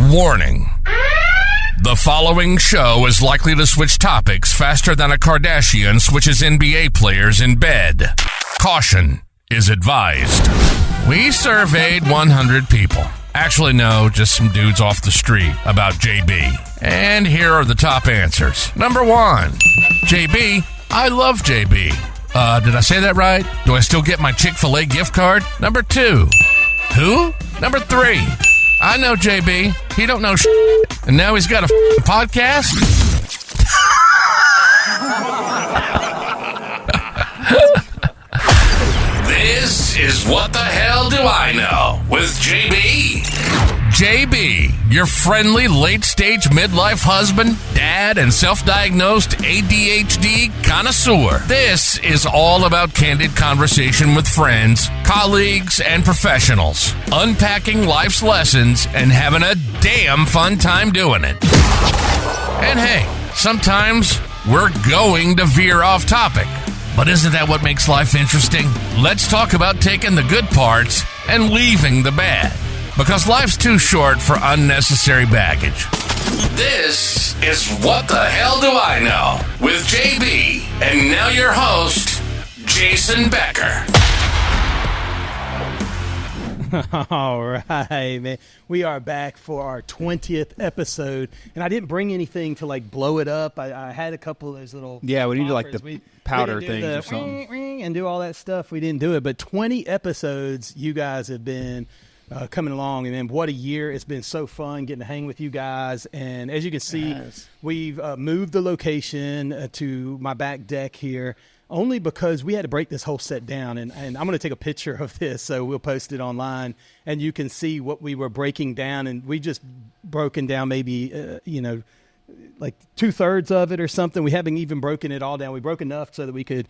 Warning. The following show is likely to switch topics faster than a Kardashian switches NBA players in bed. Caution is advised. We surveyed 100 people. Actually, no, just some dudes off the street about JB. And here are the top answers. Number 1, JB, I love JB. Did I say that right? Do I still get my Chick-fil-A gift card? Number 2, who? Number 3, I know JB. He don't know shit. And now he's got a podcast? This is What the Hell Do I Know with JB. JB, your friendly late-stage midlife husband, dad, and self-diagnosed ADHD connoisseur. This is all about candid conversation with friends, colleagues, and professionals, unpacking life's lessons and having a damn fun time doing it. And hey, sometimes we're going to veer off topic. But isn't that what makes life interesting? Let's talk about taking the good parts and leaving the bad. Because life's too short for unnecessary baggage. This is What the Hell Do I Know with JB. And now your host, Jason Becker. All right, man. We are back for our 20th episode. And I didn't bring anything to, like, blow it up. I had a couple of those little... Yeah, we need to, like, the powder things or something. And do all that stuff. We didn't do it. But 20 episodes you guys have been... coming along, and then what a year. It's been so fun getting to hang with you guys. And as you can see, we've moved the location to my back deck here only because we had to break this whole set down. And I'm going to take a picture of this, so we'll post it online, and you can see what we were breaking down. And we just broken down maybe, like 2/3 of it or something. We haven't even broken it all down. We broke enough so that we could,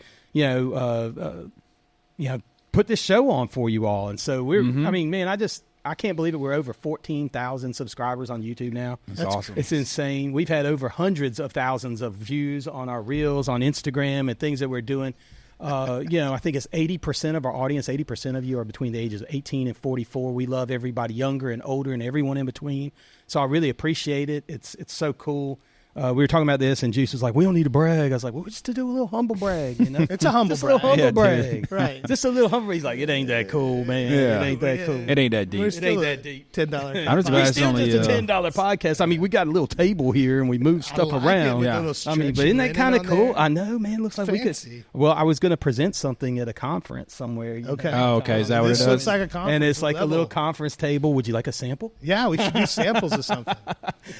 put this show on for you all. And so we're, I mean, man, I can't believe it. We're over 14,000 subscribers on YouTube now. That's awesome. It's insane. We've had over hundreds of thousands of views on our reels on Instagram and things that we're doing. I think it's 80% of our audience, 80% of you are between the ages of 18 and 44. We love everybody younger and older and everyone in between. So I really appreciate it. It's so cool. We were talking about this, and Juice was like, we don't need to brag. I was like, well, just to do a little humble brag, you know? It's a humble brag. A little humble brag. Dude. Right. Just a little humble. He's like, it ain't that cool, man. Yeah. It ain't that cool. It ain't that deep. It ain't that deep. $10. I'm It's still just a $10 podcast. I mean, we got a little table here, and we move stuff around. I mean, but isn't that kind of cool? I know, man. Looks like fancy. We could. Well, I was going to present something at a conference somewhere. Okay. Oh, okay. Is that what it This does? looks like a conference. And it's like level. a little conference table. Would you like a sample? Yeah, we should do samples of something.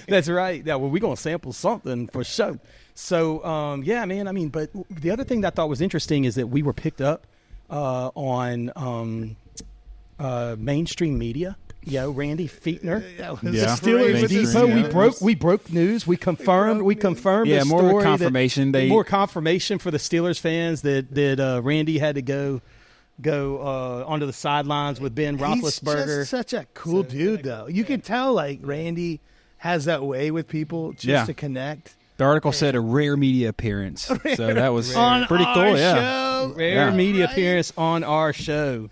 That's right. Yeah, well, we're going to sample something for sure. So, yeah, man, I mean, but the other thing that I thought was interesting is that we were picked up on mainstream media. Randy Fietner. Steelers Depot. We broke news. We confirmed the more story. confirmation. More confirmation for the Steelers fans that Randy had to go onto the sidelines with Ben Roethlisberger. He's just such a cool dude, though. You can tell, like, Randy has that way with people just to connect. The article said a rare media appearance, so that was pretty cool. Show. Rare media appearance on our show.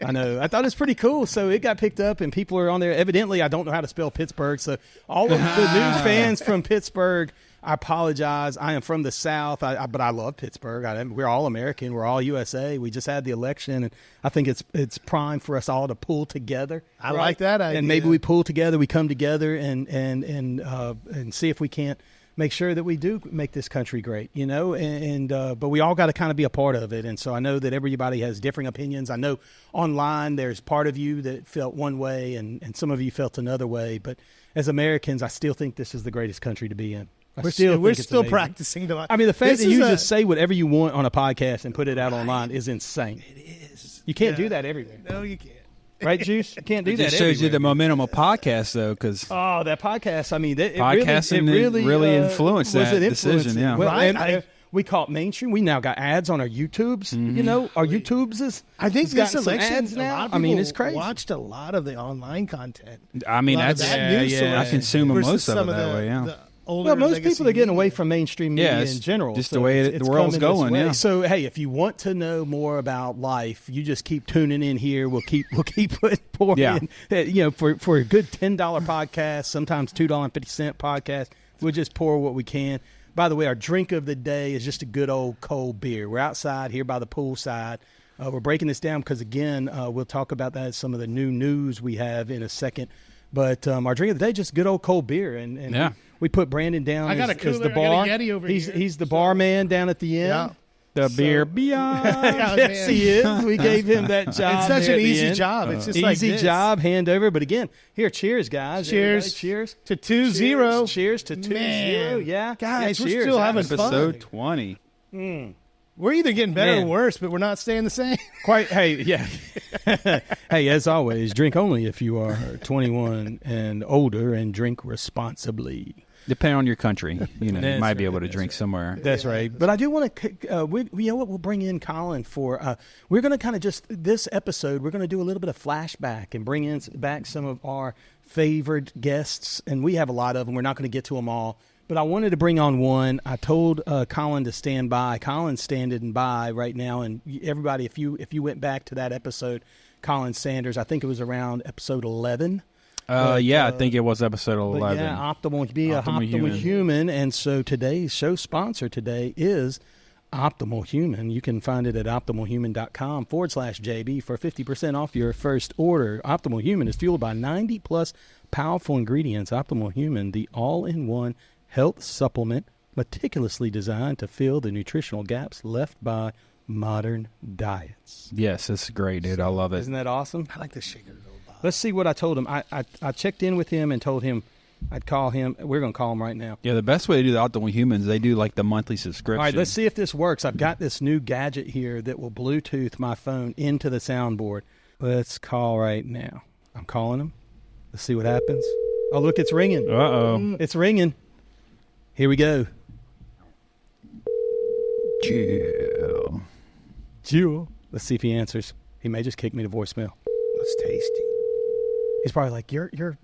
I know. I thought it was pretty cool. So it got picked up, and people are on there. Evidently, I don't know how to spell Pittsburgh, so all of the news fans from Pittsburgh, I apologize. I am from the South, but I love Pittsburgh. We're all American. We're all USA. We just had the election, and I think it's prime for us all to pull together. I like that idea. And maybe we pull together, we come together, and see if we can't make sure that we do make this country great, but we all got to kind of be a part of it. And so I know that everybody has differing opinions. I know online there's part of you that felt one way and some of you felt another way. But as Americans, I still think this is the greatest country to be in. We're still practicing. I mean, the fact that you just say whatever you want on a podcast and put it out online is insane. It is. You can't do that everywhere. No, you can't. Right, Juice? You can't do that It just shows you the momentum of podcasts, though, because that podcast, I mean, podcasting really influenced that decision. Yeah, well, and we call it mainstream. We now got ads on our YouTubes. Our YouTubes I think this election ads now. A lot of people it's crazy. Watched a lot of the online content. I mean, I consume most of it that way. Yeah, older. Well, most legacy people are getting media. away from mainstream media it's in general. just so the way it's the world's coming this going, way. yeah. So hey, if you want to know more about life, you just keep tuning in here. We'll keep pouring Yeah. in. For a good $10 podcast, sometimes $2.50 podcast, we'll just pour what we can. By the way, our drink of the day is just a good old cold beer. We're outside here by the poolside. We're breaking this down because, again, we'll talk about that, some of the new news we have in a second. But our drink of the day, just good old cold beer. And we put Brandon down I got a as cooler. the bar. I got a Yeti over here. He's the barman down at the end. Yeah. The beer beyond. Yes, he is. We gave him that job. It's such there an at the easy end. job. It's just Easy like this. job, hand over. But again, here, cheers, guys. Cheers. Everybody, cheers to 2-0. Cheers to 2-0. Man. Yeah, Guys, yeah, we're cheers. still having fun. Episode 20. We're either getting better Man. or worse, but we're not staying the same. Quite. Hey, yeah. Hey, as always, drink only if you are 21 and older, and drink responsibly. Depending on your country, you That's might be right, able to that's drink somewhere. That's right. But I do want to, you know what, we'll bring in Colin for, we're going to kind of just, this episode, we're going to do a little bit of flashback and bring in back some of our favorite guests. And we have a lot of them. We're not going to get to them all. But I wanted to bring on one. I told Colin to stand by. Colin's standing by right now. And everybody, if you went back to that episode, Colin Sanders, I think it was around episode 11. I think it was episode 11. But yeah, Optimal Human. And so today's show sponsor today is Optimal Human. You can find it at optimalhuman.com/JB for 50% off your first order. Optimal Human is fueled by 90-plus powerful ingredients. Optimal Human, the all-in-one health supplement meticulously designed to fill the nutritional gaps left by modern diets. Yes, it's great, dude. I love it. Isn't that awesome? I like the shaker little box. Let's see what I told him. I checked in with him and told him I'd call him. We're going to call him right now. Yeah, the best way to do the Optimal Humans, they do like the monthly subscription. All right, let's see if this works. I've got this new gadget here that will Bluetooth my phone into the soundboard. Let's call right now. I'm calling him. Let's see what happens. Oh, look, it's ringing. Uh-oh. It's ringing. Here we go. Jill. Let's see if he answers. He may just kick me to voicemail. That's tasty. He's probably like, you're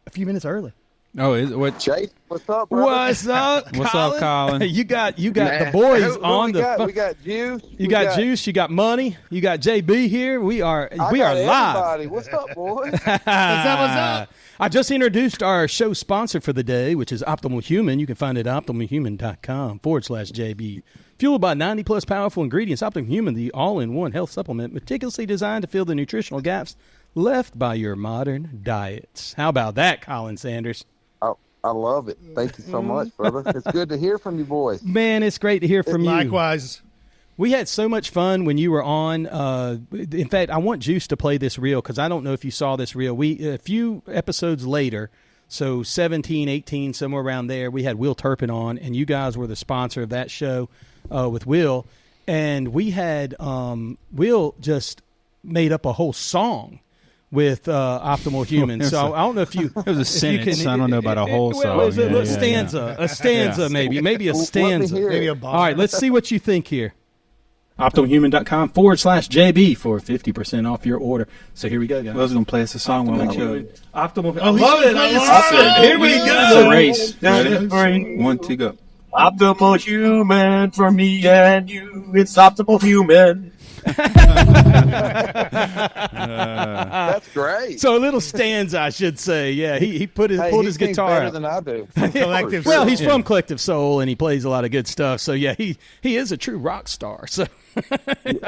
a few minutes early. Oh, is it what? Chase, what's up, brother? What's up, What's up, Colin? You got Man, the boys who on we the got? phone. We got Juice. You got Juice, you got Money, you got JB here. We are live. Everybody. What's up, boys? What's up? I just introduced our show sponsor for the day, which is Optimal Human. You can find it at optimalhuman.com/JB. Fueled by 90-plus powerful ingredients, Optimal Human, the all-in-one health supplement meticulously designed to fill the nutritional gaps left by your modern diets. How about that, Colin Sanders? I love it. Thank you so much, brother. It's good to hear from you boys. Man, it's great to hear from you. Likewise. We had so much fun when you were on. In fact, I want Juice to play this reel because I don't know if you saw this reel. A few episodes later, so 17, 18, somewhere around there, we had Will Turpin on, and you guys were the sponsor of that show with Will. And we had Will just made up a whole song with Optimal Human. So I don't know if you... It was a sentence. I don't know about a whole song. Well, it was a stanza. A stanza, maybe a stanza. Maybe a All right, let's see what you think here. OptimalHuman.com/JB for 50% off your order. So here we go, guys. I was going to play us a song while we show it. Optimal. I love it. Here we It's go. a race. Ready? 1, 2, go. Optimal Human for me and you. It's Optimal Human. That's great. So a little stanza, I should say. Yeah, he pulled Hey, his he sings guitar better out. than I do. Collective. Well, he's from Collective Soul, and he plays a lot of good stuff. So yeah, he is a true rock star. So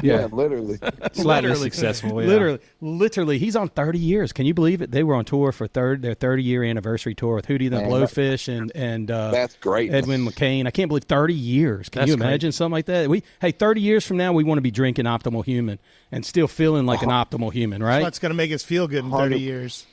Yeah, literally. Slightly successful, yeah. literally, he's on 30 years. Can you believe it? They were on tour for their 30-year anniversary tour with Hootie and the Man, Blowfish and That's great. Edwin McCain. I can't believe 30 years. Can That's you imagine something like that? 30 years from now, we want to be drinking Optimal Human and still feeling like an optimal human, right? What's going to make us feel good in 30 years?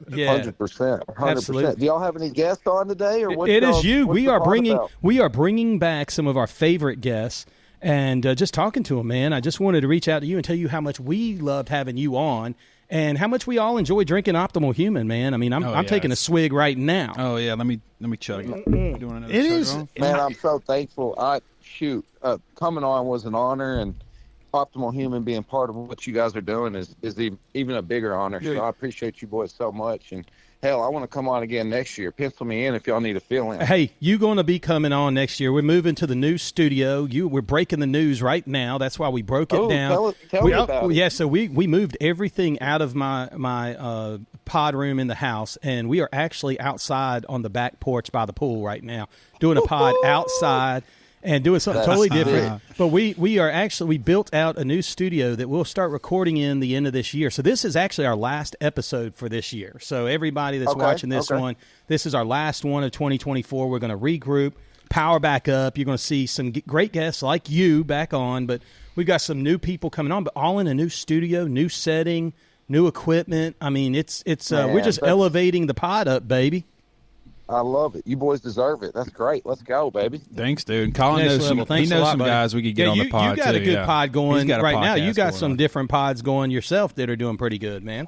Yeah. 100%. Absolutely. Do y'all have any guests on today, or what? It is you. what's We the are fun about? bringing back some of our favorite guests, and just talking to them, man. I just wanted to reach out to you and tell you how much we loved having you on, and how much we all enjoy drinking Optimal Human, man. I mean, I'm taking a swig right now. Oh, yeah. Let me chug it. You doing another It chug is. on? Man, I'm so thankful. Coming on was an honor, and Optimal Human being part of what you guys are doing is even a bigger honor. So I appreciate you boys so much. And hell, I want to come on again next year. Pencil me in if y'all need a fill-in. Hey, you going to be coming on next year. We're moving to the new studio. We're breaking the news right now. That's why we broke it down. Tell me about it. Yeah, so we moved everything out of my pod room in the house, and we are actually outside on the back porch by the pool right now, doing a pod outside and doing something totally different. But we built out a new studio that we'll start recording in the end of this year. So this is actually our last episode for this year. So everybody that's watching this one, this is our last one of 2024. We're going to regroup, power back up. You're going to see some great guests like you back on, but we've got some new people coming on, but all in a new studio, new setting, new equipment. I mean, we're just elevating the pod up, baby. I love it. You boys deserve it. That's great. Let's go, baby. Thanks, dude. Colin knows some guys we could get on the pod. You got a good pod going right now. You got some on. Different pods going yourself that are doing pretty good, man.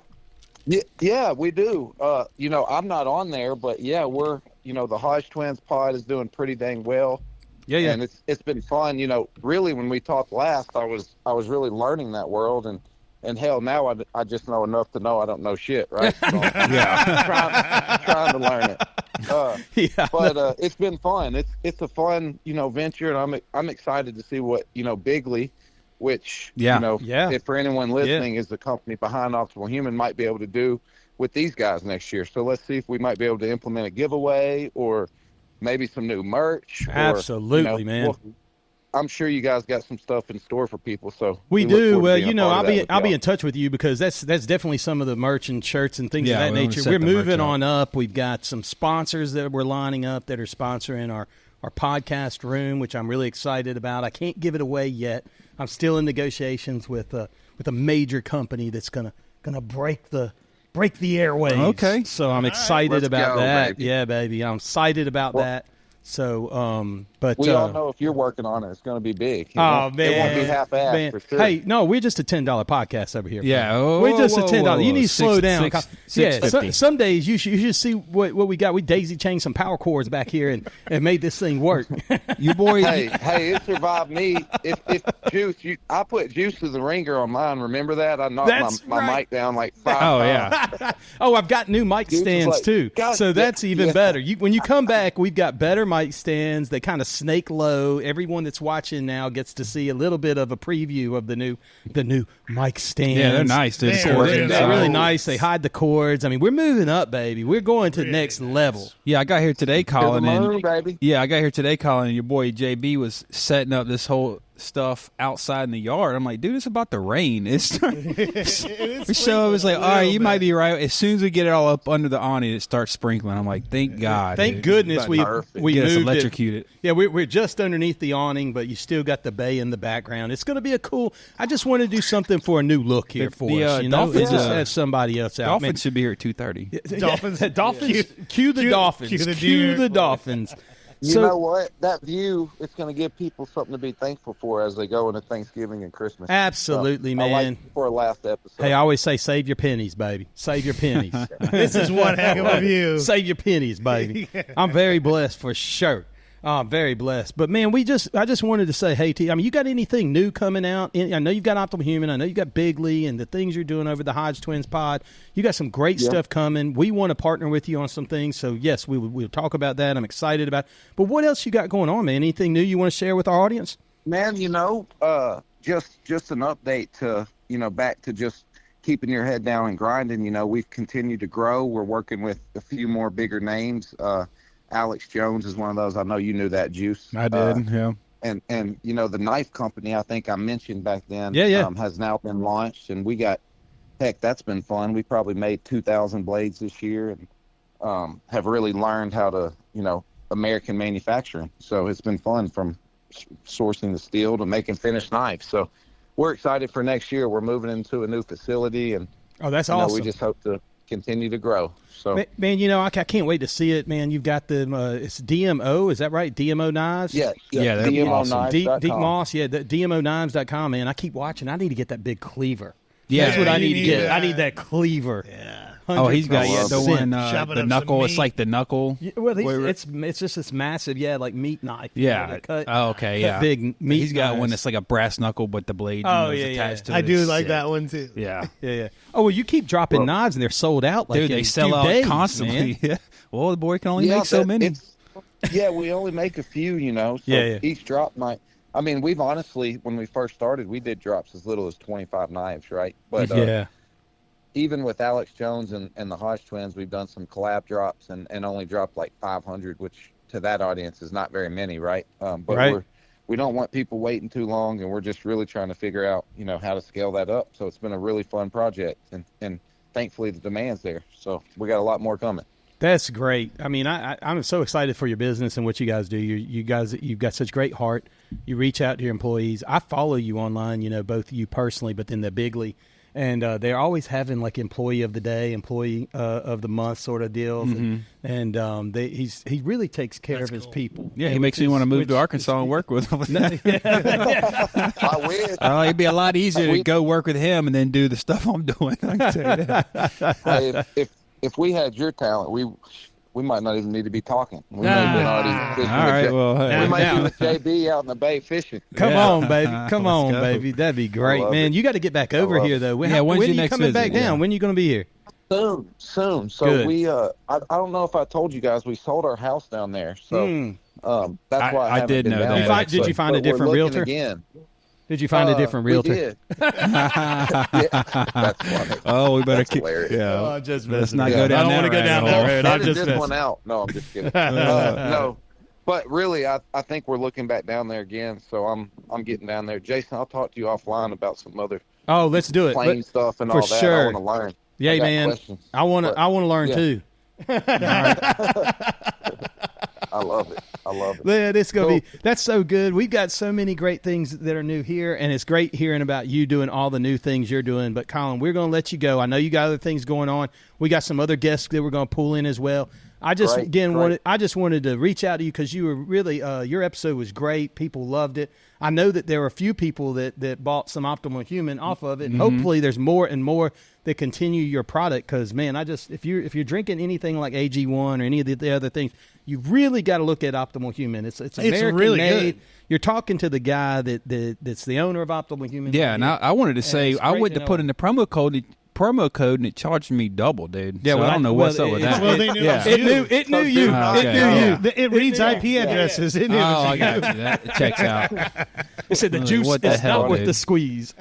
Yeah, we do. I'm not on there, but yeah, we're the Hodge Twins pod is doing pretty dang well. Yeah. And it's been fun. Really when we talked last, I was really learning that world, and hell, now I just know enough to know I don't know shit, right? So I'm trying to learn it. But it's been fun. It's a fun, venture, and I'm excited to see what, Bigly, which, if for anyone listening is the company behind Optimal Human, might be able to do with these guys next year. So let's see if we might be able to implement a giveaway or maybe some new merch. Absolutely, man. Well, I'm sure you guys got some stuff in store for people. So we do. Well, I'll be in touch with you because that's definitely some of the merch and shirts and things of that nature. We're moving on up. We've got some sponsors that we're lining up that are sponsoring our podcast room, which I'm really excited about. I can't give it away yet. I'm still in negotiations with a major company that's gonna break the airwaves. Okay. So I'm excited about that. Baby. Yeah, baby. I'm excited about that. So, but we all know if you're working on it, it's going to be big. Man, it won't be half-assed for sure. Hey, no, we're just a $10 podcast over here. Yeah, we're just a $10. You need to slow down. Some days you should see what we got. We daisy chained some power cords back here and made this thing work. You boys, hey, it survived me. If Juice, I put Juice as the ringer on mine. Remember that? I knocked my mic down like 5 times. Yeah. I've got new mic stands too, so that's even better. When you come back, we've got better mic stands. They kind of snake low. Everyone that's watching now gets to see a little bit of a preview of the new mic stands. Yeah, they're nice, dude. They're really nice. They hide the cords. I mean, we're moving up, baby. We're going to next level. Yeah, I got here today, Colin. Baby. I got here today, Colin, and your boy JB was setting up this whole stuff outside in the yard. I'm like, dude, it's about to rain. We show up, it's like, all right, you might be right. As soon as we get it all up under the awning, it starts sprinkling. I'm like, thank God. Thank goodness we get us moved electrocuted. Yeah, we're just underneath the awning, but you still got the bay in the background. It's going to be a cool. I just want to do something for a new look here for us. Dolphins just have somebody else out. Dolphins should be here at 2:30. Dolphins. Cue the Dolphins. Cue the Dolphins. You know what? That view, it's going to give people something to be thankful for as they go into Thanksgiving and Christmas. Absolutely, man. I like for a last episode. Hey, I always say save your pennies, baby. Save your pennies. This is one heck of a view. Save your pennies, baby. I'm very blessed for sure. Oh, I'm very blessed. But, man, I just wanted to say, hey, T, I mean, you got anything new coming out? I know you've got Optimal Human. I know you got Bigly and the things you're doing over the Hodge Twins pod. You got some great stuff coming. We want to partner with you on some things. So, yes, we'll talk about that. I'm excited about it. But what else you got going on, man? Anything new you want to share with our audience? Man, just an update to, back to just keeping your head down and grinding. We've continued to grow. We're working with a few more bigger names. Alex Jones is one of those. I know you knew that, Juice. I did, yeah. And the knife company I think I mentioned back then has now been launched, and we got, heck, that's been fun. We probably made 2,000 blades this year and have really learned how to, American manufacturing. So it's been fun from sourcing the steel to making finished knives. So we're excited for next year. We're moving into a new facility, and that's awesome. We just hope to continue to grow. So, man, I can't wait to see it, man. You've got the it's DMO, is that right? DMO knives? Yeah, DMO awesome. Deep Moss, the DMOknives.com, man. I keep watching. I need to get that big cleaver. Yeah, that's what I need to get. I need that cleaver. Yeah. Oh, he's got the one, Chopping the up knuckle. some It's meat. like the knuckle. Yeah, well, where- it's just this massive, like meat knife. Yeah. they cut, Oh, okay. cut Yeah. big meat. He's got one knives. that's like a brass knuckle, but the blade Oh, is yeah, attached to it. I do It's like sick. that one too. Yeah. Yeah. Oh well, you keep dropping knives and they're sold out. Like Dude, in they sell 2 out days, constantly. man. Well, the boy can only make so many. Yeah, we only make a few, So Yeah. each drop might. I mean, we've honestly, when we first started, we did drops as little as 25 knives, right? But Yeah. even with Alex Jones and the Hodge twins, we've done some collab drops and only dropped like 500, which to that audience is not very many, right? But Right. we don't want people waiting too long, and we're just really trying to figure out, how to scale that up. So it's been a really fun project, and thankfully the demand's there. So we got a lot more coming. That's great. I mean, I'm so excited for your business and what you guys do. You've got such great heart. You reach out to your employees. I follow you online, both you personally, but then the Bigly. And they're always having like employee of the day, employee of the month sort of deals. And he really takes care of his people. Yeah, he makes me want to move to Arkansas and work with him. I wish. Oh, it'd be a lot easier to go work with him and then do the stuff I'm doing. I can tell you that. Hey, if we had your talent, we might not even need to be talking. We might have been already fishing. All right, well, we might now. be with JB out in the bay fishing. Come Yeah. on, baby. Come on, go. baby. That'd be great, love man. it. You got to get back over love here, it. though. Yeah, when's when your are you next coming back visit? down? Yeah. When are you going to be here? Soon. So Good. we, I don't know if I told you guys, we sold our house down there. So that's why I haven't did been know down that, there. actually. Did you find a But we're different looking realtor? Again. Did you find a different realtor? We did. Yeah, that's funny. Oh, we better That's keep. hilarious. Yeah, just let's not Yeah. go I down don't that wanna go rabbit down that hole. road. I'm Edit just this one out. No, I'm just kidding. No, but really, I think we're looking back down there again. So I'm getting down there. Jason, I'll talk to you offline about some other Oh, let's do it. plane stuff and for all that. sure. I want to learn. Yeah, I got man. questions. I want But, to learn yeah. too. I love it. Yeah, this gonna Cool. be. That's so good. We've got so many great things that are new here, and it's great hearing about you doing all the new things you're doing. But Colin, we're gonna let you go. I know you got other things going on. We got some other guests that we're gonna pull in as well. I just Great. wanted to reach out to you because you were really your episode was great. People loved it. I know that there were a few people that bought some Optimal Human off of it. And hopefully, there's more and more that continue your product. Because man, if you're drinking anything like AG1 or any of the other things, you've really got to look at Optimal Human. It's American really made. good. You're talking to the guy that's the owner of Optimal Human. Yeah, and I wanted to say it's I great went to to know. put in the promo code and it charged me double, dude. Yeah, So well, I don't know well, what's up with it's- that. Well, they knew yeah. it It knew you. Okay. It knew Yeah. you. It reads IP addresses. It knew Oh, it I was got you. That checks out. It said the Like, juice what the is hell, not with dude? the squeeze.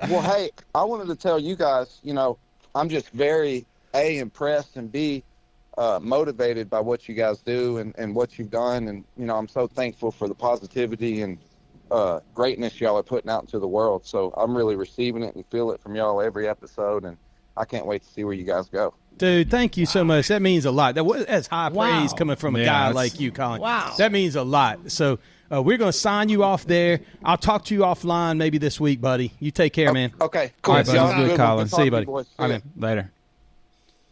Well, hey, I wanted to tell you guys, I'm just very impressed and motivated by what you guys do and what you've done, and I'm so thankful for the positivity and greatness y'all are putting out into the world. So I'm really receiving it and feel it from y'all every episode, and I can't wait to see where you guys go. Dude, thank you so much. That means a lot. That's high praise coming from a Yeah, guy it's- like you, Colin. Wow. That means a lot. So we're going to sign you off there. I'll talk to you offline maybe this week, buddy. You take care, man. Okay, cool. All right, buddy. Y'all Sounds have a good, one. Colin. Good See you, talking to buddy. boys. All See right, ya. man. Later.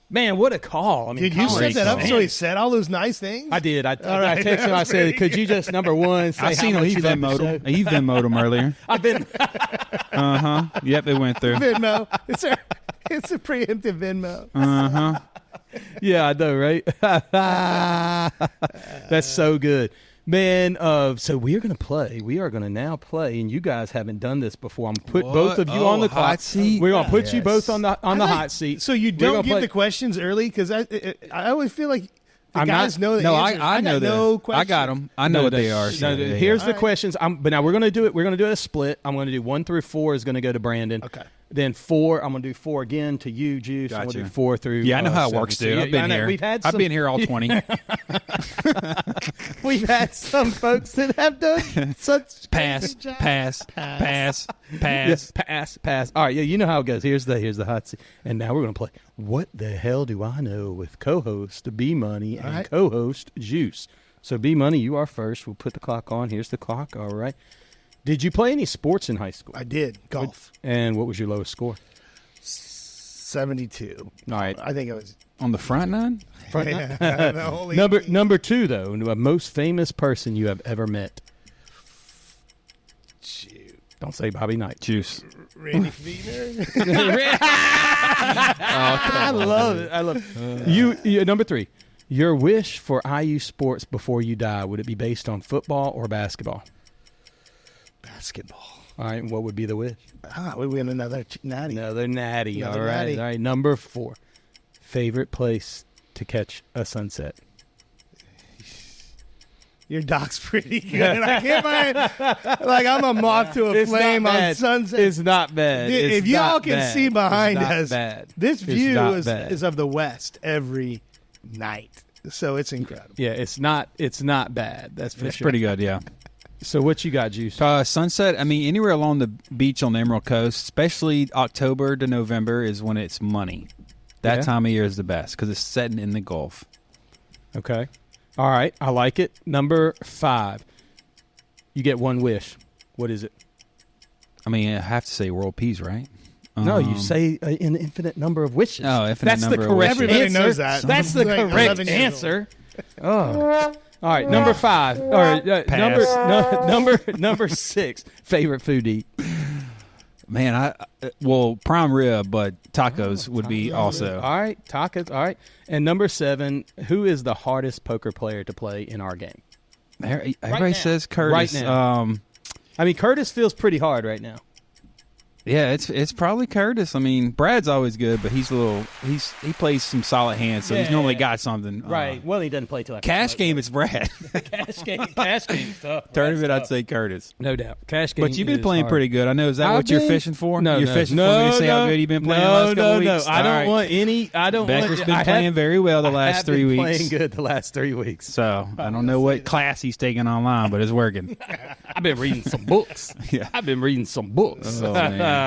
Man, what a call. I mean, Did you Colin, set that up man. so he said all those nice things? I did. I right. texted him. I said, could you just, number one, say I seen how him. much He you love the Venmo'd show? him. He Venmo'd him earlier. I've been Yep, it went through. Venmo. It's a preemptive Venmo. Yeah, I know, right? That's so good. Man, so we are going to play. We are going to now play, and you guys haven't done this before. I'm going to put both of you on the hot clock. seat? We're going to put you both on the I like- hot seat. So you We're don't gonna give play- the questions early because I always feel like the I'm guys not- know the No, answers. I know got that. no I questions. got them. I know what they are. so, yeah, Here's yeah. the All right. questions. But now we're going to do it. We're going to do it a split. I'm going to do 1 through 4 is going to go to Brandon. Okay. Then 4, I'm going to do 4 again to you, Juice. I'm going to Gotcha. do 4 through. Yeah, I know how it 7. works, So, dude. yeah, I've been I know. here. We've had I've some- been here all 20. We've had some folks that have done such Pass, pass, pass, Yes, pass. pass. All right, yeah, you know how it goes. Here's the hot seat, and now we're gonna play. What the hell do I know with co-host Bmoney and right. co-host Juice. So Bmoney, you are first. We'll put the clock on. Here's the clock. All right. Did you play any sports in high school? I did golf. And what was your lowest score? 72. All right. I think it was. On the front nine? The whole Number 2 though, the most famous person you have ever met. Shoot. Don't say Bobby Knight. Juice. Randy Feeder. I love it. I love it. You number 3. Your wish for IU sports before you die, would it be based on football or basketball? Basketball. All right, what would be the wish? We win another natty. Another natty. Another All right. natty. All right, number 4. Favorite place to catch a sunset? Your doc's pretty good. I can't mind. Like, I'm a moth to a flame on sunset. It's not bad. If y'all can see behind it's not us, bad. this It's view not is bad. of the west every night. So it's incredible. Yeah, it's not bad. That's for It's sure. pretty good, yeah. So what you got, Juice? Sunset, I mean, anywhere along the beach on the Emerald Coast, especially October to November is when it's money. That Yeah. time of year is the best because it's setting in the Gulf. Okay. All right. I like it. Number 5. You get one wish. What is it? I mean, I have to say world peace, right? No, you say an infinite number of wishes. Oh, infinite That's number the of correct wishes. Everybody answer. knows that. That's the Like correct 11 years answer. Oh. All right, number 5. Or number 6. Favorite food to eat. Man, prime rib, but tacos would be also. All right, tacos. All right, and number 7. Who is the hardest poker player to play in our game? Everybody says Curtis. Right now. I mean, Curtis feels pretty hard right now. Yeah, it's probably Curtis. I mean, Brad's always good, but he plays some solid hands, so he's normally got something. Right. Well, he doesn't play till after Cash game, it's Brad. Cash game stuff. Tournament, I'd say Curtis. No doubt. Cash game. But you've been is playing hard. pretty good. I know. Is that what you're fishing for? No, you're fishing for me to say how good you've been playing the last couple weeks. No, I don't want any. I don't. Becker's want, been playing very well the I last have 3 been weeks. Playing good the last 3 weeks. So I don't know what class he's taking online, but it's working. I've been reading some books. Yeah. I've been reading some books. Oh, man.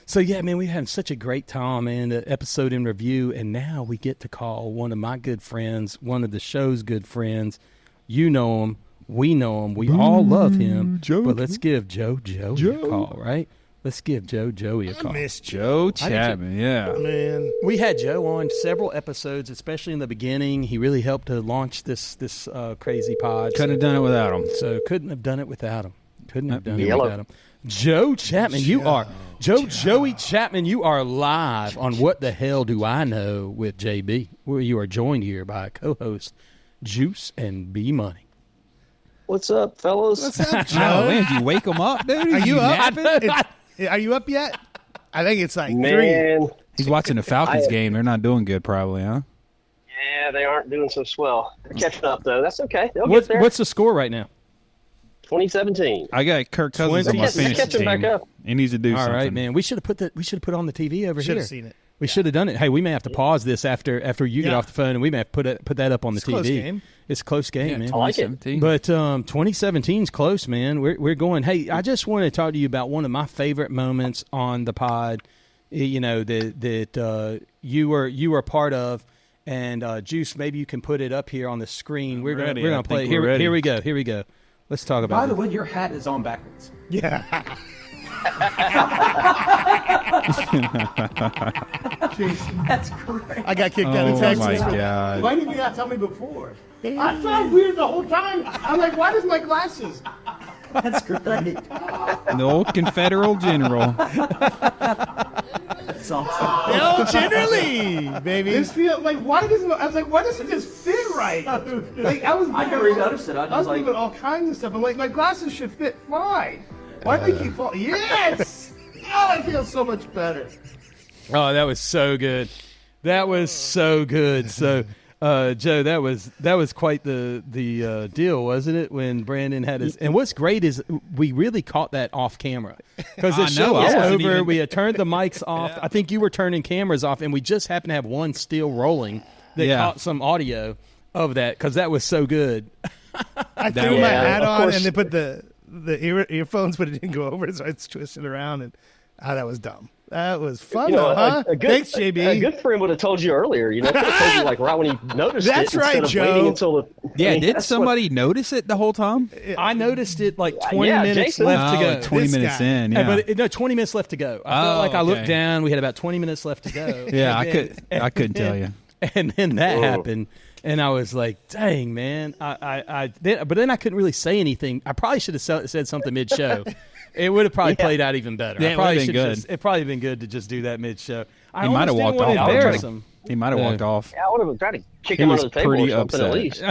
So, yeah, man, we're having such a great time, man, the episode in review, and now we get to call one of my good friends, one of the show's good friends. You know him. We know him. We all love him. But let's give Joey a call, right? Let's give Joey a call. Miss Joe Chapman, yeah. Man. We had Joe on several episodes, especially in the beginning. He really helped to launch this crazy pod. Couldn't have done it without him. So couldn't have done it without him. Couldn't have done it Yellow. without him. Joe Chapman, Joey Chapman, you are live on What the Hell Do I Know with JB, where you are joined here by co-host Juice and Bmoney. What's up, fellas? What's up, Oh, Joe? man, did you wake him up, dude? Are you up? napping? Are you up yet? I think it's like 3. Man, He's watching the Falcons game. They're not doing good, probably, huh? yeah, they aren't doing so swell. They're catching up, though. That's okay. They'll get there. What's the score right now? 2017. I got Kirk Cousins on my They're fantasy catching back team. up. He needs to do All something. right, man. We should have put it on the TV over Should here. have seen it. We should have done it. Hey, we may have to pause this after you get Yeah. off the phone, and we may have to put that up on the It's TV. a close game. It's a close game, man. I like it. 2017. But 2017's close, man. We're going. Hey, I just want to talk to you about one of my favorite moments on the pod. You know that you were part of, and Juice. Maybe you can put it up here on the screen. We're ready. gonna I play. think we're ready. Here we go. Here we go. Let's talk about. By the it. way, your hat is on backwards. Yeah. That's great. I got kicked out of Oh, Texas. my God. Why did you not tell me before? I felt weird the whole time. I'm like, why does my glasses? That's great. The old Confederate general. That's awesome. No, generally, baby. This feel like why doesn't I was like, why doesn't this fit right? Like I was I never even noticed it. I I was was like, moving all kinds of stuff. I'm like, my glasses should fit fine. Why do they keep falling? Yes! Oh, I feel so much better. Oh, that was so good. That was so good. So, Joe, that was quite the deal, wasn't it? When Brandon had his. And what's great is we really caught that off camera because the I show know, I was wasn't over. even- We had turned the mics off. I think you were turning cameras off, and we just happened to have one still rolling that Yeah. caught some audio of that because that was so good. I That threw was- my Yeah, hat of on course. and they put the earphones, but it didn't go over, so I twisted around and that was dumb. That was fun, You know, though, huh? a good, Thanks, JB. A good friend would have told you earlier. You know, could have told you like right when he noticed That's it. right, instead of Joe. Waiting until the Yeah, did that's somebody notice it the whole time? I noticed it like 20 Yeah, minutes Jason. left to Oh, go. 20 This minutes guy. in, Hey, yeah. but no, 20 minutes left to go. I felt Oh, like I looked okay. down. We had about 20 minutes left to go. Yeah, And I couldn't tell you. And then that Whoa. happened, and I was like, "Dang, man!" But then I couldn't really say anything. I probably should have said something mid-show, It would have probably played out even better. Yeah, I it probably would've been should good. It'd probably been good to just do that mid-show. He might have walked off. Embarrass him. He might have walked off. Yeah, I would have tried to kick He him was under the table or pretty something at upset. least.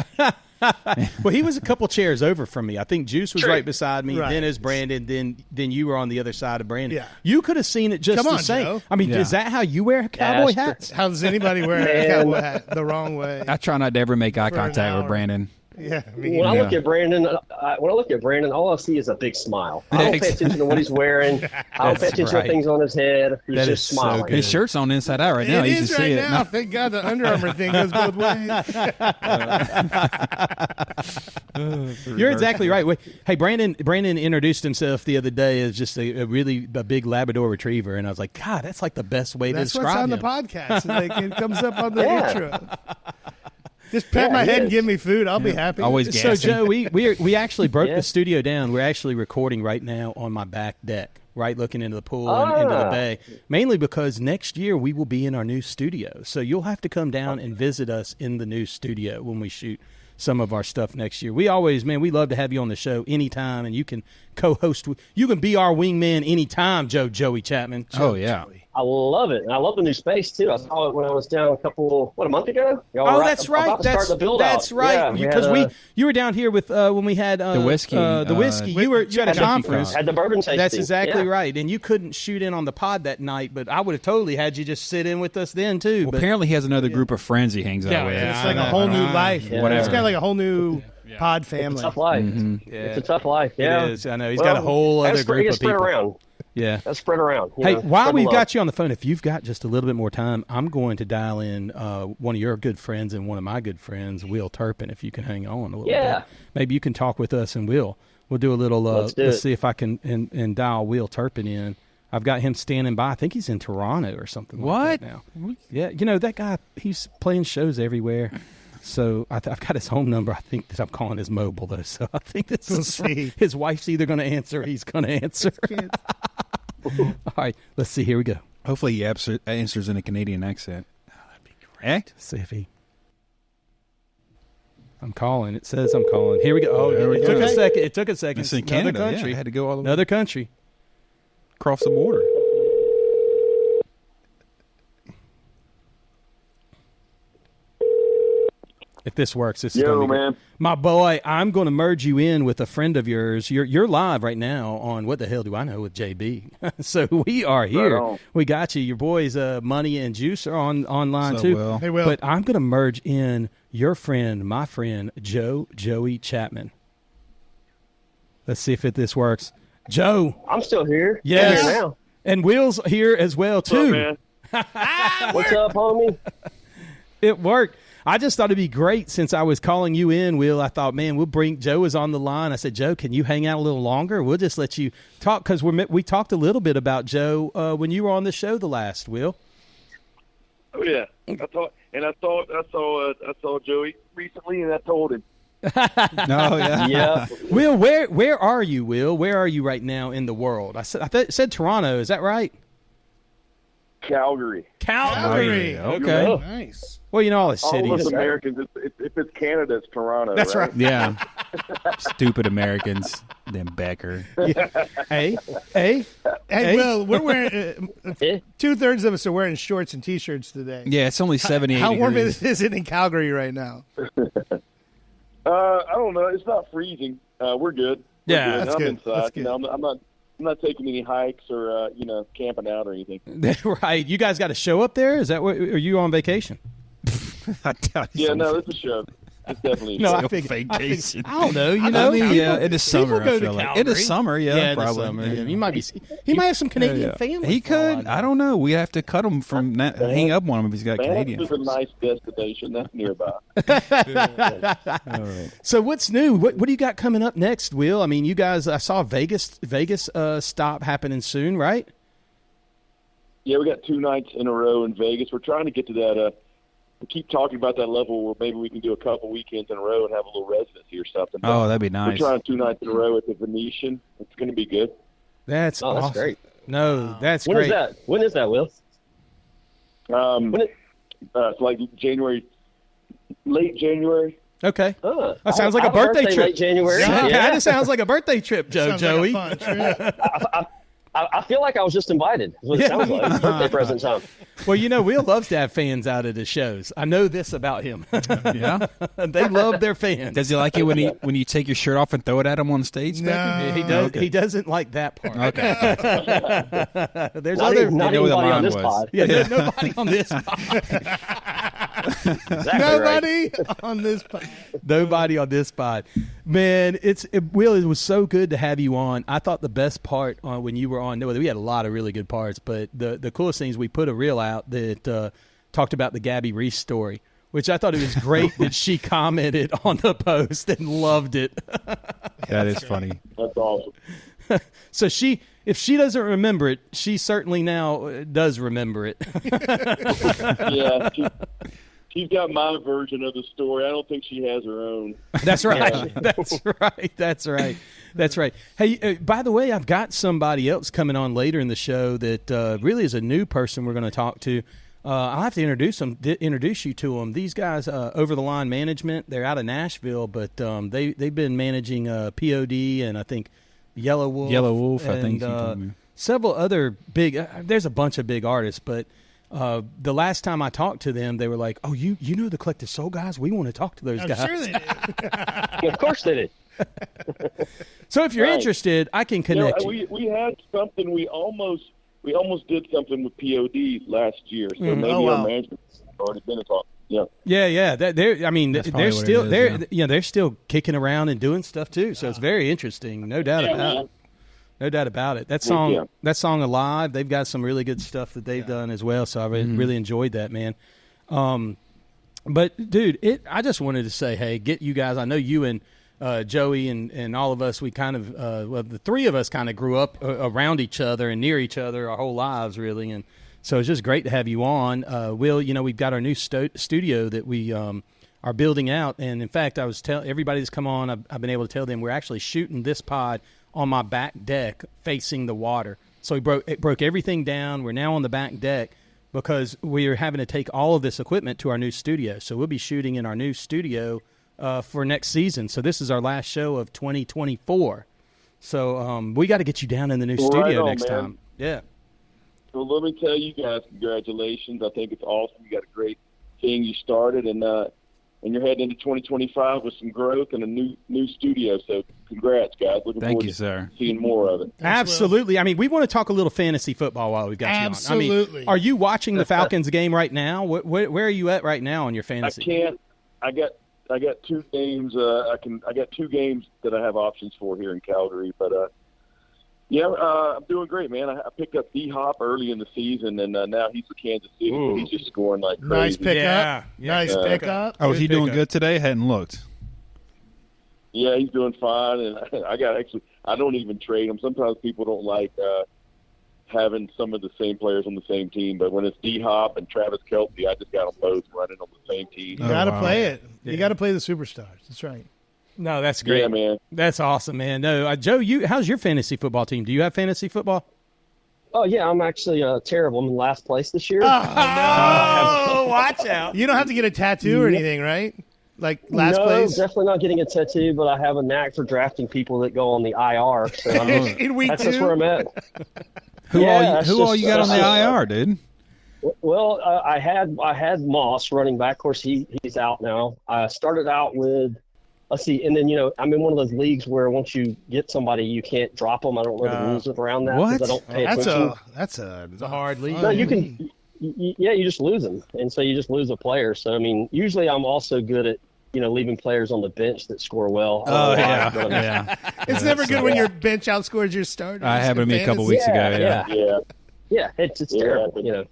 Well, he was a couple chairs over from me. I think Juice was True. right beside me. Right. Then is Brandon. Then you were on the other side of Brandon. Yeah. You could have seen it just Come the on, same. Joe. I mean, Yeah. is that how you wear cowboy that's true. hats? How does anybody wear a Man. cowboy hat the wrong way? I try not to ever make eye For an contact with hour. Brandon. Yeah, I mean, When I look Yeah. at Brandon, all I see is a big smile. I don't pay attention to what he's wearing. I don't pay That's attention right. to things on his head. He's That just is so smiling. good. His shirt's on inside out right now. it You is can right see it. now. Thank God the Under Armour thing goes both ways. You're exactly right. Wait, hey, Brandon introduced himself the other day as just a big Labrador Retriever, and I was like, God, that's like the best way That's to what's describe on the him. podcast. Like it comes up on the Yeah. intro. Just pat my it head and is. give me food. I'll be happy. Always So, gassing. Joe, we actually broke Yeah. the studio down. We're actually recording right now on my back deck, right, looking into the pool and into the bay, mainly because next year we will be in our new studio. So you'll have to come down and visit us in the new studio when we shoot some of our stuff next year. We always, man, we love to have you on the show anytime, and you can co-host. You can be our wingman anytime, Joey Chapman. Oh, yeah. I love it. And I love the new space, too. I saw it when I was down a month ago? Y'all Oh, were that's right. About to start the build That's out. right. Yeah, Because you were down here with when we had The whiskey, The whiskey. You had a had the- conference. had the bourbon tasting. That's exactly Yeah. right. And you couldn't shoot in on the pod that night, but I would have totally had you just sit in with us then too. Well, But apparently he has another group of friends he hangs out Yeah, with. yeah, It's like I a know. whole new life. Yeah. It's got like a whole new pod family. Tough life. It's a tough life. Yeah, it is. I know he's got a whole that's other group of spread people. around. Yeah. That's spread around. Hey, while we've got you on the phone, if you've got just a little bit more time, I'm going to dial in one of your good friends and one of my good friends, Will Turpin, if you can hang on a little bit. Maybe you can talk with us and we'll do a little, let's see if I can and dial Will Turpin in. I've got him standing by. I think he's in Toronto or something like that now. Yeah, that guy, he's playing shows everywhere. So I've got his home number. I think that I'm calling his mobile, though. So I think We'll see. his wife's either going to answer or he's going to answer. All right, let's see. Here we go. Hopefully he answers in a Canadian accent. Oh, that'd be great. Let's see if he... I'm calling. It says I'm calling. Here we go. Oh, it took a second. It took a second. It's in Another Canada. country. Yeah, I had to go all the way Another country. across the border. If this works, this is Yo, going to be man. good. My boy, I'm going to merge you in with a friend of yours. You're live right now on What the Hell Do I Know with JB. So we are here. on. We got you. Your boys, Money and Juice, are online So too. Will. Hey, Will. But I'm going to merge in your friend, my friend, Joey Chapman. Let's see if this works. Joe. I'm still here. Yes. I'm here now. And Will's here as well, too. man? What's up, homie? It worked. I just thought it'd be great since I was calling you in, Will. I thought, man, we'll bring Joe is on the line. I said, Joe, can you hang out a little longer? We'll just let you talk because we talked a little bit about Joe when you were on the show the last, Will. Oh yeah, I saw Joey recently, and I told him. Oh, yeah. Yeah. Will, where are you, Will? Where are you right now in the world? I said Toronto. Is that right? Calgary. Calgary. Okay. Okay. Nice. Well, you know all the All of us cities. Americans, if it's Canada, it's Toronto. That's right. Yeah. Stupid Americans. Then Becker. Hey. Hey, Hey. Will, we're wearing Eh? 2/3 of us are wearing shorts and t-shirts today. Yeah, it's only 78 How warm degrees. is it in Calgary right now? I don't know. It's not freezing. We're good. We're Yeah, good. that's I'm good. inside. That's good. You know, I'm not taking any hikes or camping out or anything. Right. You guys got a show up there? Is that what? Are you on vacation? I doubt he's Yeah, on no, it's a show. It's definitely a No, show. I think vacation. I don't know. You I know, mean, people- yeah, it is people summer. go I to feel like Calgary. it is summer. Yeah, in the probably. summer. Yeah. He might be. He might have some Canadian Yeah. family. He for all could. know. I don't know. We have to cut him from that. Hang up on him if he's got Banff Canadian. is a nice destination. That's nearby. All right. So what's new? What do you got coming up next, Will? I mean, you guys. I saw Vegas stop happening soon, right? Yeah, we got 2 nights in a row in Vegas. We're trying to get to that. We keep talking about that level where maybe we can do a couple weekends in a row and have a little residency or something. Oh, that'd be We're nice. trying 2 nights in a row at the Venetian. It's going to be good. That's Oh, that's awesome. great. No, that's When great. is that? When is that, Will? When it, It's like January, late January. Okay. That sounds I like a have birthday trip. Late January. Kind Yeah. of sounds like a birthday trip, Joey. Like a fun trip. I feel like I was just invited. Is what it sounds like. Birthday present time. Well, Will loves to have fans out at his shows. I know this about him. Yeah, they love their fans. does he like it when you take your shirt off and throw it at him on stage? No. He does. He doesn't like that part. Okay. There's Not other. not You know where the anybody on line this was. pod. Yeah, there's nobody on this pod. Exactly right. Nobody on this pod. Nobody on this pod. Man, Will, it was so good to have you on. I thought the best part when you were on, we had a lot of really good parts, but the coolest things, we put a reel out that talked about the Gabby Reese story, which I thought it was great that she commented on the post and loved it. That is funny. That's awesome. So if she doesn't remember it, she certainly now does remember it. Yeah, she's got my version of the story. I don't think she has her own. That's right. That's right. Hey, by the way, I've got somebody else coming on later in the show that really is a new person we're going to talk to. I'll have to introduce you to them. These guys, Over the Line Management, they're out of Nashville, but they've been managing POD and I think Yellow Wolf. I think. Several other big. There's a bunch of big artists, but the last time I talked to them, they were like, "Oh, you know the Collective Soul guys? We want to talk to those I'm guys." sure they did. Of course they did. So if you're Right. interested, I can connect you. We had something. We almost did something with POD last year. So maybe Oh, wow. our management's already been talking. Yeah. Yeah. They're probably they're what still it is, they're still kicking around and doing stuff too. So it's very interesting, no doubt about it. No doubt about it. That song Alive, they've got some really good stuff that they've done as well. So I really enjoyed that, man. But dude, I just wanted to say, hey, get you guys. I know you and Joey and all of us. We kind of the three of us kind of grew up around each other and near each other our whole lives, really. And so it's just great to have you on. Will, we've got our new studio that we are building out, and in fact, I was everybody that's come on, I've been able to tell them we're actually shooting this pod on my back deck facing the water. So it broke everything down. We're now on the back deck because we're having to take all of this equipment to our new studio. So we'll be shooting in our new studio for next season. So this is our last show of 2024. So we got to get you down in the new studio next time. Yeah. Well, let me tell you guys, congratulations. I think it's awesome. You got a great thing you started, and you're heading into 2025 with some growth and a new studio. So congrats, guys. Looking Thank forward you, sir. to seeing more of it. Absolutely. I mean, we want to talk a little fantasy football while we've got you on. Absolutely. I mean, are you watching the Falcons game right now? Where are you at right now on your fantasy? I can't. I got 2 games. I got 2 games that I have options for here in Calgary, but I'm doing great, man. I picked up D-Hop early in the season, and now he's with Kansas City, so he's just scoring like crazy. Nice pickup. Nice pickup. Oh, is he doing pickup. good today? Hadn't looked. Yeah, he's doing fine, and I don't even trade him. Sometimes people don't like having some of the same players on the same team, but when it's D-Hop and Travis Kelce, I just got them both running on the same team. You got to play it. You got to play the superstars. That's right. No, that's great. Yeah, man. That's awesome, man. No, Joe, how's your fantasy football team? Do you have fantasy football? Oh, yeah, I'm actually terrible. I'm in last place this year. Oh, watch out. You don't have to get a tattoo or anything, right? Like last no, place? definitely not getting a tattoo, but I have a knack for drafting people that go on the IR. So In week that's 2? just where I'm at. Who all you got on the IR, dude? Well, I had Moss running back. Of course, he's out now. I started out with, let's see, and then, I'm in one of those leagues where once you get somebody, you can't drop them. I don't know the rules around that because I don't pay attention. That's a hard league. No, you can, you just lose them. And so you just lose a player. So, I mean, usually I'm also good at, leaving players on the bench that score well. Oh, yeah. It's never good when your bench outscores your starters. I happened to me a couple weeks ago. Yeah, it's terrible,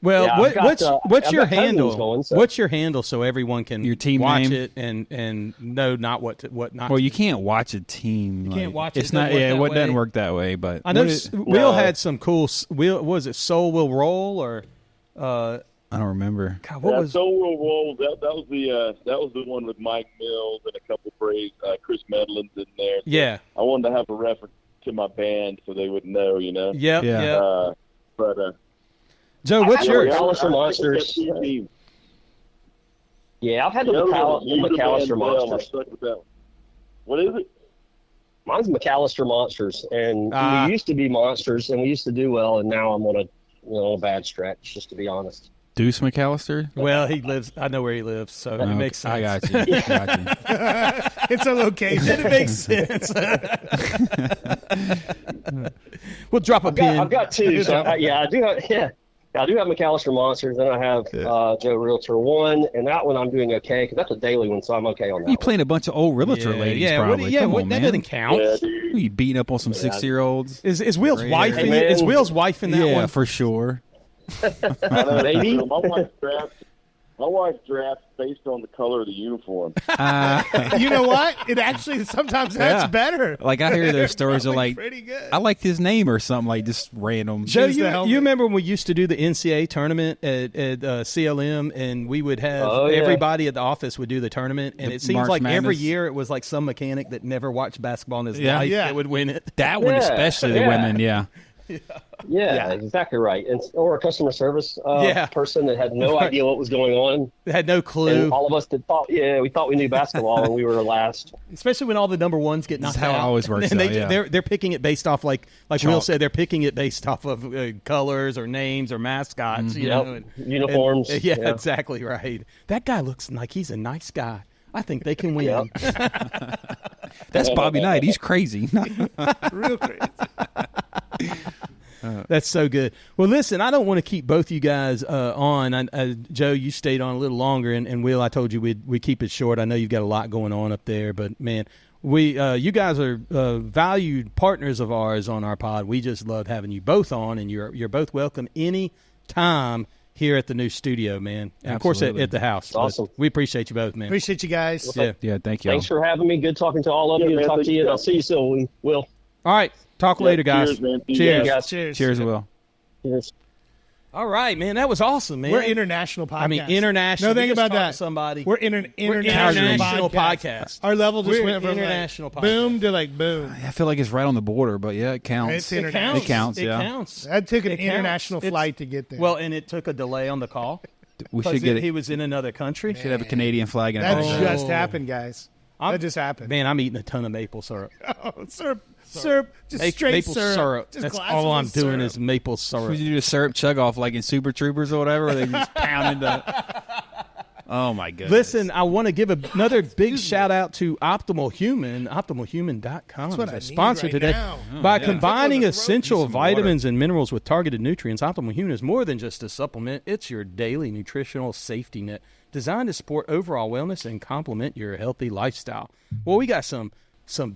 Well, Yeah, what's I've your got cousins handle? going, so- What's your handle so everyone can Your team watch name? it and know not what not? Well, you can't watch a team. You can't watch it. It's not. Doesn't work Yeah, that it doesn't way. work that way. But I know Will had some cool. Was it Soul Will Roll or? I don't remember. God, what was? Soul Will Roll. That was the one with Mike Mills and a couple Braves. Chris Medlin's in there. So Yeah. I wanted to have a reference to my band so they would know. Yep. Yeah. Yep. But Joe, what's yours? Alice or I think Monsters. I've got 2 teams. Yeah, I've had the Yoda McAllister Mandel, I Monsters. stuck with that one. What is it? Mine's McAllister Monsters, and we used to be Monsters, and we used to do well, and now I'm on a bad stretch, just to be honest. Deuce McAllister? Well, he lives. I know where he lives, so it makes sense. I got you. It's a location. It makes sense. We'll drop a pin. I've got two. So I do have. Yeah, I do have McAllister Monsters, and I have Joe Realtor 1, and that one I'm doing okay because that's a daily one, so I'm okay on that. You playing a bunch of old realtor ladies, probably. Come on, that man. doesn't count. Yeah, Who you beating up on some 60-year-olds? Is Will's wife? Hey, Is Will's wife in that Yeah, one? for sure. I know, Maybe. My wife drafts based on the color of the uniform. You know what? It actually sometimes that's better. Like I hear those stories are like, pretty good. I like his name or something, like just random. Joe, Choose the you helmet. remember when we used to do the NCAA tournament at CLM, and we would have yeah. everybody at the office would do the tournament, and The it seems March like every Madness. year it was like some mechanic that never watched basketball in his Yeah. life Yeah. that would win it. That one, Yeah, especially the yeah. women, yeah. Yeah, exactly right. Or a customer service Yeah. person that had no idea what was going on. They had no clue, And all of us we thought we knew basketball and we were last. especially when all the number ones get knocked That's how out. it always works And out, yeah. they're picking it based off like Will Chalk. said, they're picking it based off of colors or names or mascots. You Yep. know, Uniforms. yeah, Yeah. exactly right. That guy looks like he's a nice guy. I think they can win. Yep. That's Bobby Knight. He's crazy. Real crazy. That's so good. Well, listen, I don't want to keep both you guys on. Joe, you stayed on a little longer, and Will, I told you we'd keep it short. I know you've got a lot going on up there, but man, you guys are valued partners of ours on our pod. We just love having you both on, and you're both welcome any time here at the new studio, man. And of course Absolutely. at the house. But Awesome. We appreciate you both, man. Appreciate you guys. Yeah. Yeah, thank you. Thanks for having me. Good talking to all of you. man, Talk thank to you, you. and I'll see you soon. Will. All right. Talk later, guys. Cheers, man. See you Cheers. guys. Cheers. Cheers, Will. Cheers. All right, man. That was awesome, man. We're international podcast. I mean, international. No, think We just about talked that. to somebody. We're international podcast. Our level just We're went from international like, podcast. boom to like boom. I feel like it's right on the border, but yeah, it counts. It's It international. counts. It counts, It yeah. counts. That took an It counts. international It's- flight to get there. Well, and it took a delay on the call. We Because should get he it. was in another country. Should have a Canadian flag in that it. just happened, guys. That just happened. Man, I'm eating a ton of maple syrup. Oh, syrup, just straight maple syrup. Just That's glasses all I'm of doing syrup. is maple syrup. Would you do a syrup chug off like in Super Troopers or whatever? Where they just pounded the. Oh my goodness! Listen, I want to give another big shout out to Optimal Human, optimalhuman.com. That's what is I our need sponsor right today. now. By yeah. combining Tickle in the throat. essential Need some water. vitamins and minerals with targeted nutrients, Optimal Human is more than just a supplement. It's your daily nutritional safety net designed to support overall wellness and complement your healthy lifestyle. Well, we got some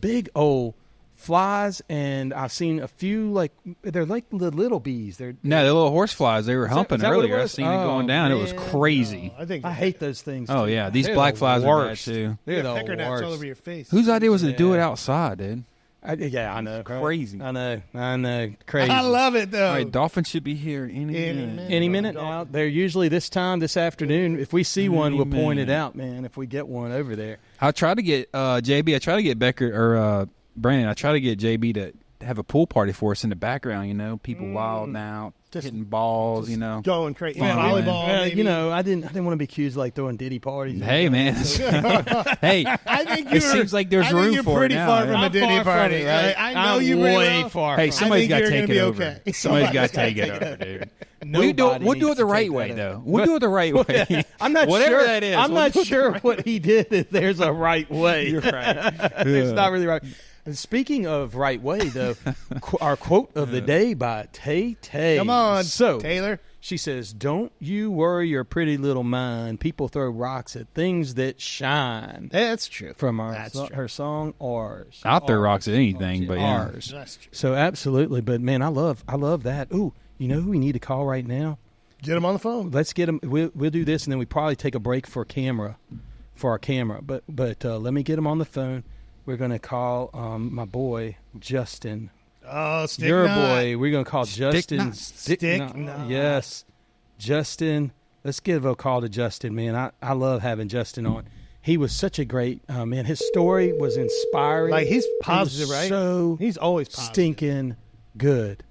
big old flies, and I've seen a few they're like the little bees. They're No, the little horse flies, they were humping is that what it earlier. I was? seen it going Oh, down. It was man. crazy. I think I hate those things. Oh, too. yeah. These They're black the flies are bad, worst. too. They're the pecker gnats all worst. over your face. Whose idea was it to do it Yeah. outside, dude? Yeah, I know. Crazy. I know. Crazy. I love it though. All right, dolphins should be here any minute. Any minute now. They're usually this time this afternoon. If we see one, we'll point it minute. out, man. If we get one over there. I tried to get JB. I tried to get Becker or Brandon. I tried to get JB to have a pool party for us in the background. You know, people wilding out, hitting balls. You know, Going crazy. Fun, Volleyball. Well, maybe. you know, I didn't want to be accused of like throwing diddy parties. hey man, hey, I think it seems like there's room you're for it pretty now, far yeah. from a I'm Diddy far from party. it, right? I know I'm you pretty way well. far. Hey, from somebody's think got to you're take gonna it be over. okay. Somebody's got to Somebody's take it gotta over, dude. Nobody We'll do needs it the to right take way, that though. over. We'll do it the right way. I'm not Whatever sure. that is. I'm we'll not do it sure what he did. If there's a right way. You're right. It's not really right. And speaking of right way, though, our quote of the day by Tay Tay. Come on, so Taylor. She says, "Don't you worry your pretty little mind. People throw rocks at things that shine." That's true. From That's true. her song "Ours." I'll throw Ours. rocks at anything, but yeah. Ours. That's true. So absolutely, but man, I love that. Ooh, you know who we need to call right now? Get him on the phone. Let's get him. We'll do this, and then we probably take a break for our camera. But let me get him on the phone. We're gonna call my boy Justin. Oh, stick Your knot. boy. We're gonna call Justin. knot. Stick Stick knot. knot. Yes, Justin. Let's give a call to Justin, man. I love having Justin on. He was such a great man. His story was inspiring. Like, he's He was positive, right? So He's always positive. stinking good.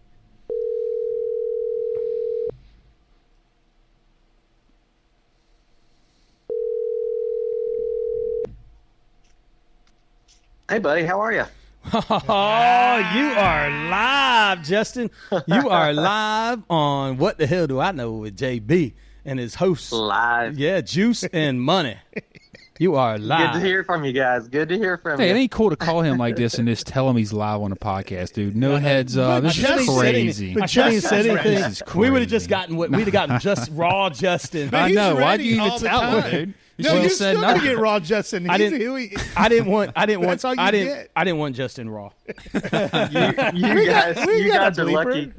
Hey, buddy, how are you? Oh, you are live, Justin. You are live on What the Hell Do I Know with JB and his host. Live. Yeah, Juice and Money. You are live. Good to hear from you guys. Good to hear from Hey, you. it ain't cool to call him like this and just tell him he's live on a podcast, dude. No heads up. This is crazy. I shouldn't have said anything. This is We would have crazy. just gotten we'd have gotten just raw Justin. But I he's know. Why do ready you even all the tell him, time. dude? You No, should've you're said still gonna nothing. get Raw Justin. I He's didn't- who he- I didn't want That's all you I didn't get. I didn't want Justin raw. You guys, we you got guys a are bleeper. lucky.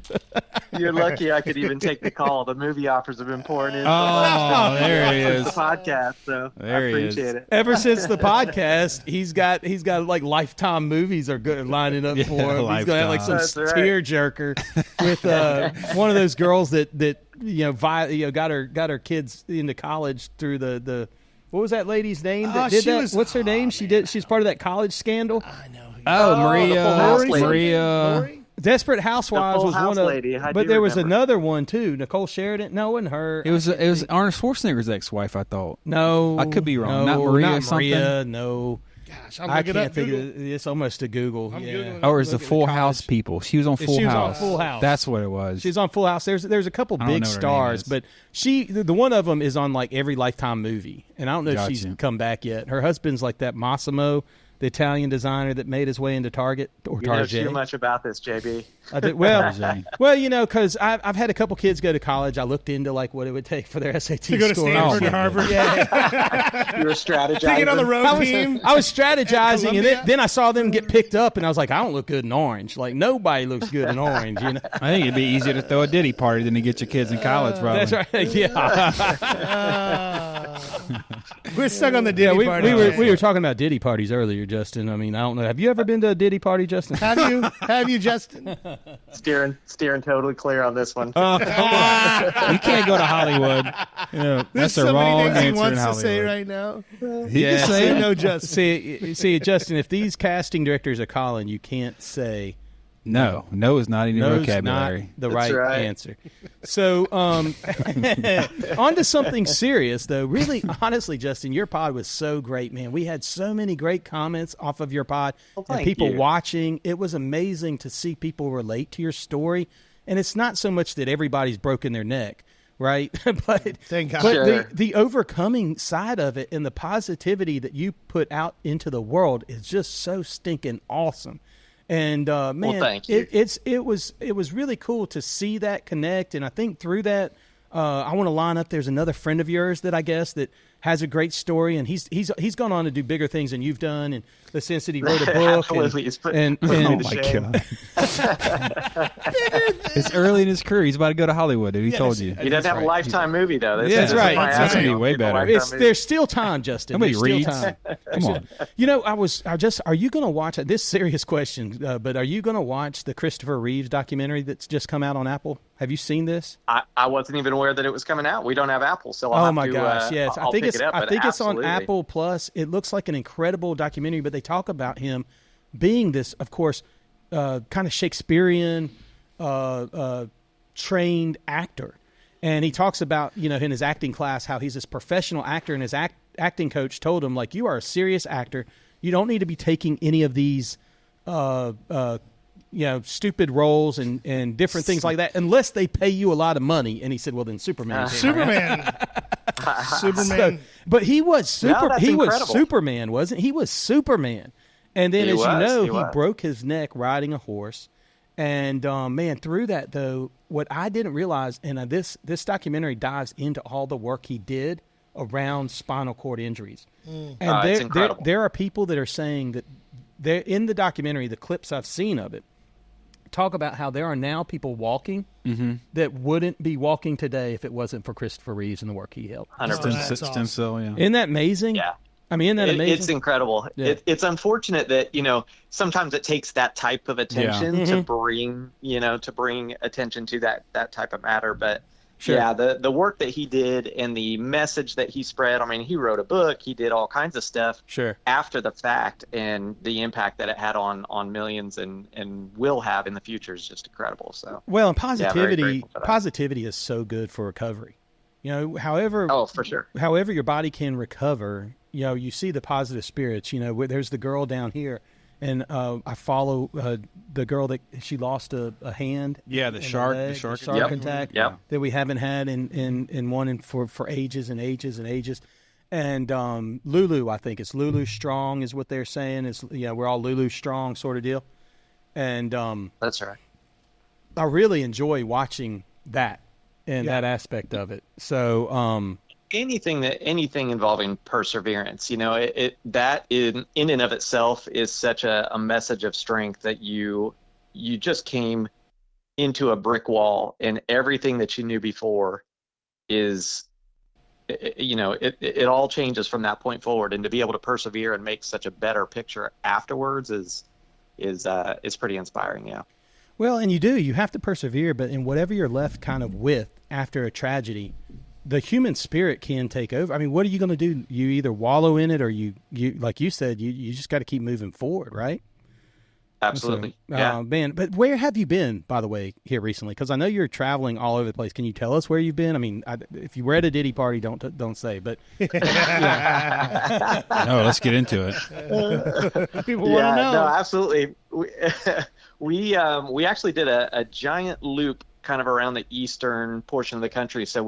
You're lucky I could even take the call. The movie offers have been pouring in. Oh, there he The is. podcast, so There I he appreciate is. it. Ever since the podcast, he's got like Lifetime movies are good lining up for him. He's gonna have like some Lifetime. That's right. tearjerker with one of those girls that got her kids into college through the what was that lady's name that did she that? was- What's her name? She's part of that college scandal. Oh, the Full House lady. Maria. Desperate Housewives Full was House one of, lady, I but do there was remember. another one too. Nicole Sheridan. No, it wasn't her. It was Arnold Schwarzenegger's ex-wife, I thought. No, I could be wrong. No, Not Maria Not something? Maria. No, Gosh, I'm I looking can't up think Google. of it. It's almost a Google. I'm yeah. Googling Or is the Look at Full college. House people? She was on Full She was on House. Full House. That's what it was. She's on Full House. There's a couple I don't big know what her stars, name is. but the one of them is on like every Lifetime movie, and I don't know if she's Gotcha. come back yet. Her husband's like that Massimo, the Italian designer that made his way into Target or You know Target. too much about this, JB. I did well. Target. Well, because I've had a couple kids go to college. I looked into like what it would take for their SAT To go to score. Stanford Oh, and my Harvard. Yeah, You were strategizing. Taking on the road I was, team. I was strategizing, and Columbia? then I saw them get picked up, and I was like, I don't look good in orange. Like nobody looks good in orange, you know. I think it'd be easier to throw a Diddy party than to get your kids in college, probably. That's right. Yeah. We're stuck on the Yeah, Diddy we party. were talking about Diddy parties earlier, Justin. I mean, I don't know. Have you ever been to a Diddy party, Justin? Have you, Justin? steering totally clear on this one. You can't go to Hollywood. There's That's the so wrong many things he answer in wants to Hollywood. say right now. He Yeah, can say it. No, Justin. See, Justin, if these casting directors are calling, you can't say No is not in your no's vocabulary. not the That's right, right. answer. So, on to something serious, though. Really, honestly, Justin, your pod was so great, man. We had so many great comments off of your pod and thank people you. watching. It was amazing to see people relate to your story. And it's not so much that everybody's broken their neck, right? but Thank God. but Sure. the overcoming side of it and the positivity that you put out into the world is just so stinking awesome. And man, thank you. it was really cool to see that connect. And I think through that, I want to line up. There's another friend of yours that I guess that has a great story, and he's gone on to do bigger things than you've done, in the sense that he wrote a book. Absolutely. He's put- and put me Oh to my shame. god! It's early in his career. He's about to go to Hollywood, dude. He told you. He doesn't have a Lifetime movie, though. Yeah, that's right. That's gonna be way better. There's still time, Justin. Nobody There's still reads. time. Come on. You know, are you going to watch this serious question? But are you going to watch the Christopher Reeves documentary that's just come out on Apple? Have you seen this? I wasn't even aware that it was coming out. We don't have Apple, so I'll Oh have my to, gosh! Yes, I'll I think pick it's it up, I but think it's on absolutely. Apple Plus. It looks like an incredible documentary, but they talk about him being this, of course, kind of Shakespearean trained actor, and he talks about in his acting class how he's this professional actor, and his acting coach told him like, you are a serious actor. You don't need to be taking any of these stupid roles and different things like that unless they pay you a lot of money. And he said, well, then Superman. Superman. So, but he was No, that's he was incredible. Superman, wasn't he? He was Superman. And then, He as was, you know, he he was. broke his neck riding a horse. And man, through that though, what I didn't realize, and this documentary dives into all the work he did around spinal cord injuries. And it's incredible. there are people that are saying that they're in the documentary, the clips I've seen of it, talk about how there are now people walking that wouldn't be walking today if it wasn't for Christopher Reeves and the work he held. 100%. Stem cell, yeah. Isn't that amazing? Yeah. I mean, isn't that amazing? It's incredible. Yeah. It's unfortunate that sometimes it takes that type of attention to bring attention to that type of matter. But Sure. yeah, the work that he did and the message that he spread. I mean, he wrote a book. He did all kinds of stuff. Sure. After the fact, and the impact that it had on millions and will have in the future is just incredible. So Well, and very positivity grateful for that. positivity is so good for recovery. However for sure. however your body can recover, you see the positive spirits. There's the girl down here And I follow the girl that she lost a hand. Yeah, the shark attack that we haven't had in one for ages and ages and ages. And Lulu, I think it's Lulu Strong is what they're saying. Is we're all Lulu Strong sort of deal. And that's right. I really enjoy watching that and that aspect of it. So anything involving perseverance, that in and of itself is such a message of strength that you just came into a brick wall, and everything that you knew before is, it all changes from that point forward. And to be able to persevere and make such a better picture afterwards is pretty inspiring. Yeah. Well, and you have to persevere, but in whatever you're left kind of with after a tragedy, the human spirit can take over. I mean, what are you going to do? You either wallow in it or you like you said, you just got to keep moving forward, right? Absolutely. So, yeah. Man, but where have you been, by the way, here recently? Because I know you're traveling all over the place. Can you tell us where you've been? I mean, if you were at a Diddy party, don't say, but. No, let's get into it. People want to know. No, absolutely. We actually did a giant loop kind of around the eastern portion of the country. So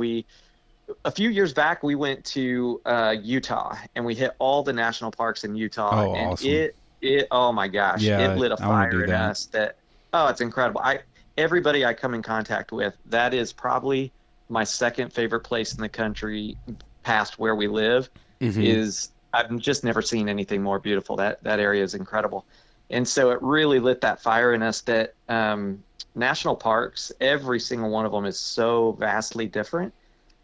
a few years back, we went to Utah, and we hit all the national parks in Utah. Oh, and awesome. Oh my gosh, it lit a fire in us it's incredible. Everybody I come in contact with, that is probably my second favorite place in the country past where we live. Is I've just never seen anything more beautiful. That area is incredible. And so it really lit that fire in us that national parks, every single one of them is so vastly different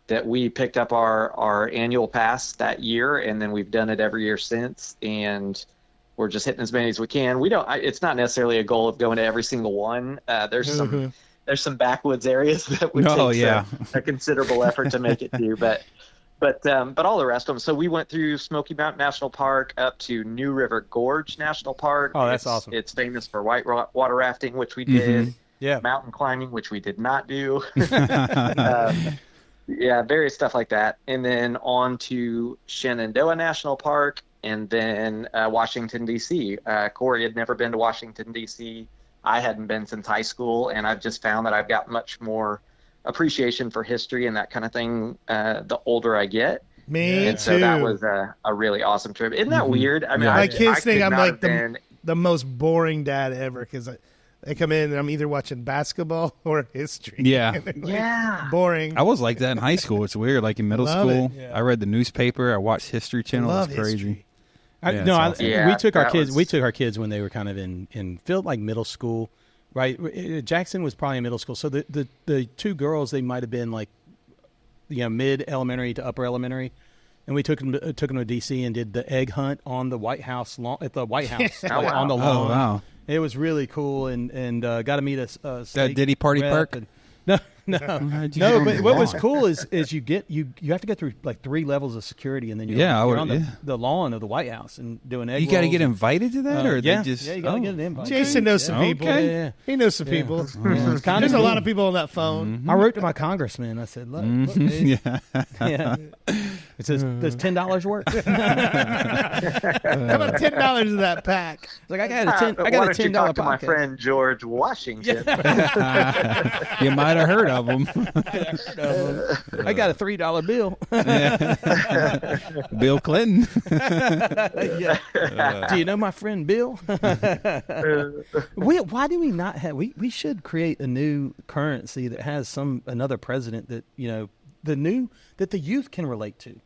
that we picked up our annual pass that year, and then we've done it every year since, and we're just hitting as many as we can. It's not necessarily a goal of going to every single one. There's some backwoods areas that would take a considerable effort to make it to, but all the rest of them. So we went through Smoky Mountain National Park up to New River Gorge National Park. Oh, that's awesome. It's famous for white water rafting, which we did. Yeah. Mountain climbing, which we did not do. Various stuff like that. And then on to Shenandoah National Park, and then Washington, D.C. Corey had never been to Washington, D.C. I hadn't been since high school, and I've just found that I've got much more appreciation for history and that kind of thing the older I get. Me and too. So that was a really awesome trip. Isn't that weird? I mean, my kids think I'm like the most boring dad ever, because they come in and I'm either watching basketball or history. Yeah. Boring. I was like that in high school. It's weird. Like in middle school, I read the newspaper. I watched History Channel. It was crazy. We took our kids. We took our kids when they were kind of in felt like middle school, right? Jackson was probably in middle school. So the two girls, they might have been like, mid elementary to upper elementary, and we took them to DC and did the egg hunt on the White House lawn at the White House on the lawn. Oh wow! It was really cool, and got to meet a that Diddy party perk. No. But what was cool is you have to go through like 3 levels of security, and then you're on the lawn of the White House and doing egg rolls. You got to get invited to that, or you got to get an invite. Jason knows some people. Yeah. He knows some people. It's kind There's of a lot of people on that phone. I wrote to my congressman. I said, look dude. It says, does $10 work? How about $10 of that pack? It's like I got a $10 podcast. To my friend George Washington. You might have heard of him. I got a $3 bill. Bill Clinton. Do you know my friend Bill? Why do we not have? We should create a new currency that has another president that that the youth can relate to.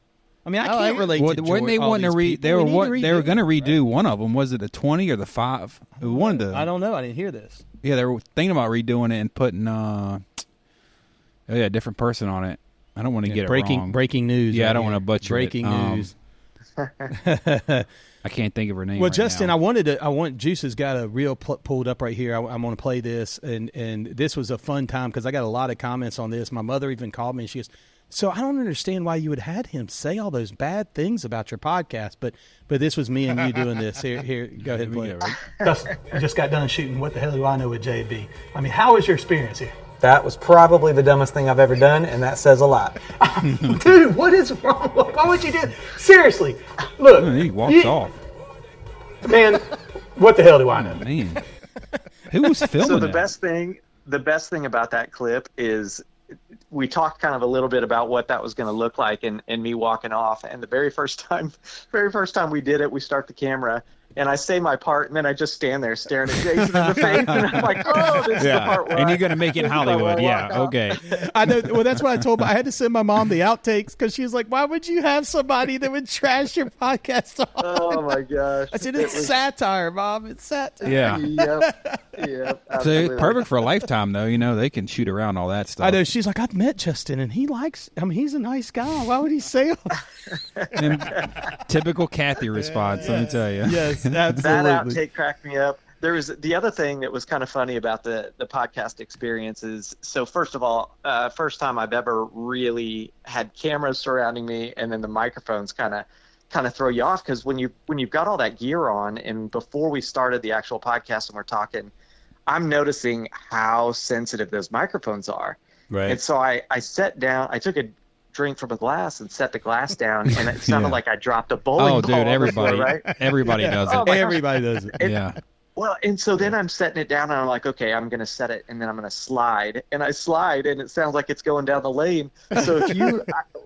I mean, I can't relate to George. They want to read? They were going to redo one of them. Was it the 20 or the 5? One of the. I don't know. I didn't hear this. Yeah, they were thinking about redoing it and putting a different person on it. I don't want to get it wrong. Breaking news. Yeah, I don't want to butcher breaking news. I can't think of her name. Well, right Justin, now. I want Juice has got a reel pulled up right here. I'm going to play this, and this was a fun time because I got a lot of comments on this. My mother even called me and she goes, "So I don't understand why you would had him say all those bad things about your podcast, but this was me and you doing this. Here, go ahead and play it." Justin, I just got done shooting What the Hell Do I Know with JB. I mean, how was your experience here? That was probably the dumbest thing I've ever done, and that says a lot. Dude, what is wrong? Why would you do? Seriously, look. He walks off. Man, What the hell do I know? Man, who was filming So the that? best thing about that clip is we talked kind of a little bit about what that was going to look like, and me walking off. And the very first time we did it, we start the camera, and I say my part, and then I just stand there staring at Jason in the face, and I'm like, oh, this is the part where and you're going to make it Hollywood. Yeah, okay. I know. Well, that's what I told. I had to send my mom the outtakes because she was like, "Why would you have somebody that would trash your podcast on?" Oh my gosh! I said, "It's satire, Mom. It's satire." Yeah. Yep. So Absolutely. perfect for a Lifetime, though. They can shoot around all that stuff. I know. She's like, "I've met Justin, and he's a nice guy. Why would he say?" And typical Kathy response. Let me tell you. Yes, absolutely. That outtake cracked me up. There was the other thing that was kind of funny about the podcast experience is, so first of all, first time I've ever really had cameras surrounding me, and then the microphones kind of throw you off, because when you've got all that gear on, and before we started the actual podcast and we're talking, I'm noticing how sensitive those microphones are. Right. And so I sat down, I took a drink from a glass and set the glass down, and it sounded like I dropped a bowling ball. Oh, dude, everybody, right? everybody does it. Oh, Everybody does it. Yeah. Well, and so then I'm setting it down, and I'm like, okay, I'm going to set it, and then I'm going to slide. And I slide, and it sounds like it's going down the lane. So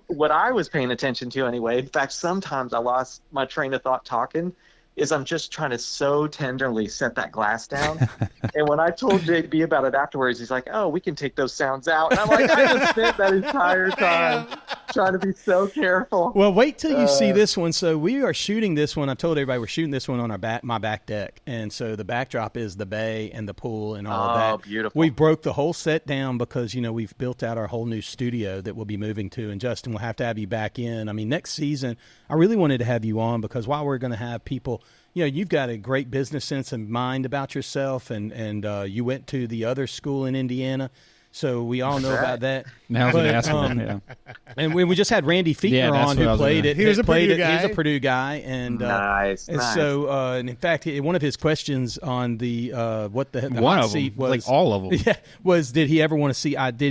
what I was paying attention to anyway, in fact, sometimes I lost my train of thought talking, is I'm just trying to so tenderly set that glass down. And when I told JB about it afterwards, he's like, oh, we can take those sounds out. And I'm like, I just spent that entire time trying to be so careful. Well, wait till you see this one. So we are shooting this one. I told everybody we're shooting this one on my back deck. And so the backdrop is the bay and the pool and all of that. Oh, beautiful. We broke the whole set down because, we've built out our whole new studio that we'll be moving to. And Justin, we'll have to have you back in. I mean, next season, I really wanted to have you on because while we're going to have people, you've got a great business sense and mind about yourself, and you went to the other school in Indiana, so we all know about that. Now I was going to ask him. And we just had Randy Fichtner on, who played it. He was a Purdue guy. He's a Purdue guy, and nice. So, and in fact, one of his questions on the what the one hot of seat them, was, like all of them, was did he ever want to see? Did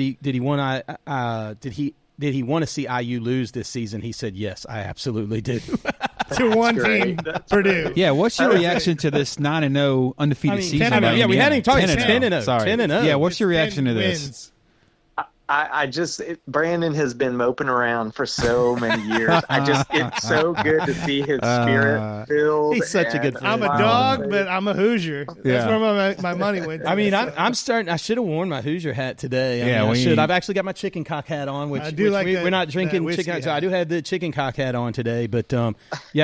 he want to see IU lose this season? He said, yes, I absolutely do. To one team, Purdue. Yeah, what's your reaction to this 9-0 undefeated season? 10-0. Yeah, we hadn't even talked 10-0. Sorry. 10-0. Yeah, what's your reaction to this? Brandon has been moping around for so many years. It's so good to see his spirit filled. He's such a good friend. I'm a dog, but I'm a Hoosier. That's where my money went to. I mean, I'm starting. I should have worn my Hoosier hat today. I should. I've actually got my chicken cock hat on, which we're not drinking chicken. So I do have the chicken cock hat on today. But I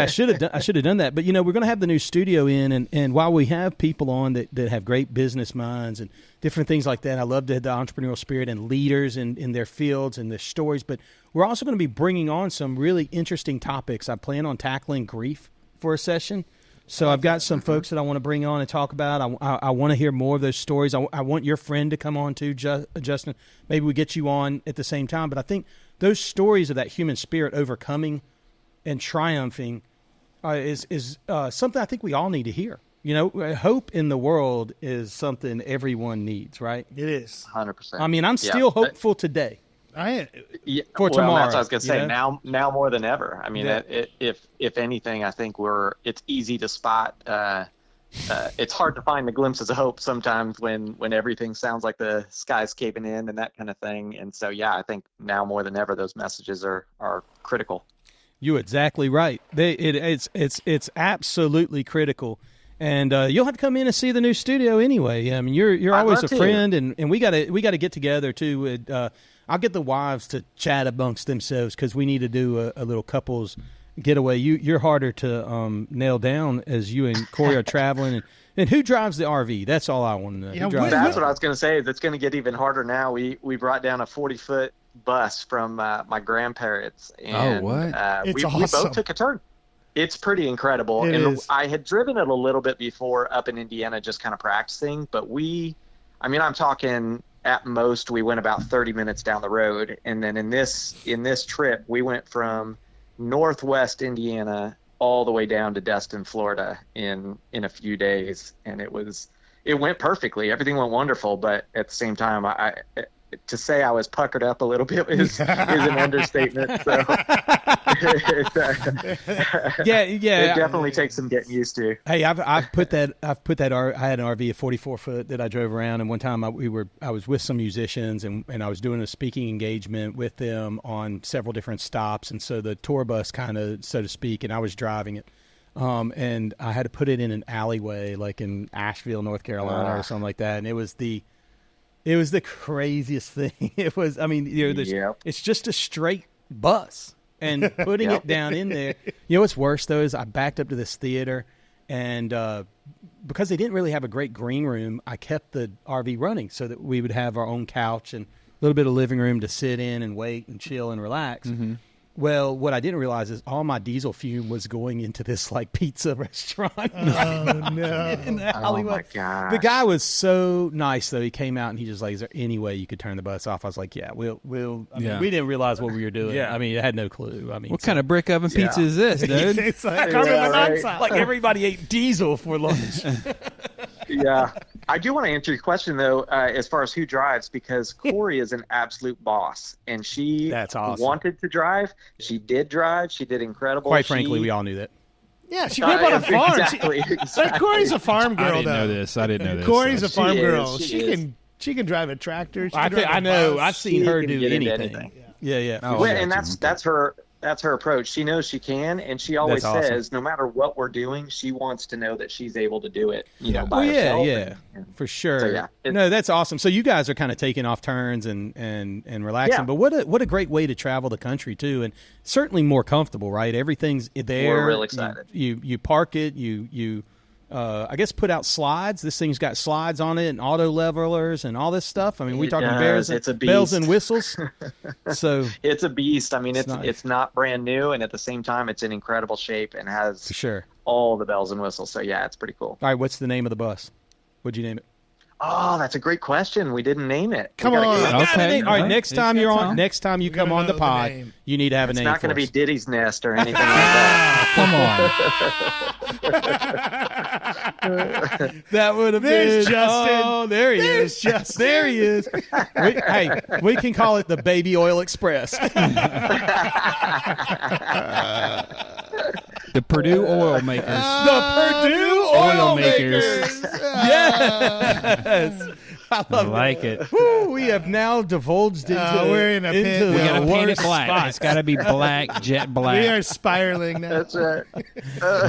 should have done that. But we're going to have the new studio in, and while we have people on that have great business minds and different things like that, I love the entrepreneurial spirit and leaders in their fields and their stories. But we're also going to be bringing on some really interesting topics. I plan on tackling grief for a session. So I've got some folks that I want to bring on and talk about. I want to hear more of those stories. I want your friend to come on too, Justin. Maybe we get you on at the same time. But I think those stories of that human spirit overcoming and triumphing is something I think we all need to hear. Hope in the world is something everyone needs, right? It is 100%. I mean, I'm still hopeful today. For tomorrow. That's what I was going to say. Now more than ever. I mean, if anything, I think it's easy to spot. It's hard to find the glimpses of hope sometimes when everything sounds like the sky's caving in and that kind of thing. And so, I think now more than ever, those messages are critical. You're exactly right. It's absolutely critical. And you'll have to come in and see the new studio anyway. I mean, you're always a friend, and we got to get together too. I'll get the wives to chat amongst themselves because we need to do a little couples getaway. You're harder to nail down as you and Corey are traveling. And who drives the RV? That's all I want to know. That's what I was going to say. It's going to get even harder now. We brought down a 40-foot bus from my grandparents, and we both took a turn. It's pretty incredible. I had driven it a little bit before up in Indiana, just kind of practicing. But I'm talking at most, we went about 30 minutes down the road. And then in this trip, we went from Northwest Indiana all the way down to Destin, Florida in a few days. And it went perfectly. Everything went wonderful. But at the same time, to say I was puckered up a little bit is an understatement. So it definitely takes some getting used to. Hey, I've put that I had an RV, a 44-foot that I drove around, and one time I was with some musicians and I was doing a speaking engagement with them on several different stops, and so the tour bus kind of, so to speak, and I was driving it. And I had to put it in an alleyway, like in Asheville, North Carolina, or something like that. And it was the craziest thing. It was, I mean, it's just a straight bus, and putting it down in there. You know what's worse though is I backed up to this theater, and because they didn't really have a great green room, I kept the RV running so that we would have our own couch and a little bit of living room to sit in and wait and chill and relax. Mm-hmm. Well, what I didn't realize is all my diesel fume was going into this like pizza restaurant. Oh no! In the alleyway. Oh my god! The guy was so nice though. He came out and he just like, "Is there any way you could turn the bus off?" I was like, "Yeah, we'll." I mean, we didn't realize what we were doing. Yeah. I mean, I had no clue. I mean, what kind of brick oven pizza is this, dude? It's like carbon monoxide. Like everybody ate diesel for lunch. Yeah. I do want to answer your question, though, as far as who drives, because Corey is an absolute boss, and she wanted to drive. She did drive. She did incredible. Quite frankly, we all knew that. Yeah, she grew up on a farm. Exactly. Corey's a farm girl, I didn't know this. Corey's a farm girl. She can drive a tractor. I know. I've seen her do anything. Yeah. Oh, and that's her approach. She knows she can, and she always says, no matter what we're doing, she wants to know that she's able to do it. By herself. Yeah, for sure. So, no, that's awesome. So you guys are kind of taking off turns and relaxing. But what a great way to travel the country too, and certainly more comfortable, right? Everything's there. We're real excited. You park it. You I guess put out slides. This thing's got slides on it and auto levelers and all this stuff. I mean, we're talking bells and whistles. So it's a beast. I mean, it's not brand new, and at the same time, it's in incredible shape and has all the bells and whistles. So yeah, it's pretty cool. All right, what's the name of the bus? What'd you name it? Oh, that's a great question. We didn't name it. Come on. Okay. All right. Next time you come on the pod, you need to have a name. It's not going to be Diddy's Nest or anything like that. That would have been Justin. Oh, there he is. Justin. There he is. We can call it the Baby Oil Express. The Purdue Oil Makers. The Purdue Oil Makers. Yes. I like it. Woo, we have now divulged into we're in a pit. We got to paint it black. Spot. It's got to be black, jet black. We are spiraling now. That's right.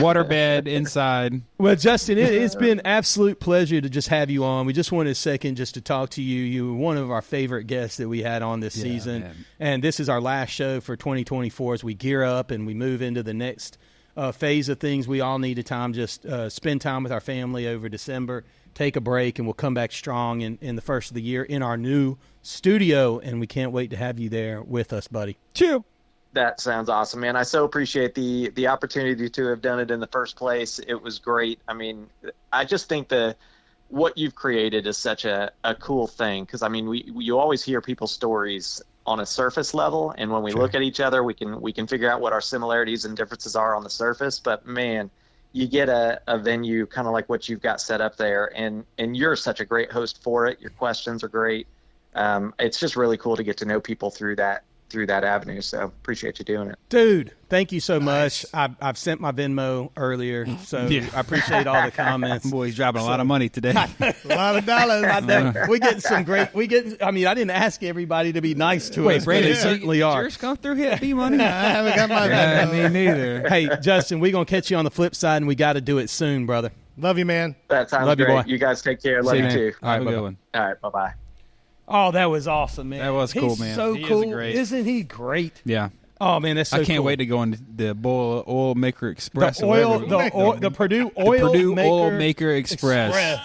Waterbed inside. Well, Justin, it's been absolute pleasure to just have you on. We just wanted a second just to talk to you. You were one of our favorite guests that we had on this season. Man. And this is our last show for 2024 as we gear up and we move into the next phase of things. We all need to spend time with our family over December, take a break, and we'll come back strong in the first of the year in our new studio, and we can't wait to have you there with us, buddy. Chew. That sounds awesome, man. I so appreciate the opportunity to have done it in the first place. It was great. I mean, I just think what you've created is such a cool thing, because I mean, you always hear people's stories on a surface level, and when we look at each other, we can figure out what our similarities and differences are on the surface. But man, you get a venue kind of like what you've got set up there, and you're such a great host for it. Your questions are great. It's just really cool to get to know people through that avenue. So appreciate you doing it, dude. Thank you so much. I've sent my Venmo earlier, so I appreciate all the comments. Boy, he's dropping a lot of money today. A lot of dollars. We get some great. I mean, I didn't ask everybody to be nice to us, Brandon, but they certainly are. Yours come through here, Bmoney. I haven't got my. Me neither. Hey, Justin, we're gonna catch you on the flip side, and we got to do it soon, brother. Love you, man. That sounds great. You, boy. You guys take care. Love you too. All right, good one. All right, bye bye. Oh, that was awesome, man. That was cool, He's man. So He cool. is great. Isn't he great? Yeah. Oh man, that's so cool. I can't wait to go on the Oil Maker Express. The Purdue Oil Maker Express.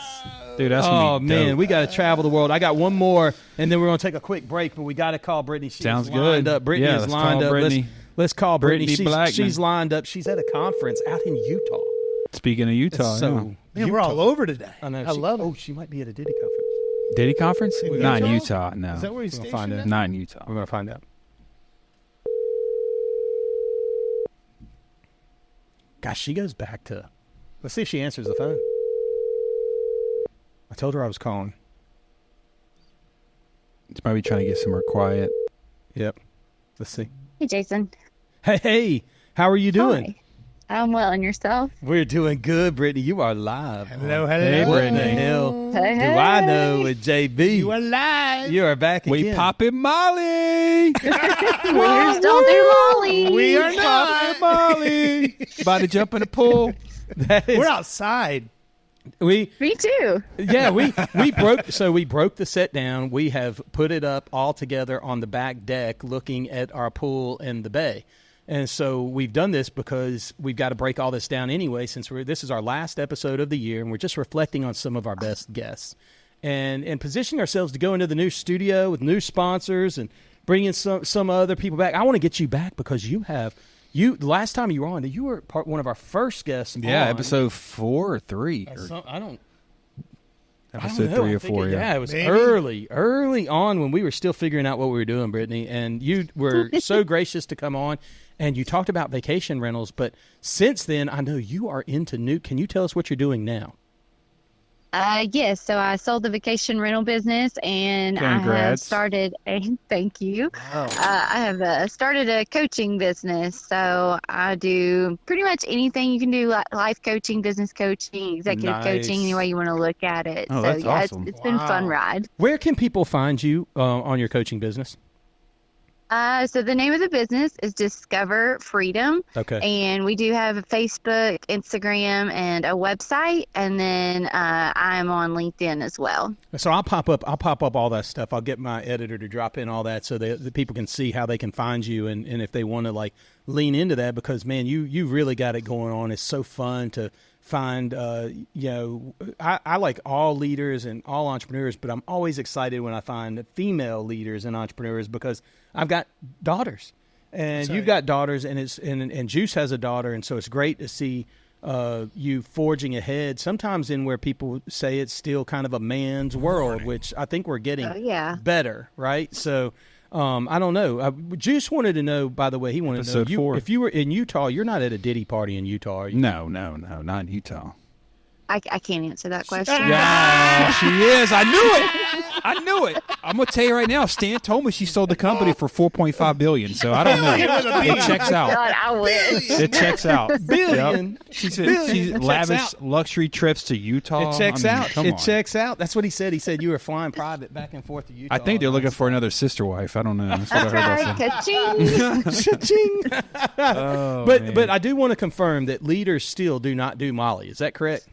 Dude, that's gonna be man, dope. we got to travel the world. I got one more, and then we're gonna take a quick break. But we got to call Brittany. Sounds good. Brittany is lined up. Let's call Brittany. She's Blackman. lined up. She's at a conference out in Utah. Speaking of Utah, man, we're all over today. I know. I love it. Oh, she might be at a Diddy conference. Diddy conference? Not in Utah? Utah. No. Is that where he's stationed at? Not in Utah. We're gonna find out. Gosh, she goes back to. Let's see if she answers the phone. I told her I was calling. He's probably trying to get somewhere quiet. Yep. Let's see. Hey, Jason. Hey, how are you doing? Hi. I'm well, and yourself? We're doing good, Brittany. You are live. Hello. Hey, Brittany. Hill. Hey, Do I know with JB? You are live. You are back again. We popping Molly. Winners don't do Molly. We are Popping not. Molly. About to jump in the pool. We're outside. Me too. Yeah, we broke the set down. We have put it up all together on the back deck looking at our pool and the bay. And so we've done this because we've got to break all this down anyway, since this is our last episode of the year, and we're just reflecting on some of our best guests and positioning ourselves to go into the new studio with new sponsors and bringing some other people back. I want to get you back because the last time you were on, you were one of our first guests. Yeah, on. episode 4 or 3. Episode 3 or 4, yeah. It was early on when we were still figuring out what we were doing, Brittany, and you were so gracious to come on, and you talked about vacation rentals, but since then, I know you are into new. Can you tell us what you're doing now? Yes, so I sold the vacation rental business, and Congrats. I have started thank you. I have started a coaching business, so I do pretty much anything you can do, like life coaching, business coaching, executive coaching, any way you want to look at it. Oh, so that's yeah, awesome. it's been a fun ride. Where can people find you on your coaching business? So the name of the business is Discover Freedom. Okay. And we do have a Facebook, Instagram, and a website. And then I'm on LinkedIn as well. So I'll pop up all that stuff. I'll get my editor to drop in all that so that the people can see how they can find you and if they want to like lean into that, because man, you really got it going on. It's so fun to find, I like all leaders and all entrepreneurs, but I'm always excited when I find female leaders and entrepreneurs because I've got daughters and you've got daughters and Juice has a daughter. And so it's great to see you forging ahead sometimes in where people say it's still kind of a man's world, which I think we're getting better. Right. So, I don't know. Juice wanted to know, by the way, he wanted to know if you were in Utah, you're not at a Diddy party in Utah, are you? No, not in Utah. I can't answer that question. Yeah, she is. I knew it. I'm gonna tell you right now. Stan told me she sold the company for $4.5 billion. So I don't know. It checks out. God, I wish. It checks out. Billion. Yep. She said she's lavish luxury trips to Utah. It checks out. Come on. Checks out. That's what he said. He said you were flying private back and forth to Utah. I think they're looking for another sister wife. I don't know. That's what I heard. Ka-ching. Cha-ching. Oh, but I do want to confirm that leaders still do not do Molly. Is that correct?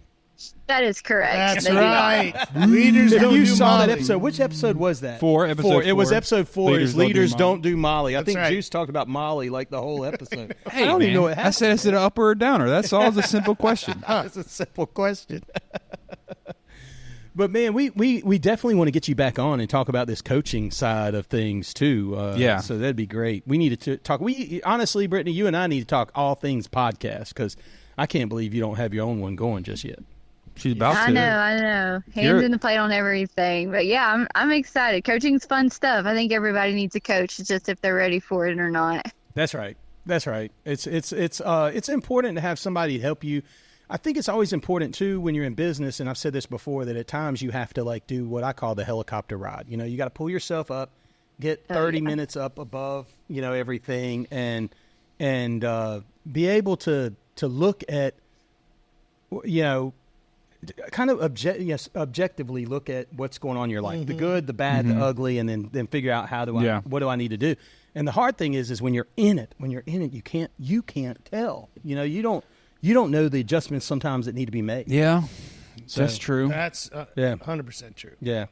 That is correct. That's They do right. not. Leaders If don't you do saw Molly. that episode, which episode was that? 4. Episode 4. It was episode 4. Leaders don't do Molly. I That's think right. Juice talked about Molly like the whole episode. Hey, I don't even know what I happened. said, is it an upper or downer? That's all. It's a simple question. It's a simple question. But man, we definitely want to get you back on and talk about this coaching side of things too. Yeah. So that'd be great. We need to talk. Honestly, Brittany, you and I need to talk all things podcast because I can't believe you don't have your own one going just yet. She's about to. I know. Hands in the plate on everything. But yeah, I'm excited. Coaching's fun stuff. I think everybody needs a coach. It's just if they're ready for it or not. That's right. It's important to have somebody to help you. I think it's always important too when you're in business, and I've said this before, that at times you have to like do what I call the helicopter ride. You know, you got to pull yourself up, get 30 minutes up above, everything, and be able to look at, kind of objectively look at what's going on in your life, the good, the bad, the ugly, and then figure out what do I need to do. And the hard thing is when you're in it, you can't tell. You don't know the adjustments sometimes that need to be made. Yeah, so, that's true. That's 100% true. Yeah.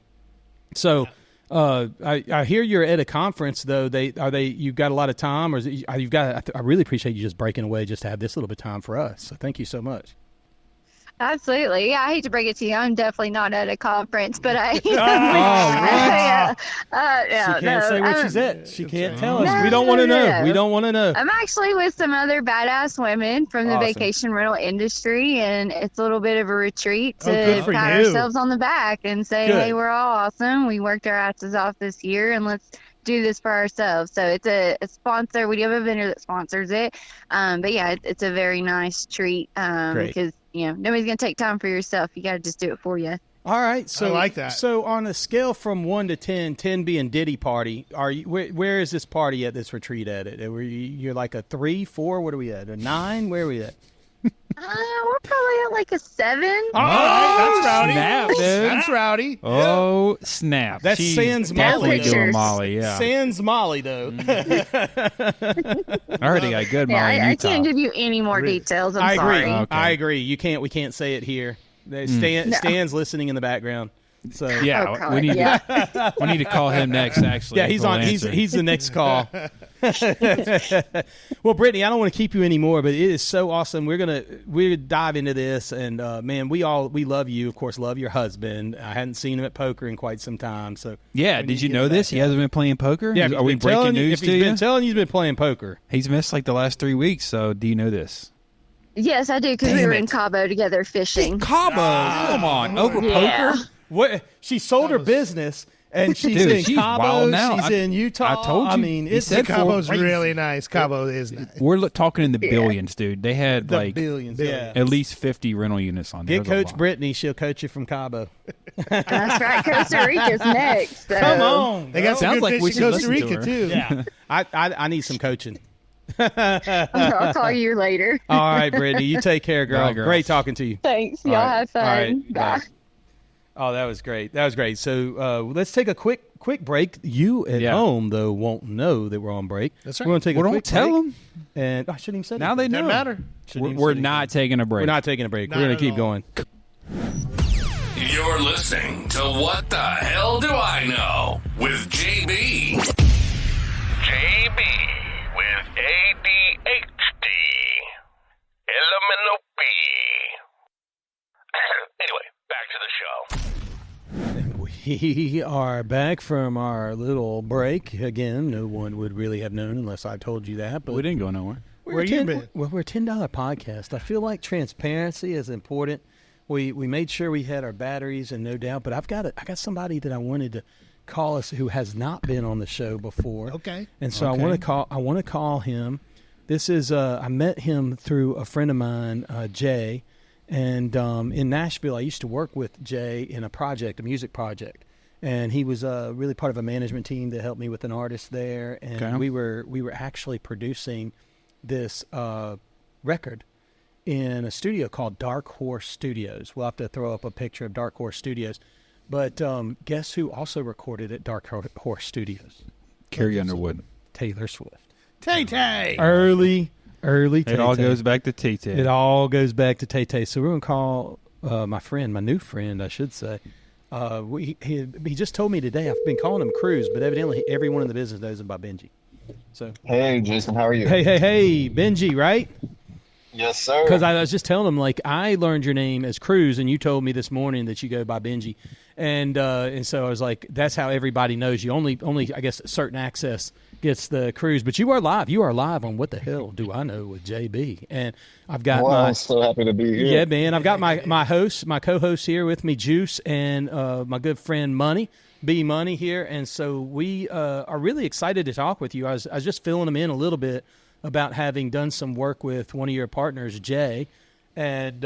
So I hear you're at a conference though. You've got a lot of time, or is it, I really appreciate you just breaking away just to have this little bit of time for us. So thank you so much. Absolutely. Yeah, I hate to break it to you. I'm definitely not at a conference, but I. She can't say where she's at. She can't tell us. We don't want to know. We don't want to know. I'm actually with some other badass women from the vacation rental industry, and it's a little bit of a retreat to pat ourselves on the back and say, hey, we're all awesome. We worked our asses off this year, and let's do this for ourselves. So it's a sponsor. We do have a vendor that sponsors it. But yeah, it's a very nice treat because nobody's going to take time for yourself. You got to just do it for you. All right, so I like that. So on a scale from 1 to 10, 10 being Diddy party, are you? Where is this party at? This retreat at it? You're like a 3, 4. What are we at? A 9? Where are we at? We're probably at like a 7. All right, that's rowdy. Snap, dude. That's rowdy. Oh, snap. That's She's sans definitely Molly. doing Molly, yeah. Sans Molly, though. I already got good Molly in I Utah. can't give you any more details. I'm I agree. sorry. Okay. I agree. We can't say it here. Stan's listening in the background. So Yeah, Oh, God, we need yeah. to we need to call him next. Actually, yeah, he's We'll on. answer. He's the next call. Well, Brittany, I don't want to keep you anymore, but it is so awesome. We're dive into this, and man, we love you. Of course, love your husband. I hadn't seen him at poker in quite some time. So Yeah, did you know this? He hasn't been playing poker. Yeah, Are we breaking news if to he's you? been telling you he's been playing poker. He's missed like the last 3 weeks. So do you know this? Yes, I do, because we Damn were in it. Cabo together fishing. Cabo, come on, over Yeah. poker. What? She sold her business, and she's Dude, in she's Cabo. wild now. She's in Utah. I told you. I mean, He it's said Cabo's crazy. really nice. Cabo is nice. We're talking in the billions, dude. They had The like billions. Yeah. at least 50 rental units on there. Get It was a Coach lot. Brittany. She'll coach you from Cabo. That's right. Costa Rica's next. So. Come on. They got some Sounds good like we fish in should Costa listen to Rica her. too. Yeah. I need some coaching. I'll call you later. All right, Brittany. You take care, girl. Bye, girl. Great talking to you. Thanks. All Y'all right. have fun. All right. Bye. Bye. Oh, that was great. That was great. So let's take a quick break. You at home, though, won't know that we're on break. That's right. We're going to take Well, a don't quick tell break. them. And I shouldn't even say Now they know. Doesn't matter. We're not taking a break. We're not taking a break. Not We're going at to keep all. going. You're listening to What the Hell Do I Know with JB. JB with ADHD. Elemental P. Anyway, back to the show. We are back from our little break. Again, no one would really have known unless I told you that. But We didn't go nowhere. Where you been? Well, we're a $10 podcast. I feel like transparency is important. We made sure we had our batteries, and no doubt. But I got somebody that I wanted to call us who has not been on the show before. Okay. And so Okay. I want to call him. This is I met him through a friend of mine, Jay, and in Nashville I used to work with Jay in a music project, and he was really part of a management team that helped me with an artist there, and Okay. we were actually producing this record in a studio called Dark Horse Studios. We'll have to throw up a picture of Dark Horse Studios. But guess who also recorded at Dark Horse Studios? Carrie Underwood. Taylor Swift. Tay-Tay. Early Tay-Tay. It all goes back to Tay-Tay. It all goes back to Tay-Tay. So we're going to call my new friend, I should say. He just told me today, I've been calling him Cruz, but evidently everyone in the business knows him by Benji. So Hey, Jason, how are you? Hey, Benji, right? Yes, sir. Because I was just telling him, like, I learned your name as Cruz, and you told me this morning that you go by Benji, and so I was like, that's how everybody knows you. Only I guess certain access gets the Cruz, but you are live. You are live on What the Hell Do I Know with JB, and I've got I'm so happy to be here. Yeah, man, I've got my co-host here with me, Juice, and my good friend Bmoney here, and so we are really excited to talk with you. I was just filling them in a little bit about having done some work with one of your partners, Jay, and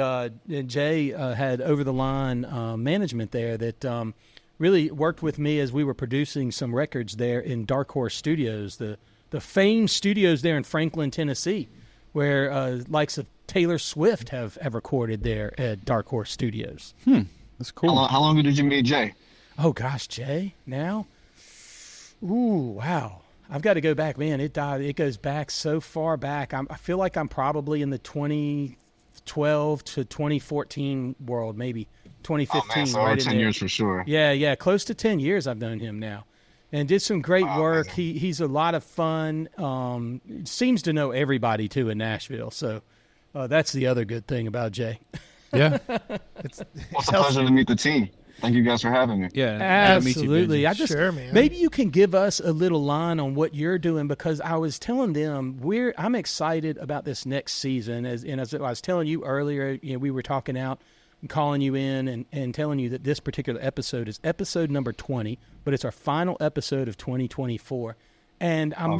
Jay had over-the-line management there that really worked with me as we were producing some records there in Dark Horse Studios, the famed studios there in Franklin, Tennessee, where likes of Taylor Swift have recorded there at Dark Horse Studios. That's cool. How long ago did you meet Jay? Oh, gosh, Jay, now? Ooh, wow. I've got to go back, man. It goes back so far back. I feel like I'm probably in the 2012 to 2014 world, maybe 2015. Oh, man, so right over in 10 there. years for sure. Yeah, close to 10 years I've known him now, and did some great work. He's a lot of fun. Seems to know everybody too in Nashville, so that's the other good thing about Jay. Yeah. It's a pleasure to meet the team. Thank you guys for having me. Yeah, absolutely. Sure, man. Maybe you can give us a little line on what you're doing, because I was telling them I'm excited about this next season. As I was telling you earlier, we were talking out and calling you in and telling you that this particular episode is episode number 20, but it's our final episode of 2024. And I'm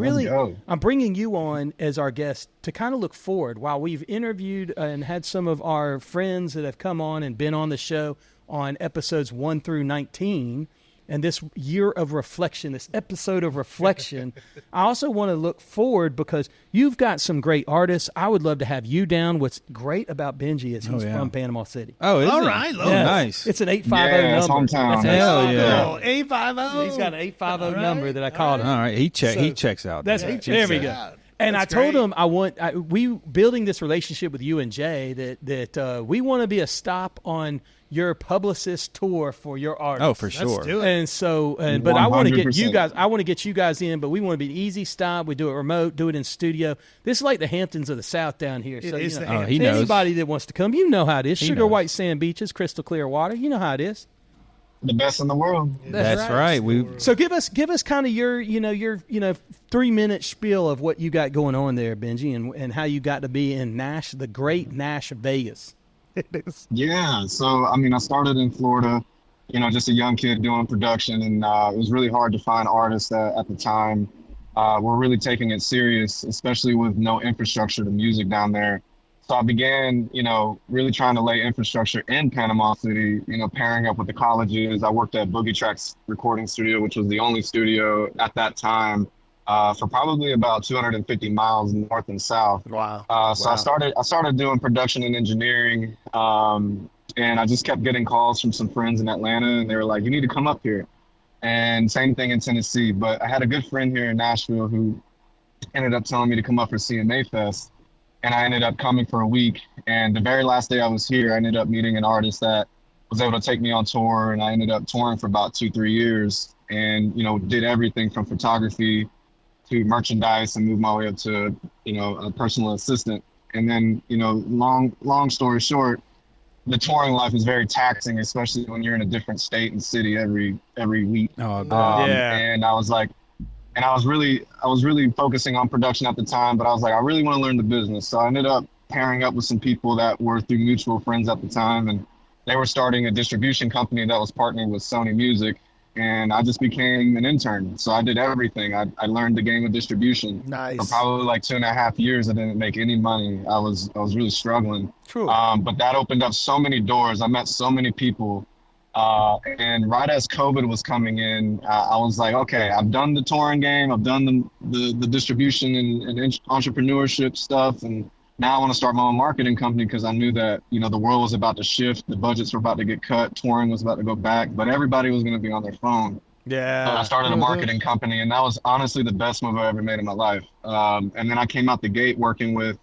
bringing you on as our guest to kind of look forward. While we've interviewed and had some of our friends that have come on and been on the show, on episodes 1 through 19. And this year of reflection, this episode of reflection, I also want to look forward because you've got some great artists. I would love to have you down. What's great about Benji is he's from Panama City. Oh, is all he? right, nice. It's an 850 number. Hometown. Hell yeah. 850. He's got an 850 number that I called him. All right, he checks out. There we go. And I told him we building this relationship with you and Jay that we want to be a stop on your publicist tour for your artist. Oh, for sure. Let's do it. And so, but I want to get you 100%. guys. I want to get you guys in, but we want to be an easy stop. We do it remote, do it in studio. This is like the Hamptons of the South down here. So is the Hamptons. He knows. Anybody that wants to come, you know how it is. He Sugar knows. white sand beaches, crystal clear water. You know how it is. The best in the world. That's right. So give us kind of your 3-minute spiel of what you got going on there, Benji, and how you got to be in the great Nash of Vegas. Yeah. So, I mean, I started in Florida, just a young kid doing production, and it was really hard to find artists that at the time were really taking it serious, especially with no infrastructure to music down there. So I began, really trying to lay infrastructure in Panama City, pairing up with the colleges. I worked at Boogie Tracks Recording Studio, which was the only studio at that time for probably about 250 miles north and south. Wow. So I started doing production and engineering, and I just kept getting calls from some friends in Atlanta, and they were like, "You need to come up here." And same thing in Tennessee. But I had a good friend here in Nashville who ended up telling me to come up for CMA Fest. And I ended up coming for a week. And the very last day I was here, I ended up meeting an artist that was able to take me on tour. And I ended up touring for about 2-3 years and, did everything from photography to merchandise and moved my way up to, a personal assistant. And then, long story short, the touring life is very taxing, especially when you're in a different state and city every week. Oh, yeah. And I was like, and I was really focusing on production at the time, but I was like, I really want to learn the business. So I ended up pairing up with some people that were through mutual friends at the time, and they were starting a distribution company that was partnering with Sony Music, and I just became an intern. So I did everything. I learned the game of distribution. Nice. For probably like 2.5 years, I didn't make any money. I was really struggling. True. But that opened up so many doors. I met so many people. And right as COVID was coming in, I was like, okay, I've done the touring game, I've done the distribution and entrepreneurship stuff, and now I want to start my own marketing company because I knew that, the world was about to shift, the budgets were about to get cut, touring was about to go back, but everybody was going to be on their phone. Yeah. So I started a marketing company, and that was honestly the best move I ever made in my life. And then I came out the gate working with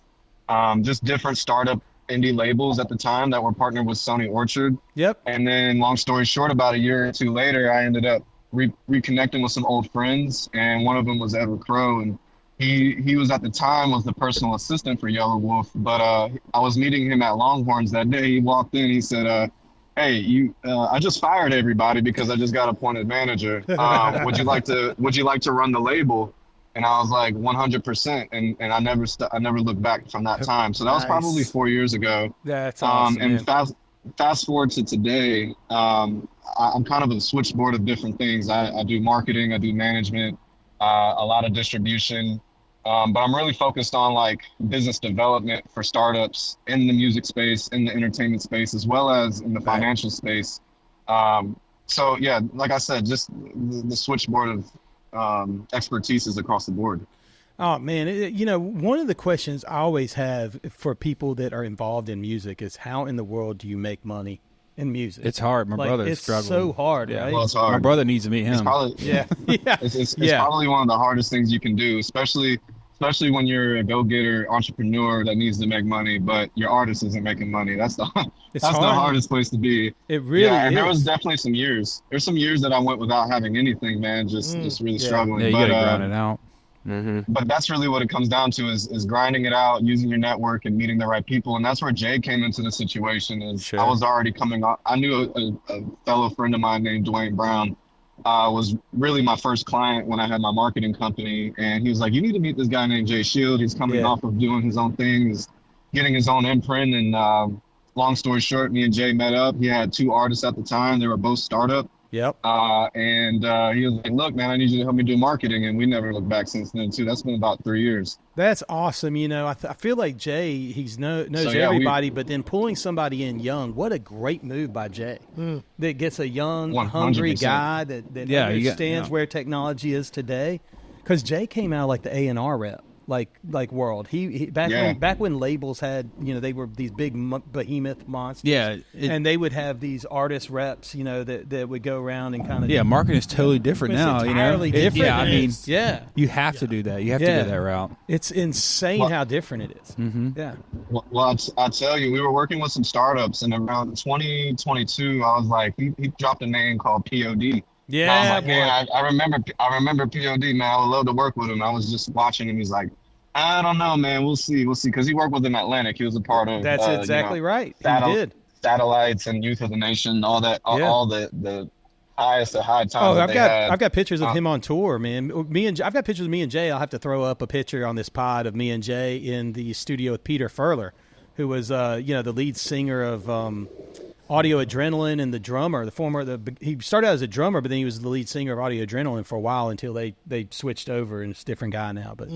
just different startup indie labels at the time that were partnered with Sony Orchard. Yep. And then long story short, about a year or two later, I ended up reconnecting with some old friends, and one of them was Edward Crow, and he was at the time was the personal assistant for Yellow Wolf, but I was meeting him at Longhorns that day. He walked in, he said, hey, I just fired everybody because I just got appointed manager. Would you like to run the label? And I was like 100%, and I never looked back from that time. So that was probably 4 years ago. That's awesome. And fast forward to today, I'm kind of a switchboard of different things. I do marketing, I do management, a lot of distribution, but I'm really focused on like business development for startups in the music space, in the entertainment space, as well as in the financial space. So yeah, like I said, just the switchboard of expertise is across the board. Oh man, one of the questions I always have for people that are involved in music is how in the world do you make money in music? It's hard. My brother's it's struggling. So hard, right? Well, it's hard. My brother needs to meet him. It's probably, It's probably one of the hardest things you can do, especially when you're a go-getter entrepreneur that needs to make money, but your artist isn't making money. That's the hardest place to be. It really is. And there was definitely some years. There's some years that I went without having anything, man, just really struggling. Yeah, you gotta grind it out. Mm-hmm. But that's really what it comes down to is grinding it out, using your network and meeting the right people. And that's where Jay came into the situation. I was already coming up. I knew a fellow friend of mine named Dwayne Brown was really my first client when I had my marketing company. And he was like, you need to meet this guy named Jay Shield. He's coming off of doing his own thing, he's getting his own imprint. And long story short, me and Jay met up. He had 2 artists at the time. They were both startup. Yep. And he was like, look, man, I need you to help me do marketing. And we never looked back since then, too. That's been about 3 years. That's awesome. You know, I feel like Jay, knows everybody, but then pulling somebody in young, what a great move by Jay. That gets a young, 100%. Hungry guy that understands where technology is today. Because Jay came out like the A&R rep. Like world. He back when labels had, they were these big behemoth monsters. Yeah, and they would have these artist reps, that would go around and kind of. Yeah, marketing is totally different now. Entirely different. You have to do that. You have to go that route. It's insane how different it is. Mm-hmm. Yeah. Well, I tell you, we were working with some startups, and around 2022, I was like, he dropped a name called POD. Yeah, I was like, man, I remember POD, man. I would love to work with him. I was just watching him. He's like, I don't know, man. We'll see. Because he worked with him Atlantic. He was a part of. That's exactly right. He did. Satellites and Youth of the Nation, all that, all the highest of high times. I've got pictures of him on tour, man. I've got pictures of me and Jay. I'll have to throw up a picture on this pod of me and Jay in the studio with Peter Furler, who was the lead singer of Audio Adrenaline and the drummer. He started out as a drummer, but then he was the lead singer of Audio Adrenaline for a while until they switched over, and it's a different guy now. But,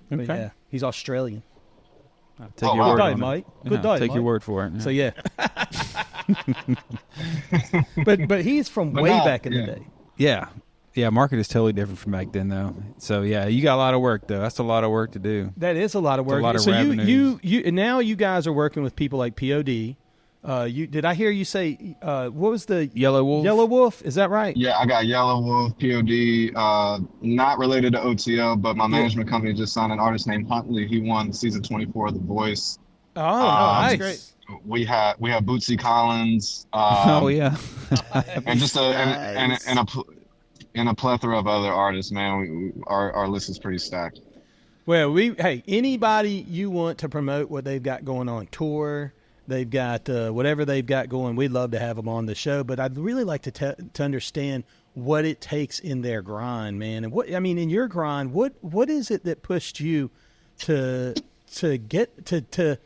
but yeah, he's Australian. I'll take your word on Mike. it. Good day, take Mike. your word for it. Yeah. So yeah, but he's from way back in the day. Yeah, market is totally different from back then, though. So yeah, you got a lot of work though. That's a lot of work to do. That is a lot of work. It's a lot of so revenues. you now you guys are working with people like POD. Did I hear you say what was the Yellow Wolf? Yellow Wolf, is that right? Yeah, I got Yellow Wolf, POD, not related to OTL, but my management company just signed an artist named Huntley. He won season 24 of The Voice. Oh, nice. Great. We have Bootsy Collins. And just a plethora of other artists, man. Our list is pretty stacked. Well, anybody you want to promote what they've got going on tour, they've got whatever they've got going, we'd love to have them on the show. But I'd really like to understand what it takes in their grind, man. And in your grind, what is it that pushed you to get to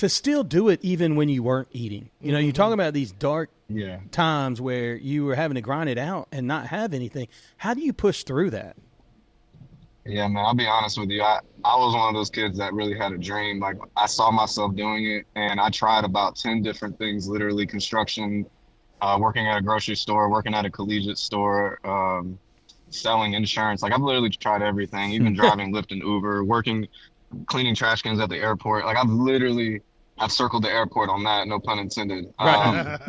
still do it even when you weren't eating? You talk about these dark times where you were having to grind it out and not have anything. How do you push through that? Yeah, man, I'll be honest with you. I was one of those kids that really had a dream. Like, I saw myself doing it, and I tried about 10 different things, literally construction, working at a grocery store, working at a collegiate store, selling insurance. Like, I've literally tried everything, even driving Lyft and Uber, cleaning trash cans at the airport. Like, I've circled the airport on that, no pun intended. But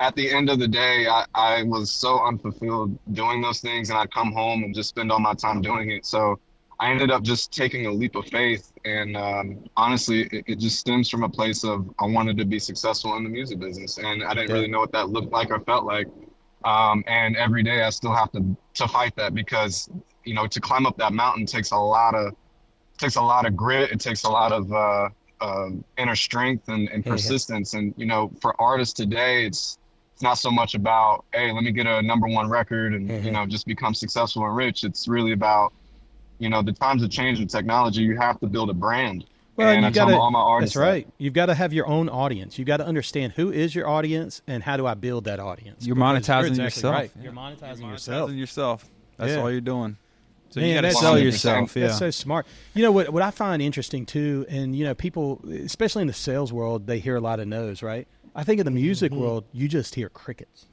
at the end of the day, I was so unfulfilled doing those things, and I'd come home and just spend all my time doing it. So I ended up just taking a leap of faith. And honestly, it just stems from a place of I wanted to be successful in the music business. And I didn't really know what that looked like or felt like. And every day I still have to fight that because, to climb up that mountain takes a lot of grit. It takes a lot of inner strength and persistence. And, for artists today, it's not so much about, hey, let me get a #1 record and, just become successful and rich. It's really about, the times have changed with technology. You have to build a brand. Well, and I tell all my artists that's right. You've got to have your own audience. You've got to understand who is your audience and how do I build that audience. You're monetizing yourself. Right. You're monetizing yourself. That's all you're doing. So Man, you got to sell yourself. That's so smart. What I find interesting too, and people, especially in the sales world, they hear a lot of no's, right? I think in the music world, you just hear crickets.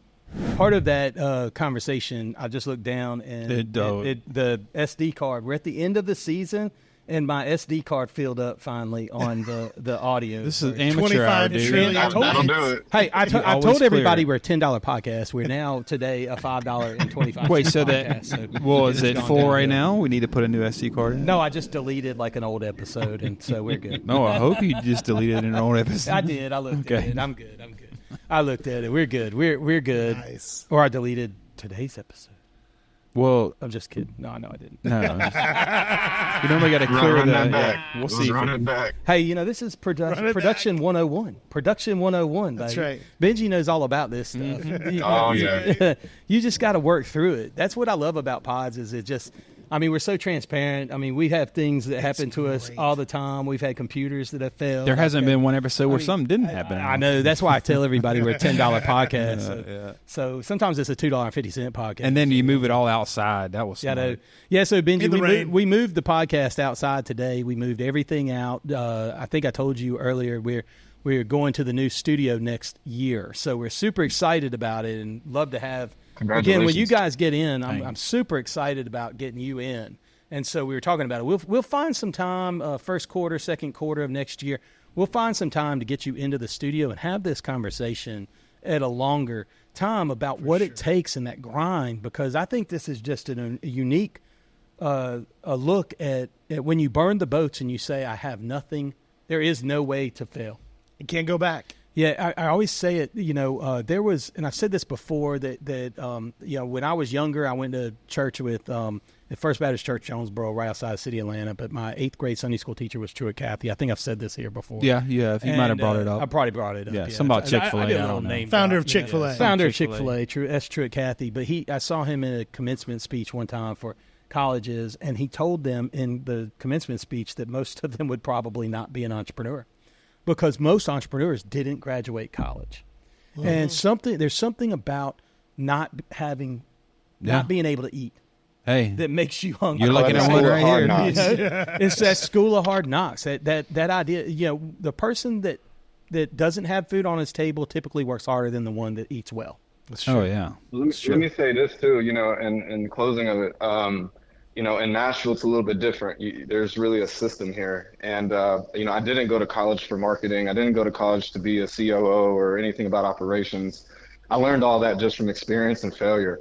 Part of that conversation, I just looked down and the SD card. We're at the end of the season, and my SD card filled up finally on the audio. This is amateur hour, dude. That'll do it. Hey, I told everybody we're a $10 podcast. We're now today a $5.25. Wait, so podcast. Is it full right now? We need to put a new SD card in? No, I just deleted like an old episode, and so we're good. No, I hope you just deleted an old episode. I did. I looked at it. I'm good. I looked at it. We're good. We're good. Nice. Or I deleted today's episode. Well, I'm just kidding. No, I didn't. No, you normally got to clear back. We'll see. Run it back. Hey, this is production 101. Production 101. That's baby. right. Benji knows all about this stuff. Mm-hmm. Oh yeah. You just got to work through it. That's what I love about pods. Is it just I mean, we're so transparent. I mean, we have things that happen to us all the time. We've had computers that have failed. There hasn't been one episode where something didn't happen. I know. That's why I tell everybody we're a $10 podcast. So sometimes it's a $2.50 podcast. And then you move it all outside. That was smart. Yeah, so Benji, we moved the podcast outside today. We moved everything out. I think I told you earlier we're going to the new studio next year. So we're super excited about it and love to have – again, when you guys get in, I'm super excited about getting you in. And so we were talking about it. We'll find some time, first quarter, second quarter of next year. We'll find some time to get you into the studio and have this conversation at a longer time about what it takes in that grind, because I think this is just a unique a look at when you burn the boats and you say, I have nothing. There is no way to fail. You can't go back. Yeah, I always say it, there was, and I've said this before, that when I was younger, I went to church with the First Baptist Church, Jonesboro, right outside the city of Atlanta, but my 8th grade Sunday school teacher was Truett Cathy. I think I've said this here before. Yeah, you might have brought it up. I probably brought it up. Yeah, something about Chick-fil-A. I did a little name. Founder of Chick-fil-A. Founder of Chick-fil-A, that's Truett Cathy. But I saw him in a commencement speech one time for colleges, and he told them in the commencement speech that most of them would probably not be an entrepreneur, because most entrepreneurs didn't graduate college. Mm-hmm. And there's something about not being able to eat that makes you hungry. You're looking at one right here. It's that school of hard knocks. That idea, the person that doesn't have food on his table typically works harder than the one that eats well. Oh, yeah. Let me say this too, in closing of it, in Nashville, it's a little bit different. There's really a system here. And, I didn't go to college for marketing. I didn't go to college to be a COO or anything about operations. I learned all that just from experience and failure.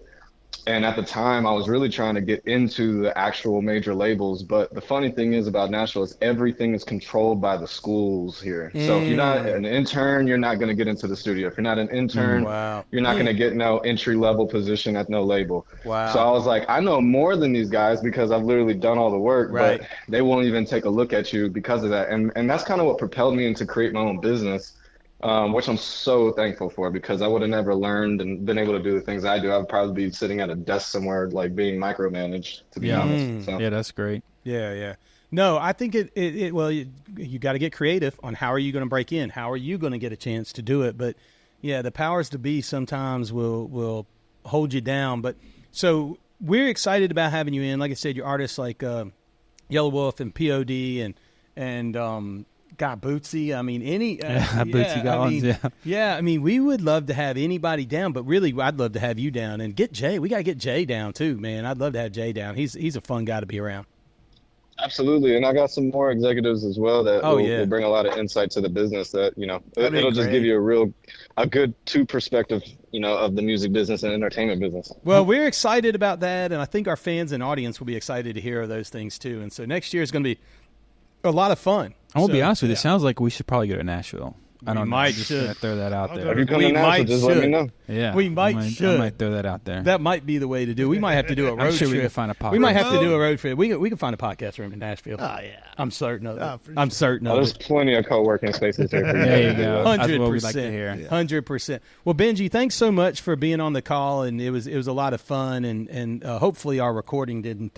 And at the time, I was really trying to get into the actual major labels. But the funny thing is about Nashville is everything is controlled by the schools here. So if you're not an intern, you're not going to get into the studio. If you're not an intern, you're not going to get no entry-level position at no label. Wow. So I was like, I know more than these guys because I've literally done all the work, but they won't even take a look at you because of that. And that's kind of what propelled me into create my own business. Which I'm so thankful for, because I would have never learned and been able to do the things I do. I would probably be sitting at a desk somewhere, like being micromanaged, to be honest. So. Yeah, that's great. Yeah. No, I think you got to get creative on how are you going to break in? How are you going to get a chance to do it? But yeah, the powers to be sometimes will hold you down. But so we're excited about having you in. Like I said, your artists like Yellow Wolf and POD and God, Bootsy. I mean, Bootsy Gollins, yeah. I mean, we would love to have anybody down, but really, I'd love to have you down and get Jay. We got to get Jay down too, man. I'd love to have Jay down. He's a fun guy to be around. Absolutely, and I got some more executives as well that will bring a lot of insight to the business. That it'll just give you a good two perspective, of the music business and entertainment business. Well, we're excited about that, and I think our fans and audience will be excited to hear those things too. And so next year is going to be a lot of fun. I'm going to be honest with you. It sounds like we should probably go to Nashville. I don't know. Just throw that out there. If you come to Nashville, just let me know. Yeah. We might I might throw that out there. That might be the way to do it. We might have to do a road I'm sure trip. We can find a podcast. We might have to do a road trip. We can find a podcast room in Nashville. Oh, yeah. I'm certain of it. I'm certain of it. it. There's plenty of co-working spaces here for you. There you go. 100%. That's what we'd like to hear. 100%. Well, Benji, thanks so much for being on the call, and it was a lot of fun, and hopefully our recording didn't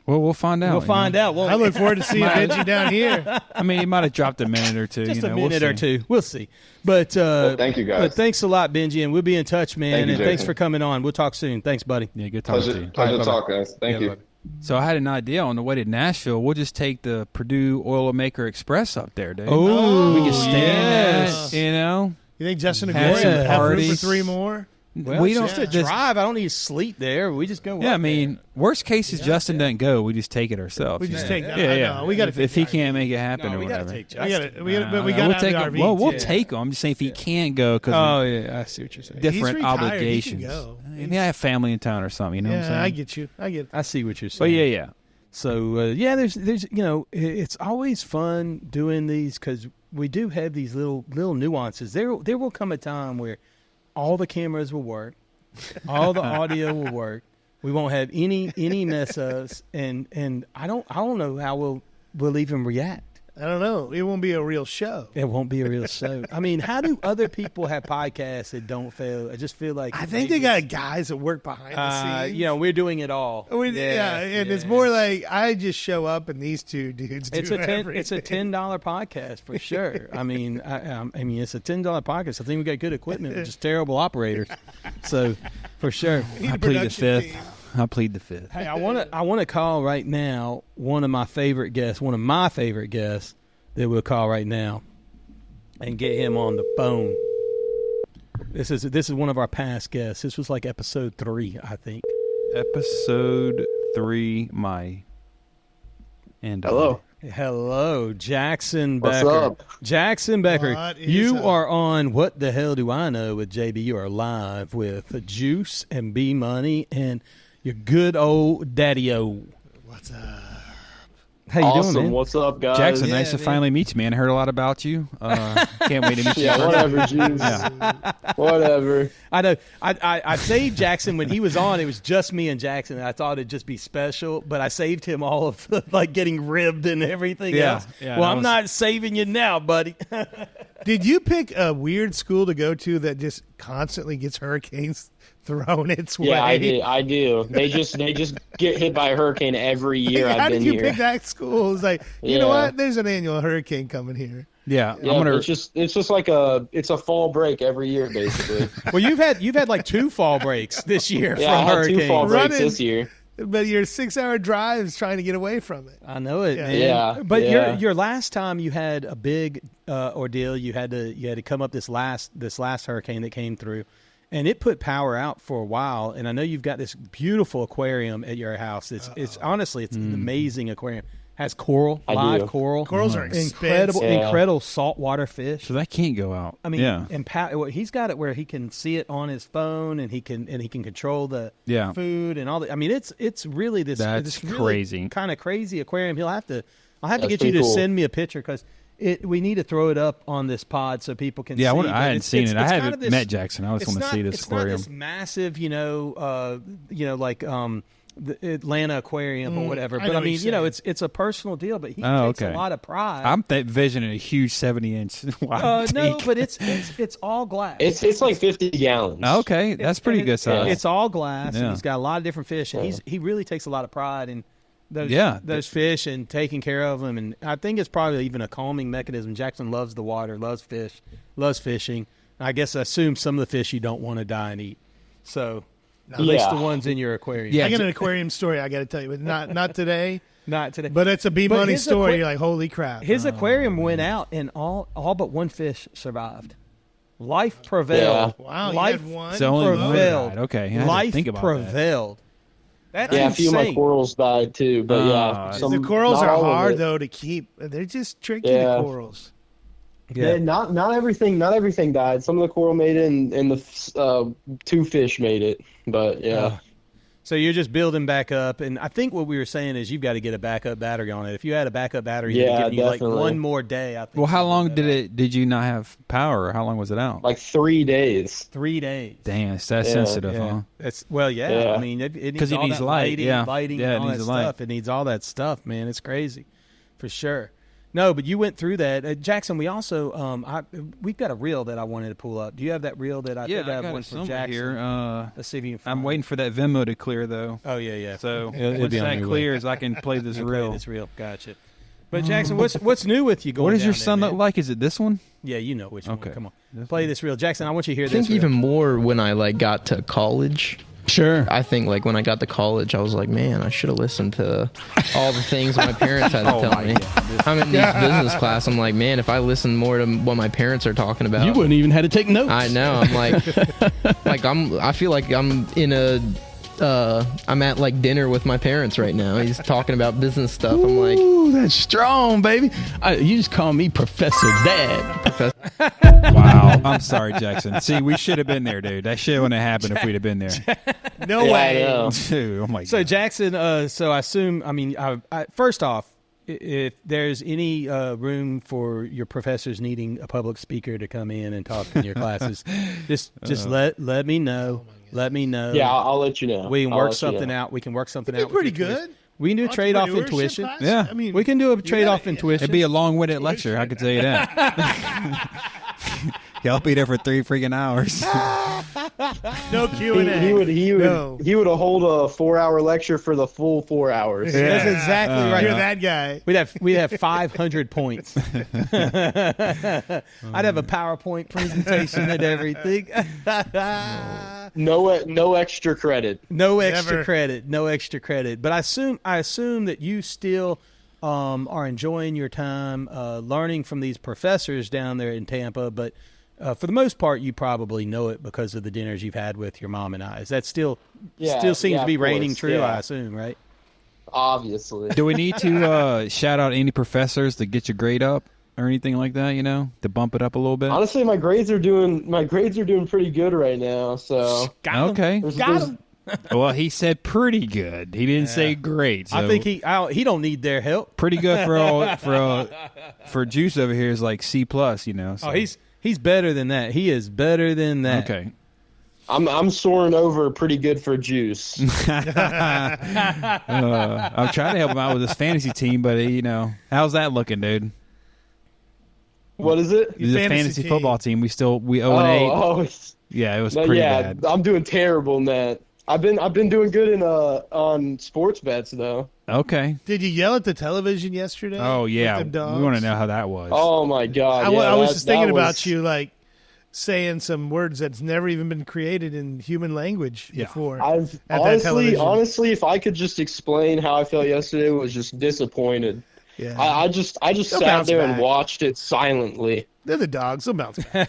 Well, we'll find out. We'll find out. I look forward to seeing Benji down here. I mean, he might have dropped a minute or two. Just a minute or two. We'll see. But thank you, guys. But thanks a lot, Benji, and we'll be in touch, man. Thank you, thanks for coming on. We'll talk soon. Thanks, buddy. Yeah, good talking to you. Pleasure to talk, guys. Thank you. So I had an idea on the way to Nashville. We'll just take the Purdue Oil-Maker Express up there, dude. Oh, we can stay in that, You think Justin would have room for 3 more? Well, we don't just drive. I don't need to sleep there. We just go. Yeah, I mean, worst case is Justin doesn't go. We just take it ourselves. We just take. Yeah. We got if he can't make it happen or whatever. We got to take him. Well, we'll take him. I'm just saying if he can't go because I see what you're saying. Different obligations. Maybe I have family in town or something. You know what I'm saying? I get you. I see what you're saying. But yeah. So there's it's always fun doing these because we do have these little nuances. There will come a time where all the cameras will work, all the audio will work. We won't have any mess ups, and I don't know how we'll even react. I don't know. It won't be a real show. It won't be a real show. I mean, how do other people have podcasts that don't fail? I just feel like I think they got guys that work behind the scenes. We're doing it all. It's more like I just show up and these two dudes it's do $10 podcast for sure. I mean, it's a $10 podcast. I think we got good equipment, just terrible operators. So, for sure, I plead the fifth. I plead the fifth. Hey, I want to call right now one of my favorite guests that we'll call right now, and get him on the phone. This is one of our past guests. This was like episode 3, I think. Episode 3, Hello, Jackson Becker. What's up? Jackson Becker, you are on What the Hell Do I Know with JB. You are live with Juice and Bmoney and your good old daddy-o. What's up? How you doing, man? What's up, guys? Jackson, nice to finally meet you, man. I heard a lot about you. Can't wait to meet you. Yeah, whatever, Juice. Yeah. Whatever. I know. I saved Jackson when he was on. It was just me and Jackson, and I thought it'd just be special. But I saved him all of like getting ribbed and everything else. Yeah, well, I'm not saving you now, buddy. Did you pick a weird school to go to that just constantly gets hurricanes thrown its way? Yeah, I do. They just get hit by a hurricane every year. How I've been did you here. pick that school? It's like, you know what? There's an annual hurricane coming here. Yeah, it's just like it's a fall break every year, basically. Well, you've had like 2 fall breaks this year from I had hurricanes. 2 fall breaks this year. But your 6-hour drive is trying to get away from it. I know it, man. Yeah, but your last time you had a big ordeal. You had to come up this last hurricane that came through, and it put power out for a while. And I know you've got this beautiful aquarium at your house. It's honestly an amazing aquarium. Has coral, live coral. Corals are incredible saltwater fish. So that can't go out. I mean, and he's got it where he can see it on his phone, and he can control the food and all that. I mean, it's really this. That's really crazy, kind of crazy aquarium. I'll have to get you to send me a picture because we need to throw it up on this pod so people can see. Yeah, I hadn't seen it. I haven't met Jackson. I just want to see this aquarium. It's not this massive, like Atlanta Aquarium or whatever. But I mean, it's a personal deal. But he takes a lot of pride. I'm envisioning a huge 70-inch wide no, but it's all glass. It's like 50 gallons. Okay, that's pretty good size. It's all glass. And he's got a lot of different fish, and he really takes a lot of pride in those fish and taking care of them. And I think it's probably even a calming mechanism. Jackson loves the water, loves fish, loves fishing. I assume some of the fish you don't want to die and eat. So. At least the ones in your aquarium. Yeah, I got an aquarium story I got to tell you, but not today. Not today. But it's a Bmoney story. You're like, holy crap. His aquarium went out, and all but one fish survived. Life prevailed. Yeah. Wow, life prevailed. Okay, life think about prevailed. That's a few of my corals died too, but the corals are hard though to keep. They're just tricky. The corals. Yeah, not everything died. Some of the coral made it, and the 2 fish made it. But so you're just building back up, and I think what we were saying is you've got to get a backup battery on it. If you had a backup battery, it'd give you like one more day. I think. Well, how long did you not have power? Or how long was it out? Like 3 days. 3 days. Dang, it's that sensitive, huh? It's I mean, it needs all that lighting, and all that stuff. It needs all that stuff, man. It's crazy, for sure. No, but you went through that, Jackson. We also we've got a reel that I wanted to pull up. Do you have that reel that I think I have one for Jackson? Here. Let's see if you can find I'm waiting for that Venmo to clear though. Oh yeah. So once that clears, I can play this reel. This reel, gotcha. But Jackson, what's new with you going? What does your down son there, look like? Is it this one? Yeah, you know which one. Come on, play this reel, Jackson. I want you to hear this. I think even more when I got to college. Sure. I think when I got to college, I was like, man, I should have listened to all the things my parents had to tell me. I'm in this business class. I'm like, man, if I listen more to what my parents are talking about, you wouldn't even have to take notes. I know. I'm like, I feel like I'm in I'm at like dinner with my parents right now. He's talking about business stuff. I'm like, ooh, that's strong, baby. You just call me Professor Dad. Wow. I'm sorry, Jackson. See, we should have been there, dude. That shit wouldn't have happened if we'd have been there. No way. Dude, oh my God. So Jackson, so I assume, first off, if there's any room for your professors needing a public speaker to come in and talk in your classes, just let me know. Let me know. Yeah, I'll let you know. We can work something out. We can work something out. Pretty good. We can do a trade-off in tuition. Class? Yeah. I mean, we can do a trade-off in tuition. It'd be a long-winded lecture, I could tell you that. Yeah, I'll be there for 3 freaking hours. No Q&A. He would hold a 4-hour lecture for the full 4 hours. Yeah. That's exactly right. You're that guy. We'd have 500 points. I'd have a PowerPoint presentation and everything. No extra credit. No extra credit. But I assume that you still are enjoying your time learning from these professors down there in Tampa, but for the most part, you probably know it because of the dinners you've had with your mom and I. Is that still seems to be reigning true? Yeah. I assume, right? Obviously. Do we need to shout out any professors to get your grade up or anything like that? To bump it up a little bit. Honestly, my grades are doing pretty good right now. So got him. Well, he said pretty good. He didn't say great. So I think he don't need their help. Pretty good for Juice over here is like C+. So. Oh, he's better than that. He is better than that. Okay. I'm soaring over pretty good for Juice. I'm trying to help him out with his fantasy team, but how's that looking, dude? What is it? The fantasy football team. We 0-8. Yeah, it was pretty bad. I'm doing terrible in that. I've been doing good in on sports bets though. Okay. Did you yell at the television yesterday? Oh yeah, we want to know how that was. Oh my God! I was just thinking about you, like saying some words that's never even been created in human language before. Honestly, if I could just explain how I felt yesterday, was just disappointed. Yeah. I just sat there and watched it silently. They're the dogs. They'll bounce back.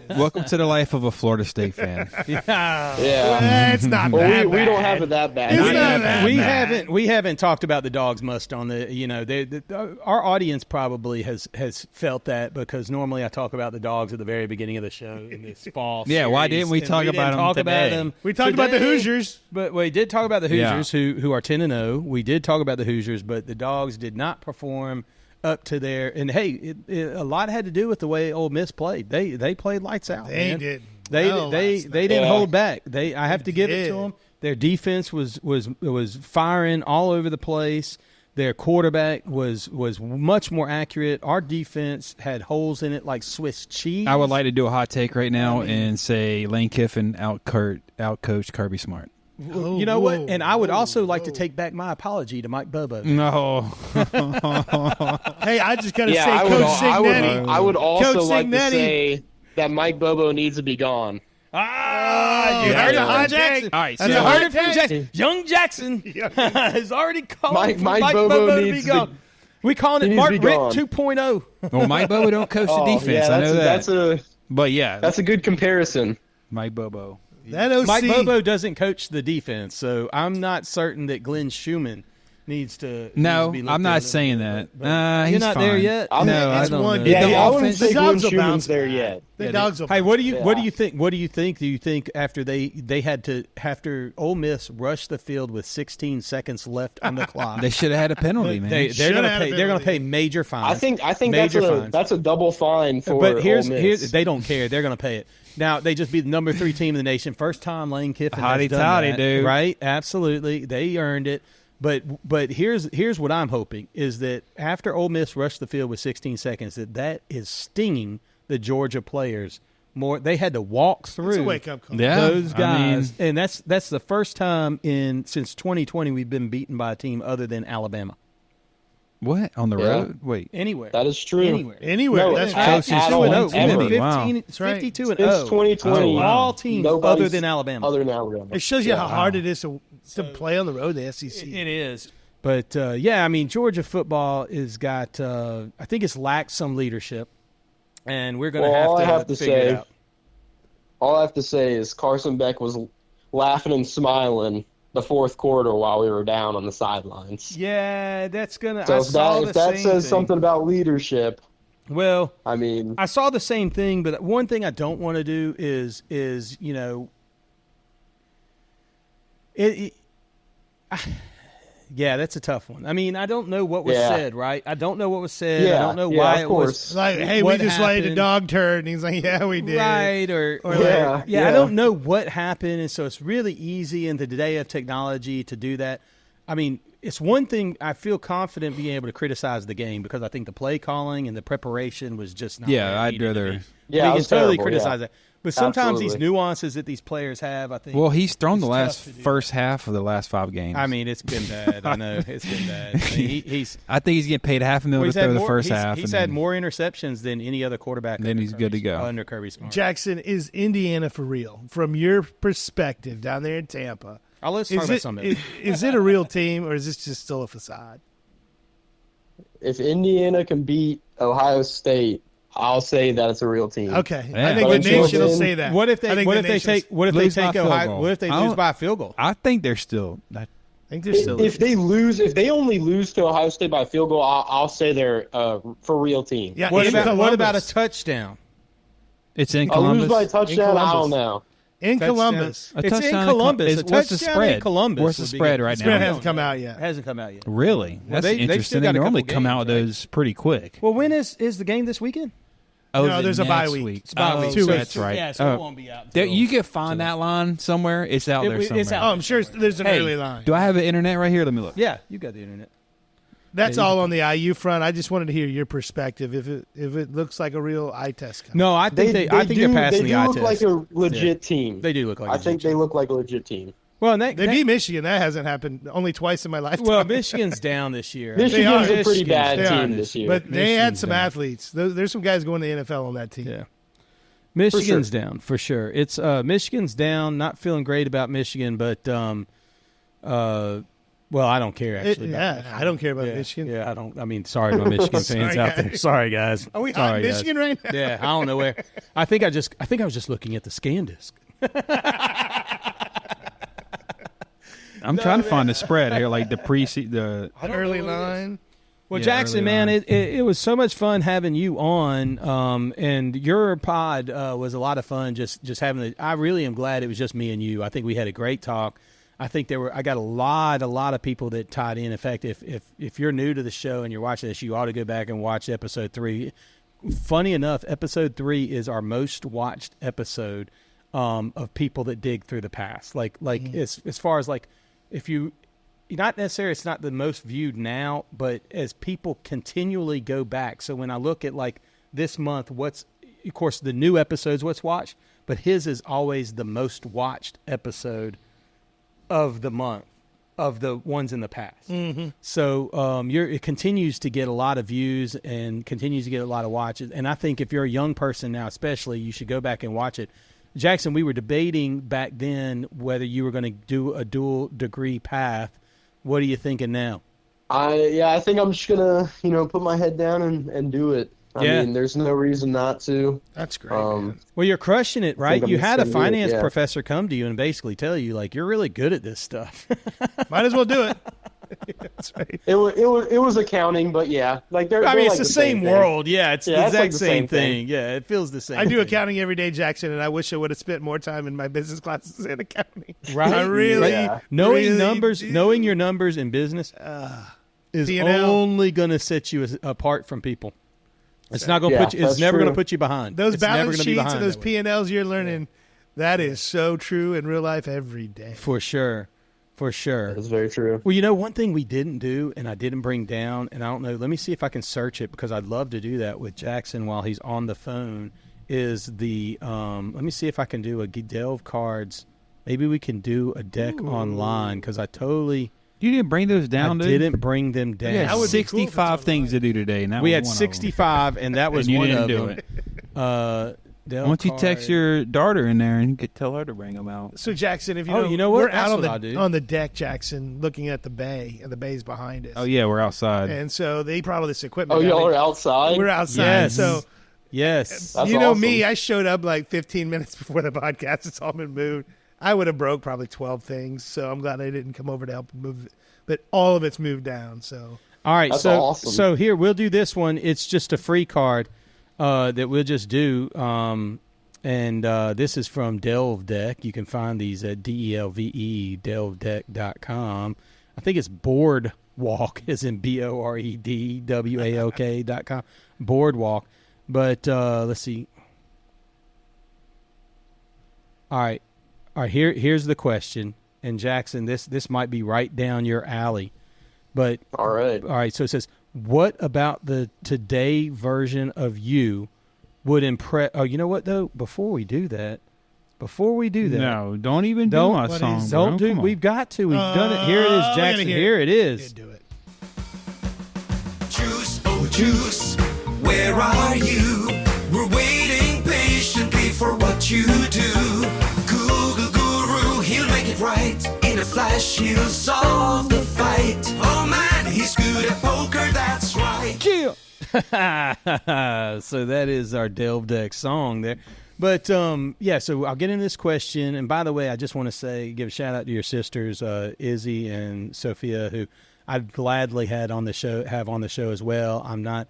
Welcome to the life of a Florida State fan. Yeah. It's not that bad. We don't have it that bad. It's not that bad. We haven't talked about the dogs much on our audience probably has felt that because normally I talk about the dogs at the very beginning of the show in this fall. Yeah, series, why didn't we talk about them today? We talked about the Hoosiers. But we did talk about the Hoosiers who are 10-0. We did talk about the Hoosiers, but the dogs did not perform up to there, and hey, a lot had to do with the way Ole Miss played. They played lights out. They did. They didn't hold back. I have to give it to them. Their defense was firing all over the place. Their quarterback was much more accurate. Our defense had holes in it like Swiss cheese. I would like to do a hot take right now and say Lane Kiffin outcoached Kirby Smart. You know what? And I would also like to take back my apology to Mike Bobo. No. Hey, I just got to say, Coach Signetti. I would also like to say that Mike Bobo needs to be gone. You heard it from Jackson. All right, you heard it from Jackson. Young Jackson has already called for Mike Bobo to be gone. We calling it Mark Richt 2.0. Well, Mike Bobo don't coach the defense. I know that. That's a good comparison. Mike Bobo. Mike Bobo doesn't coach the defense, so I'm not certain that Glenn Schumann needs to. No, I'm not saying that. You're not there yet. I don't know. I wouldn't say Glenn Schumann's there yet. The dogs will. Hey, what do you think? What do you think? Do you think after after Ole Miss rushed the field with 16 seconds left on the clock, they should have had a penalty, man? They're going to pay major fines. I think that's a double fine for. But here's they don't care. They're going to pay it. Now, they just be the number 3 team in the nation. First time Lane Kiffin has done that, dude. Right? Absolutely. They earned it. But here's what I'm hoping is that after Ole Miss rushed the field with 16 seconds, that is stinging the Georgia players more. They had to walk through those guys. And that's the first time since 2020 we've been beaten by a team other than Alabama. What? On the road? Wait. Anywhere. That is true. Anywhere. No, that's right. 52-0. That's right. 52-0. Since 2020. All teams other than Alabama. It shows you how hard it is to play on the road, the SEC. It is. But, Georgia football has got I think it's lacked some leadership, and we're going to have to figure it out. All I have to say is Carson Beck was laughing and smiling the fourth quarter while we were down on the sidelines. Yeah, that's gonna. So if that says something about leadership, well, I mean, I saw the same thing, but one thing I don't want to do is yeah, that's a tough one. I mean, I don't know what was said, right? I don't know what was said. I don't know why it was. Like, hey, we just laid a dog turd. And he's like, yeah, we did. Right. I don't know what happened. And so it's really easy in the day of technology to do that. I mean, it's one thing I feel confident being able to criticize the game because I think the play calling and the preparation was just not. Yeah, I'd rather. Yeah, we can totally criticize yeah. that. But sometimes Absolutely. these nuances that these players have, I think. Well, he's thrown the first half of the last 5 games. I mean, it's been bad. I know it's been bad. I mean, he's. I think he's getting paid $500,000 to throw the first half. He's had more interceptions than any other quarterback. Then he's good to go under Kirby Smart. Jackson, is Indiana for real? From your perspective, down there in Tampa, let's talk about some of it. Is it a real team or is this just still a facade? If Indiana can beat Ohio State, I'll say that it's a real team. Okay, Yeah. I think the nation will say that. What if they take Ohio? What if they lose by a field goal? I think they're still. If they lose, if they only lose to Ohio State by a field goal, I'll say they're for real team. Yeah. What about a touchdown? It's in I'll Columbus. lose by a touchdown. I don't know. In Columbus. It's in Columbus. What's the spread? In Columbus. What's the spread right now? The spread hasn't come out yet. Hasn't come out yet. Really? That's interesting. They normally come out with those pretty quick. Well, when is the game this weekend? Oh, no, there's a bye week. It's bye week. 2 weeks. That's right. Yeah, so it won't be out. You can find that line somewhere. It's out there somewhere. It's out. Oh, I'm sure there's an early line. Do I have the internet right here? Let me look. Yeah, you got the internet. That's all on the IU front. I just wanted to hear your perspective. If it looks like a real eye test. No, I think they're passing the eye test. They look like a legit team. They do look like. I think they look like a legit team. Well, they beat Michigan. That hasn't happened only twice in my lifetime. Well, Michigan's down this year. Michigan's a pretty bad team this year. But they had some athletes. There's some guys going to the NFL on that team. Yeah. Michigan's down for sure. It's Michigan's down. Not feeling great about Michigan, but well, I don't care actually. I don't care about Michigan. Yeah, I don't. I mean, sorry, my Michigan fans out there. Sorry, guys. Are we sorry, on Michigan right now? Yeah, I don't know where. I think I was just looking at the scan disc. I'm trying to find the spread here, like the early line. Well, Jackson, man, it was so much fun having you on, and your pod was a lot of fun. Just having I really am glad it was just me and you. I think we had a great talk. I think I got a lot of people that tied in. In fact, if you're new to the show and you're watching this, you ought to go back and watch episode 3. Funny enough, episode 3 is our most watched episode of people that dig through the past. Like as far as like if you. Not necessarily, it's not the most viewed now, but as people continually go back. So when I look at like this month, of course, the new episodes, what's watched, but his is always the most watched episode of the month of the ones in the past. Mm-hmm. So it continues to get a lot of views and continues to get a lot of watches. And I think if you're a young person now, especially, you should go back and watch it. Jackson, we were debating back then whether you were going to do a dual degree path. What are you thinking now? I think I'm just gonna, put my head down and do it. I mean, there's no reason not to. That's great. Well, you're crushing it, right? You had a finance professor come to you and basically tell you, like, you're really good at this stuff. Might as well do it. That's right. It was accounting, but yeah, like I mean, it's the same world. Thing. Yeah, it's the exact like the same thing. Yeah, it feels the same. I do accounting every day, Jackson, and I wish I would have spent more time in my business classes in accounting. Right? I really, knowing your numbers in business is P&L. only going to set you apart from people. It's not going to put you. It's never going to put you behind. Those balance sheets and those P&Ls you're learning. That is so true in real life every day. For sure. For sure. That's very true. Well, one thing we didn't do and I didn't bring down, and I don't know, let me see if I can search it because I'd love to do that with Jackson while he's on the phone, is let me see if I can do a Delve cards. Maybe we can do a deck online because I totally... You didn't bring those down, dude? I didn't bring them down. Yeah, 65 things to do today. And that we was had one 65, and that was one of them. You didn't do it. Why don't you text your daughter in there and you could tell her to bring them out? So, Jackson, if you know what? We're out on the deck, Jackson, looking at the bay, and the bay's behind us. Oh, yeah, we're outside. And so they brought all this equipment. Oh, y'all are outside? We're outside. Yes. So, yes. That's awesome. Me, I showed up like 15 minutes before the podcast. It's all been moved. I would have broke probably 12 things, so I'm glad I didn't come over to help move it. But all of it's moved down. So, all right. That's so awesome. So here we'll do this one. It's just a free card that we'll just do. And this is from Delve Deck. You can find these at DELVE, delvedeck.com. I think it's Boardwalk, as in BOREDWALK.com. Boardwalk. But let's see. All right. Here's the question. and Jackson, this might be right down your alley. But all right. So it says, what about the today version of you would impress? Oh, you know what though? Before we do that, no, don't even do my song. Don't do. We've got to. We've done it. Here it is, Jackson. Here it is. Do it. Juice, oh juice, where are you? We're waiting patiently for what you do. Google Guru, he'll make it right. In a flash, he'll solve the fight. Oh man, he's good at poker, that's right. Chill. So that is our Delve Deck song there. But, so I'll get into this question. And by the way, I just want to give a shout out to your sisters, Izzy and Sophia, who I'd gladly have on the show as well. I'm not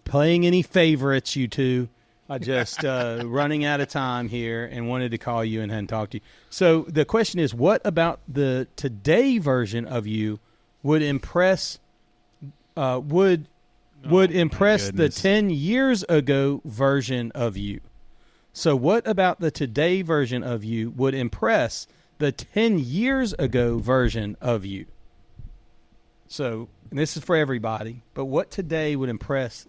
playing any favorites, you two. I just running out of time here and wanted to call you and hadn't talked to you. So the question is, what about the today version of you would impress the 10 years ago version of you? So what about the today version of you would impress the 10 years ago version of you? So and this is for everybody, but what today would impress?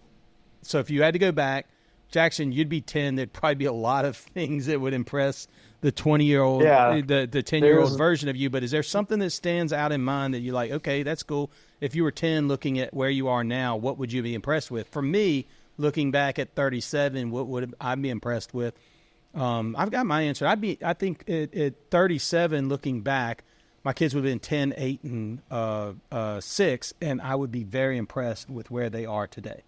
So if you had to go back, Jackson, you'd be 10. There'd probably be a lot of things that would impress the 20-year-old, the 10-year-old version of you. But is there something that stands out in mind that you're like, okay, that's cool. If you were 10 looking at where you are now, what would you be impressed with? For me, looking back at 37, what would I be impressed with? I've got my answer. I think at 37, looking back, my kids would have been 10, 8, and 6, and I would be very impressed with where they are today.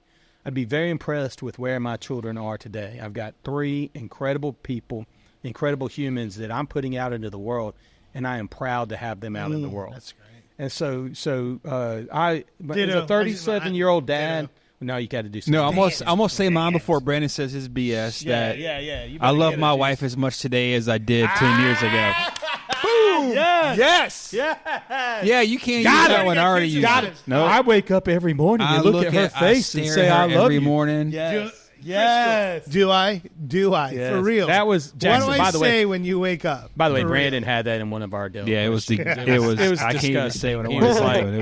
I'd be very impressed with where my children are today. I've got 3 incredible people, incredible humans that I'm putting out into the world, and I am proud to have them out in the world. That's great. And so as a 37-year-old dad. No, you got to do something. No, I'm gonna say mine before Brandon says his BS. Yeah. I love my wife as much today as I did 10 years ago. Boom! Yes! Yeah, you can't use that one. I already used it. No, I wake up every morning and look at her face and say, "I love you." Every morning. Yes. Do I? Yes. For real. That was Jackson. What do I say when you wake up? By the way, Brandon had that in one of our deals. Yeah, it was. I can't even say what it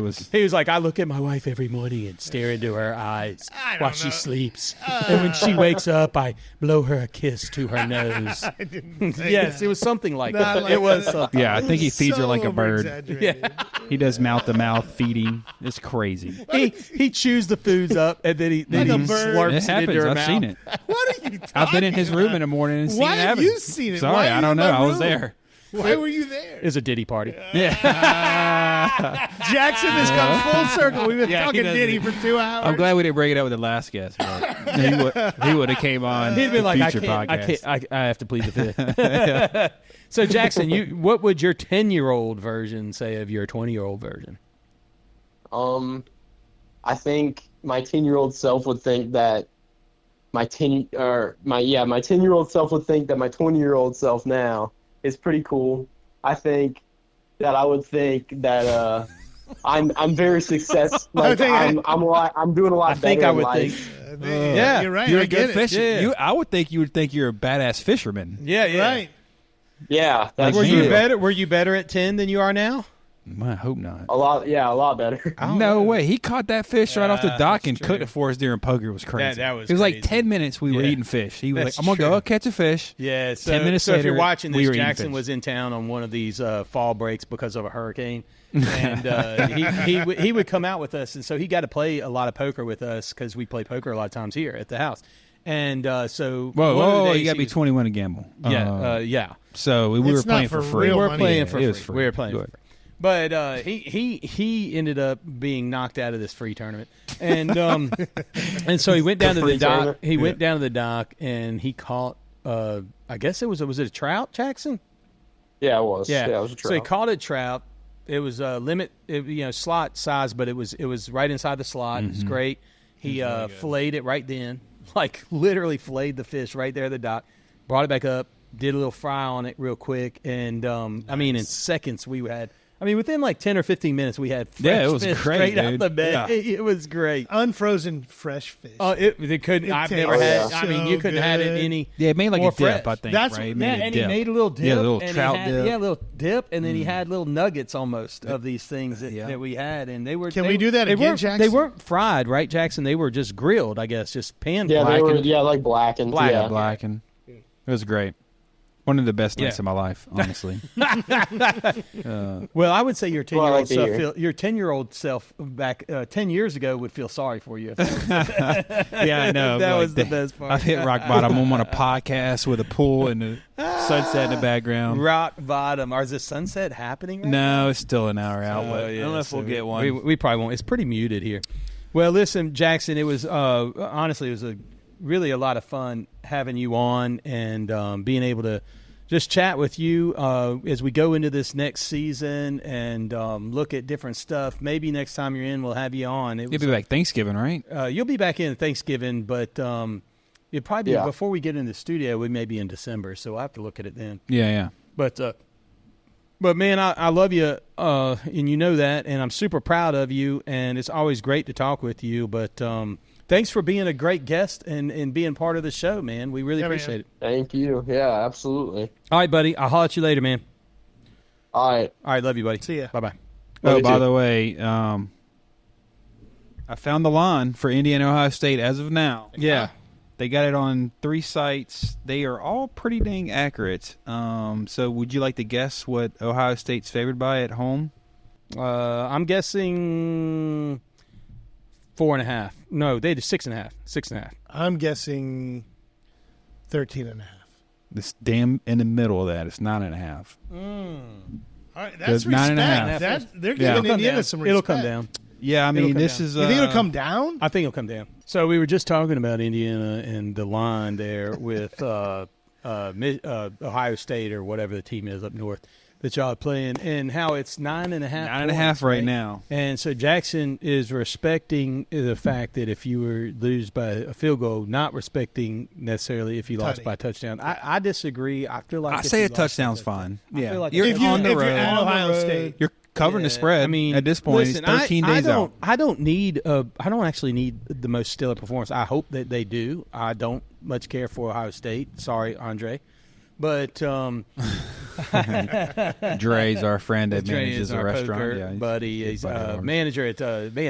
was. He was like, I look at my wife every morning and stare into her eyes while she sleeps, and when she wakes up, I blow her a kiss to her nose. I didn't say Yes, that. it was something like Not that. like It was that. something. Yeah, I think he feeds her like a bird. Over-exaggerated. He does mouth-to-mouth feeding. It's crazy. He chews the foods up and then he slurps It happens. into her I've mouth. seen it. What are you talking I've been in his room in the morning and seen Why it have happen. you seen it? Sorry, Why are I you don't in know. my I was room? there. Why were you there? It was a Diddy party. Yeah. Jackson has come full circle. We've been talking Diddy for 2 hours. I'm glad we didn't bring it up with the last guest. He would have came on. He'd been like, future podcast. I have to plead the fifth. So, Jackson, what would your 10-year-old version say of your 20-year-old version? I think my 10-year-old self would think that my 10-year-old self would think that my 20-year-old self now is pretty cool. I think that I would think that I'm very successful. Like I'm doing a lot better in life. Yeah, you're right. You're I a good get fisher. Yeah. I would think you would think you're a badass fisherman. Yeah. Right. Yeah, that's Were true. you better? Were you better at 10 than you are now? I hope not. A lot better. No way. He caught that fish right off the dock and cooked it for us during poker. It was crazy. That was it was like crazy. 10 minutes we were eating fish. He was That's like, I'm going to go catch a fish. Yeah, so, 10 minutes so if later, you're watching we this, were eating Jackson fish. was in town on one of these fall breaks because of a hurricane, and he would come out with us, and so he got to play a lot of poker with us because we play poker a lot of times here at the house. And so, whoa, you got to be 21 to gamble. Yeah. So we were playing for free. We were playing for free. free. We were playing for free. But he ended up being knocked out of this free tournament, and and so he went down to the dock. He went down to the dock and he caught. I guess it was a trout, Jackson. Yeah, it was. Yeah, it was a trout. So he caught a trout. It was a limit, slot size, but it was right inside the slot. It was great. He filleted it right then, like literally filleted the fish right there at the dock. Brought it back up, did a little fry on it real quick, and I mean in seconds we had I mean, within like 10 or 15 minutes, we had fresh it was fish great, straight out dude. the bed. Yeah. It was great. Unfrozen fresh fish. Oh, they couldn't. I've never had. I mean, you couldn't have it any. Yeah, it made like more a dip, fresh. I think. That's- right? It Yeah, made a and dip. he made a little dip. Yeah, a little and trout he had, dip. Yeah, a little dip, and then he had little nuggets almost of these things that we had, and they were. Can we do that they again, weren't, Jackson? They weren't fried, right, Jackson? They were just grilled, I guess, just pan. Yeah, they blackened. were like blackened. Yeah, Yeah. blackened. It was great. One of the best nights of my life, honestly. Well, I would say your 10-year-old like to self, hear. your 10-year-old self back 10 years ago would feel sorry for you. Yeah, I know. That like, was the best part. I've hit rock bottom. I'm on a podcast with a pool and the sunset in the background. Rock bottom. Is the sunset happening right No, it's still an hour out. Oh, But yeah, I don't know if so we'll get one. We probably won't. It's pretty muted here. Well, listen, Jackson, it was honestly, it was really a lot of fun having you on and being able to just chat with you as we go into this next season and look at different stuff. Maybe next time you're in, we'll have you on. You'll be back Thanksgiving, right? You'll be back in Thanksgiving, but it'll probably be before we get in the studio. We may be in December, so I'll have to look at it then. Yeah. But man, I love you, and you know that, and I'm super proud of you, and it's always great to talk with you. But thanks for being a great guest and being part of the show, man. We really appreciate it. Thank you. Yeah, absolutely. All right, buddy. I'll holler at you later, man. All right. All right, love you, buddy. See ya. Bye-bye. Oh, by the way, I found the line for Indiana Ohio State as of now. Yeah. They got it on 3 sites. They are all pretty dang accurate. So would you like to guess what Ohio State's favored by at home? I'm guessing 4.5. No, they did 6.5. 6.5. I'm guessing 13.5. This damn in the middle of that. It's 9.5. All right, that's There's 9.5. respect. They're giving Indiana some respect. It'll come down. Yeah, I mean, this down. is. You think it'll come down? I think it'll come down. So we were just talking about Indiana and the line there with Ohio State or whatever the team is up north that y'all are playing, and how it's 9.5. 9.5 right now. And so Jackson is respecting the fact that if you were lose by a field goal, not respecting necessarily if you lost by a touchdown. I disagree. I feel like I say a touchdown's fine. Yeah, like you're on the road. You're at Ohio State, You're covering the spread. I mean, at this point, listen, it's 13 days out. I don't actually need the most stellar performance. I hope that they do. I don't much care for Ohio State. Sorry, Andre. But Dre's our friend that Dre manages is a our restaurant. poker Yeah, buddy. He's manager at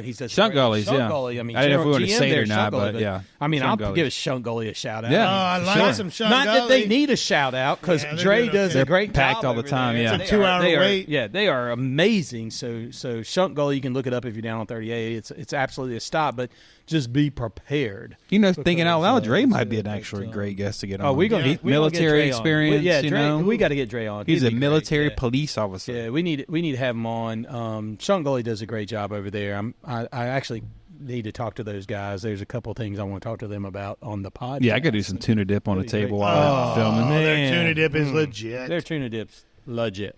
he's a Shunk Gullies, yeah. Gully. I mean, I didn't know if we wanted to GM say it there, or not, Shunk Gully, but yeah. I mean, Shunk I'll Gullies. give Shunk Gully a shout out. Yeah. I like some Shunk Not that they Gully. need a shout out because Yeah, they're Dre doing does okay. a great packed job all the over time, there. yeah. It's a 2-hour wait. Yeah, they are amazing. So Shunk Gully, you can look it up if you're down on 38. It's absolutely a stop, but just be prepared. You know, thinking out loud, Dre might be an actually great guest to get on. Oh, we gonna military get Dre on. experience. Yeah, you Dre, know, we got to get Dre on. he's He'd a be great, military yeah. police officer. Yeah, we need to have him on. Shunk Gully does a great job over there. I actually need to talk to those guys. There's a couple things I want to talk to them about on the podcast. Yeah, I could do some tuna dip on the table while I'm filming. Their tuna dip is legit. Their tuna dip's legit.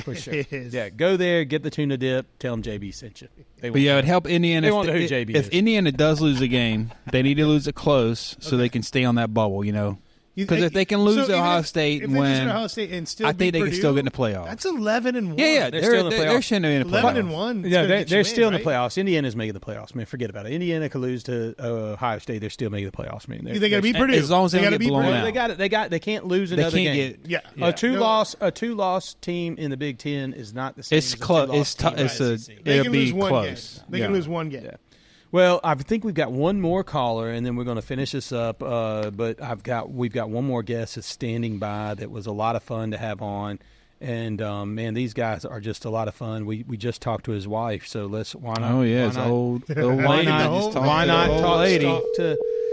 For sure. It is. Yeah, go there, get the tuna dip, tell them JB sent you. But yeah, it'd help Indiana. They won't know who JB if is. Indiana does lose a game, they need to lose it close so they can stay on that bubble, you know. Because if they can lose to Ohio State and win, Ohio State and still I think they beat can still Purdue, get in the playoffs. That's 11-1. Yeah, They're still in the playoffs. shouldn't have been in the playoffs. 11-1. Yeah, they're still in the playoffs. Indiana's making the playoffs, man. Forget about it. Indiana could lose to Ohio State. They're still making the playoffs, man. You think they're beat Purdue? As long as they don't gotta get beat blown Purdue. out. They can't lose They another can't game. get. A two-loss team in the Big Ten is not the same. It's as a close. two-loss team in the SEC. They It'll can be lose one close. game. They can lose one game. Yeah. Well, I think we've got one more caller, and then we're going to finish this up. But we've got one more guest that's standing by that was a lot of fun to have on, and man, these guys are just a lot of fun. We just talked to his wife, so why not? Oh yeah, why it's not, old.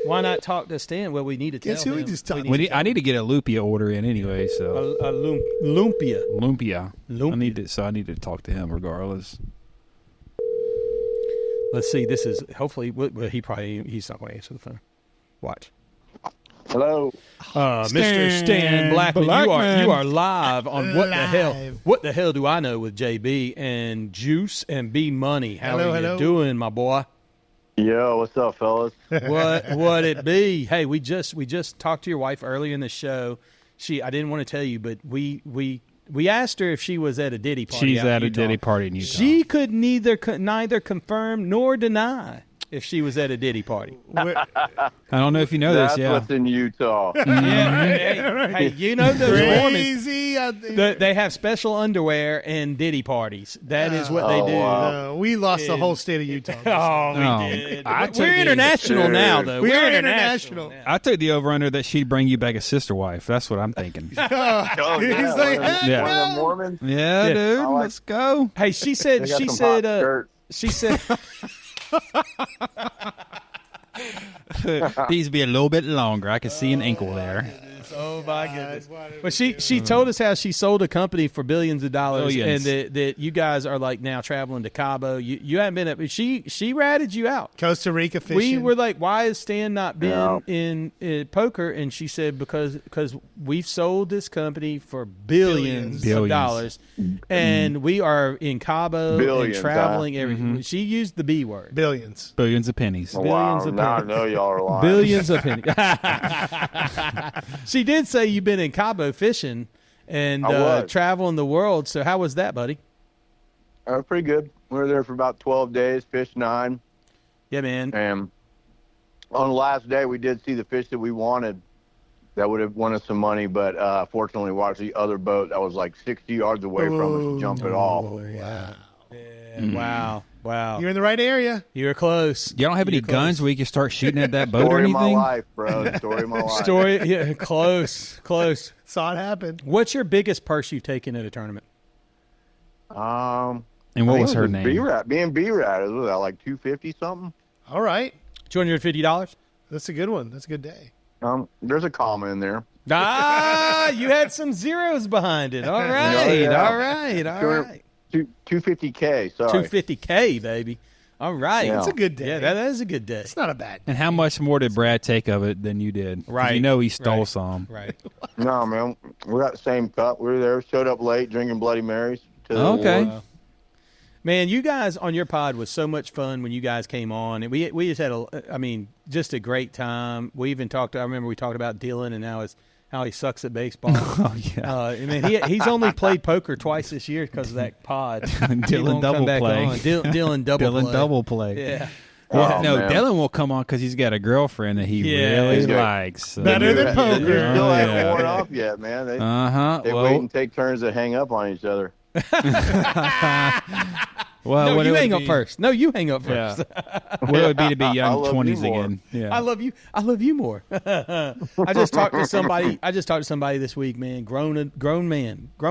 Why not talk to Stan? Well, we need to tell Guess who we him. just talked I need to get a lumpia order in anyway. So A lumpia. lumpia. I need to talk to him regardless. Let's see. This is hopefully. Well, he's not going to answer the phone. Watch. Hello, Mr. Stan Blackman. You are live on What the Hell? What the hell do I know with JB and Juice and Bmoney? How are you doing, my boy? Yo, what's up, fellas? What it be? Hey, we just talked to your wife earlier in the show. I didn't want to tell you, but we We asked her if she was at a Diddy party. She's at a Diddy party in Utah. She could neither confirm nor deny if she was at a Diddy party. I don't know if you know this. Yeah, that's what's in Utah. Hey, you know those Crazy. Mormons. They have special underwear and Diddy parties. That is what they do. Wow. We lost the whole state of Utah. We did. We're international now, though. We're international. I took the over-under that she'd bring you back a sister wife. That's what I'm thinking. He's like, Yeah. One of the Mormons. Yeah, dude. Let's go. Hey, she said. These be a little bit longer. I can see an ankle there. Oh my goodness! But she told us how she sold a company for billions of dollars, and that you guys are like now traveling to Cabo. You haven't been up. She ratted you out. Costa Rica fishing. We were like, why is Stan not been in poker? And she said because we've sold this company for billions of dollars, and we are in Cabo and traveling everything. She used the B word. Billions of pennies. Wow, now I know y'all are lying. Billions of pennies. She did say you've been in Cabo fishing and traveling the world. So how was that, buddy? Pretty good. We were there for about 12 days, fished 9. Yeah, man. And on the last day, we did see the fish that we wanted that would have won us some money, but fortunately watched the other boat that was like 60 yards away from us jump it off. Wow. Yeah, wow. You're in the right area. You were close. You don't have any guns where you can start shooting at that boat or anything? Story of my life, bro. Story of my life. Yeah, close. Saw it happen. What's your biggest purse you've taken at a tournament? And what was her name? B-Rat. Being B-Rat. Was that like $250 something? All right. $250? That's a good one. That's a good day. There's a comma in there. You had some zeros behind it. All right. All right. $250K. Sorry. $250K, baby. All right. That's a good day. Yeah, that is a good day. It's not a bad day. And how much more did Brad take of it than you did? Right. You know he stole some. Right. No, man. We got the same cup. We were there, showed up late, drinking Bloody Marys. Okay. Man, you guys on your pod was so much fun when you guys came on. And we just had just a great time. We even talked. I remember we talked about Dylan and how he sucks at baseball. Oh, yeah. He's only played poker twice this year because of that pod. Dylan double play. Dylan double play. Yeah. Oh, no, man. Dylan will come on because he's got a girlfriend that he really So. likes. So. Better than poker. You still haven't worn off yet, man. They wait and take turns to hang up on each other. Well, no, you hang up first. Yeah. What it would be to be young 20s again? Yeah. I love you more. I just talked to somebody this week, man. Grown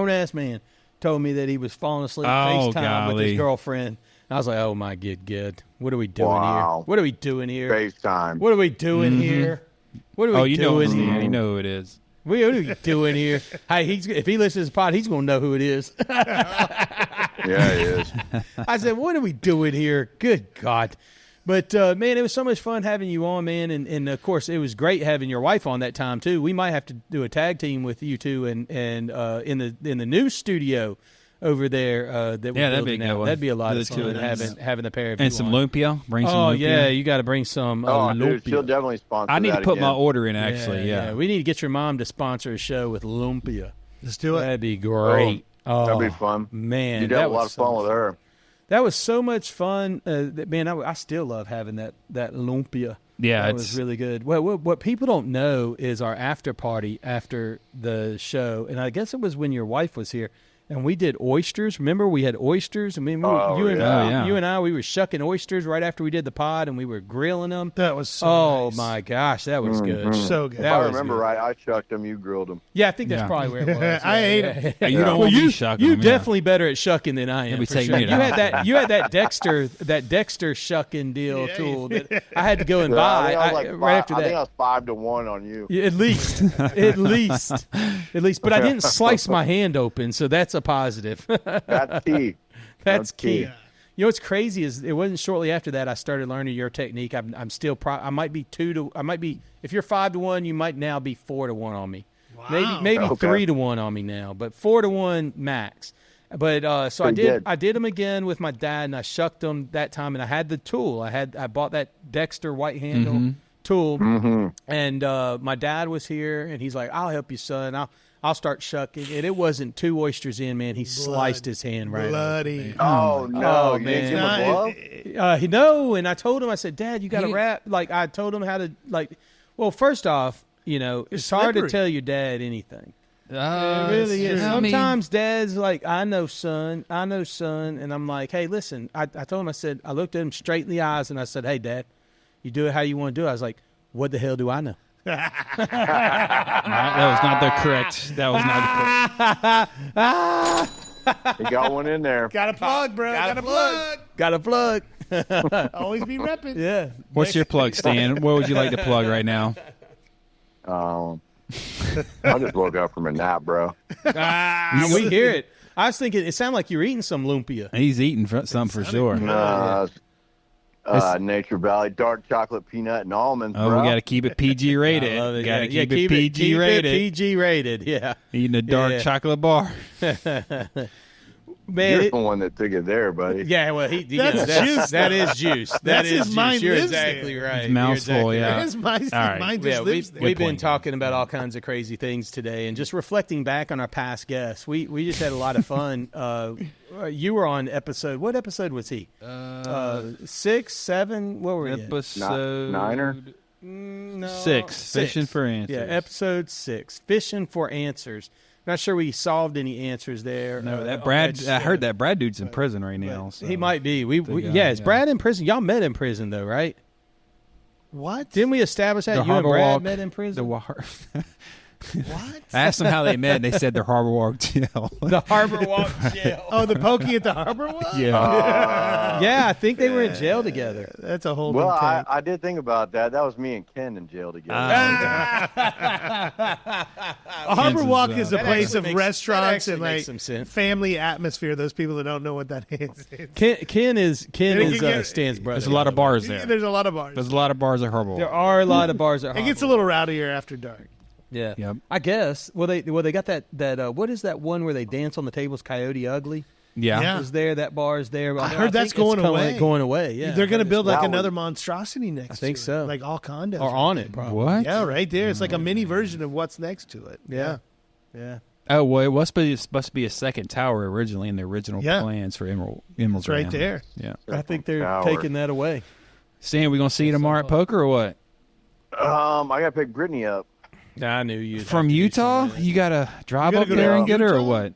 ass man, told me that he was falling asleep FaceTime with his girlfriend. I was like, oh my good. What are we doing here? What are we doing here? FaceTime. What are we doing here? What are we doing here? You know who it is. What are we doing here? Hey, if he listens to this pod, he's going to know who it is. Yeah, he is. I said, what are we doing here? Good God. But, man, it was so much fun having you on, man. And of course, it was great having your wife on that time, too. We might have to do a tag team with you two and in the new studio over there that we're that'd be a building good out. one. That'd be a lot of The fun having the pair of and you some on. lumpia. Bring some lumpia. Yeah, you got to bring some lumpia. Dude, she'll definitely sponsor I need that to put again. my order in, actually, yeah. We need to get your mom to sponsor a show with lumpia. Let's do it. That'd be great. That'd be fun. Man, you'd have a lot of fun with her. That was so much fun. Man, I still love having that lumpia. Yeah, that was really good. Well, what people don't know is our after party after the show, and I guess it was when your wife was here. And we did oysters. Remember, we had oysters. I mean, you and I, we were shucking oysters right after we did the pod, and we were grilling them. That was so nice. My gosh, that was good. So good. If I remember right, I shucked them, you grilled them. Yeah, I think that's probably where it was. I ate them. Yeah. You don't want me shucking You them, definitely better at shucking than I am. Be For taking sure. it out. You had that Dexter shucking deal tool that I had to go and buy right after that. I think I was 5-1 on you. Yeah, at least. But I didn't slice my hand open, so that's a positive. That's key. That's key. Yeah. You know what's crazy is it wasn't shortly after that I started learning your technique. I'm still I might be if you're 5-1, you might now be 4-1 on me. Wow. Maybe 3-1 on me now, but 4-1 max. But so I did them again with my dad, and I shucked them that time, and I had the tool. I bought that Dexter white handle tool, and my dad was here, and he's like, "I'll help you, son. I'll start shucking, and it wasn't 2 oysters in, man. He sliced his hand right bloody. Oh, no. man. You didn't give him a glove? No, and I told him, I said, Dad, you got to wrap. Like, I told him how to, like, well, first off, it's hard to tell your dad anything. It really is. Sometimes Dad's like, I know, son. And I'm like, hey, listen, I told him, I said, I looked at him straight in the eyes, and I said, hey, Dad, you do it how you want to do it. I was like, what the hell do I know? That was not the correct. That was not the correct. You got one in there. Got a plug, bro. Got a plug. Got a plug. Always be repping. Yeah. What's your plug, Stan? What would you like to plug right now? I just woke up from a nap, bro. We hear it. I was thinking, it sounded like you were eating some lumpia. He's eating something for sure. Nature Valley dark chocolate peanut and almonds. Oh, bro. we got to keep it PG rated. Got to keep it PG rated. PG rated. Yeah. Eating a dark chocolate bar. Man, you're the one that took it there, buddy. Yeah, well, that's juice. That is juice. That is juice. Mind You're lives exactly there. right. His mouth's full, yeah. His mind just lives there. We've been talking about all kinds of crazy things today, and just reflecting back on our past guests. We just had a lot of fun. You were on episode. What episode was he? 6, 7. What were we? Episode 9. No, 6. Fishing for answers. Yeah, episode 6. Fishing for answers. Not sure we solved any answers there. No, that Brad. I heard that Brad dude's in prison right now. So. He might be. Is Brad in prison? Y'all met in prison though, right? What? Didn't we establish that you and Brad met in prison? What? I asked them how they met, and they said the Harbor Walk jail. The Harbor Walk jail. Oh, the pokey at the Harbor Walk? Yeah. Yeah, I think they were in jail together. That's a whole Well, I did think about that. That was me and Ken in jail together. Harbor Walk is a place of restaurants and like some sense. Family atmosphere. Those people that don't know what that is. Ken is Stan's brother. There's a lot of bars there. There's a lot of bars. There's a lot of bars at Harbor Walk. There are a lot of bars at Harbor It gets a little rowdier after dark. Yeah. Yep. I guess. Well, they got that. What is that one where they dance on the tables? Coyote Ugly. Yeah. Is there? That bar is there. I heard that's going away. Going away. Yeah. They're going to build like another monstrosity next. I think to so. It. Like all condos or on it. Probably. What? Yeah, right there. It's like a mini version of what's next to it. Yeah. Oh well, it was supposed to be a second tower originally in the original plans for Emerald. It's right there. Yeah. I think they're taking that away. Stan, we gonna see you tomorrow at poker or what? I gotta pick Brittany up. I knew you from Utah. You gotta drive up there and get her or what?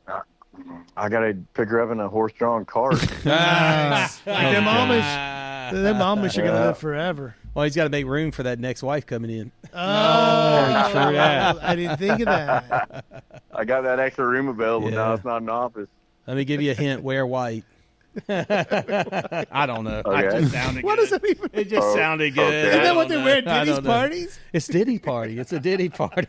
I gotta pick her up in a horse-drawn cart. Nice. Like them Amish are gonna live forever. Well, he's got to make room for that next wife coming in. Oh, true that. I didn't think of that. I got that extra room available now. It's not an office. Let me give you a hint. Wear white. I don't know. Okay. It just sounded What good. does that even? It just sounded good. Okay. Isn't that what they wear at I Diddy's don't know. parties? It's Diddy party. It's a Diddy party.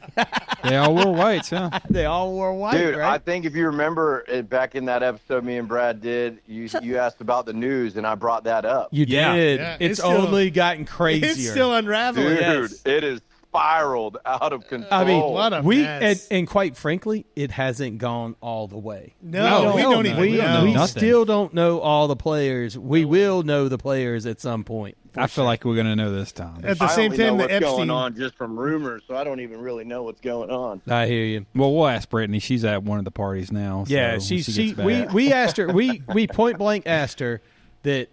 They all wore whites, huh? They all wore white, Dude, right? I think if you remember back in that episode me and Brad did, you asked about the news, and I brought that up. You did. Yeah, it's still- only gotten crazier. It's still unraveling. Dude, Yes. it is spiraled out of control. I mean, What a we mess. and quite frankly, it hasn't gone all the way. No, we don't even know. We nothing. still don't know all the players. We will know the players at some point. I feel like we're gonna know this time. At the I same only know time, the what's Epstein. going on just from rumors, so I don't even really know what's going on. I hear you. Well, we'll ask Brittany. She's at one of the parties now. Yeah, so when she gets back. we asked her we point blank asked her that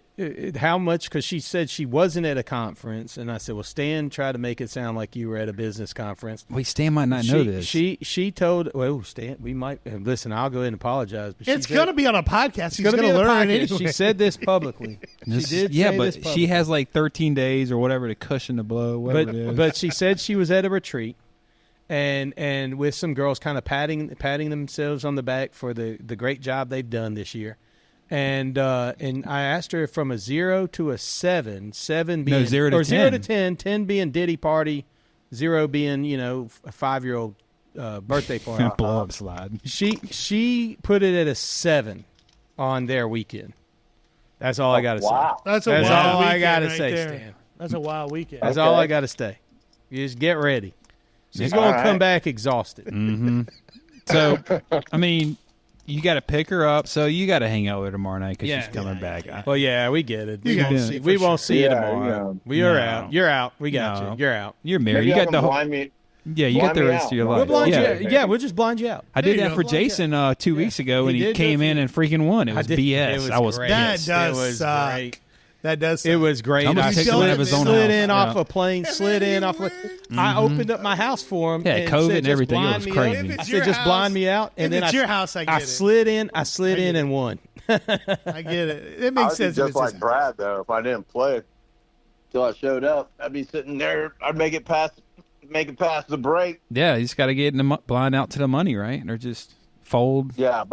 how much, because she said she wasn't at a conference, and I said, well, Stan tried to make it sound like you were at a business conference. Wait, Stan might not know this. She told, well, Stan, we might listen. I'll go ahead and apologize. But It's going to be on a podcast. He's going to going to learn anyway. anyway. She said this publicly. She did. Yeah, say but this she publicly. has like 13 days or whatever to cushion the blow. Whatever it is. But she said she was at a retreat, and with some girls kind of patting themselves on the back for the great job they've done this year. And I asked her from a 0 to a 7, 7 being 0 to 10. 0 to 10, 10 being Diddy party, 0 being a 5-year-old birthday party. Blow up slide. She put it at a 7 on their weekend. That's all I got to say. That's all I weekend got to right say, there. Stan. That's a wild weekend. That's all I got to say. You just get ready. She's going to come back exhausted. Mm-hmm. So, I mean, you got to pick her up. So you got to hang out with her tomorrow night because she's coming back. Well, yeah, we get it. We Yeah. won't see you Yeah, tomorrow. yeah. We are out. You're out. We got No. you. You're out. You're married. Maybe You y'all got can the whole. blind me. Yeah, you got the rest of your life. We'll blind you out. Yeah, we'll just blind you out. I did that for Jason 2 weeks ago, and he came in and freaking won. It was BS. I was pissed. That does suck. That does suck. It was great. I slid in off a plane, slid in off a I opened up my house for him. Yeah, and COVID said, and everything. It was crazy. I said, just blind me out. And then it's your house, I get it. slid in and won. I get it. It makes sense. Just like Brad, though, if I didn't play till I showed up, I'd be sitting there. I'd make it past the break. Yeah, you just got to get in the blind out to the money, right? Or just fold. Yeah,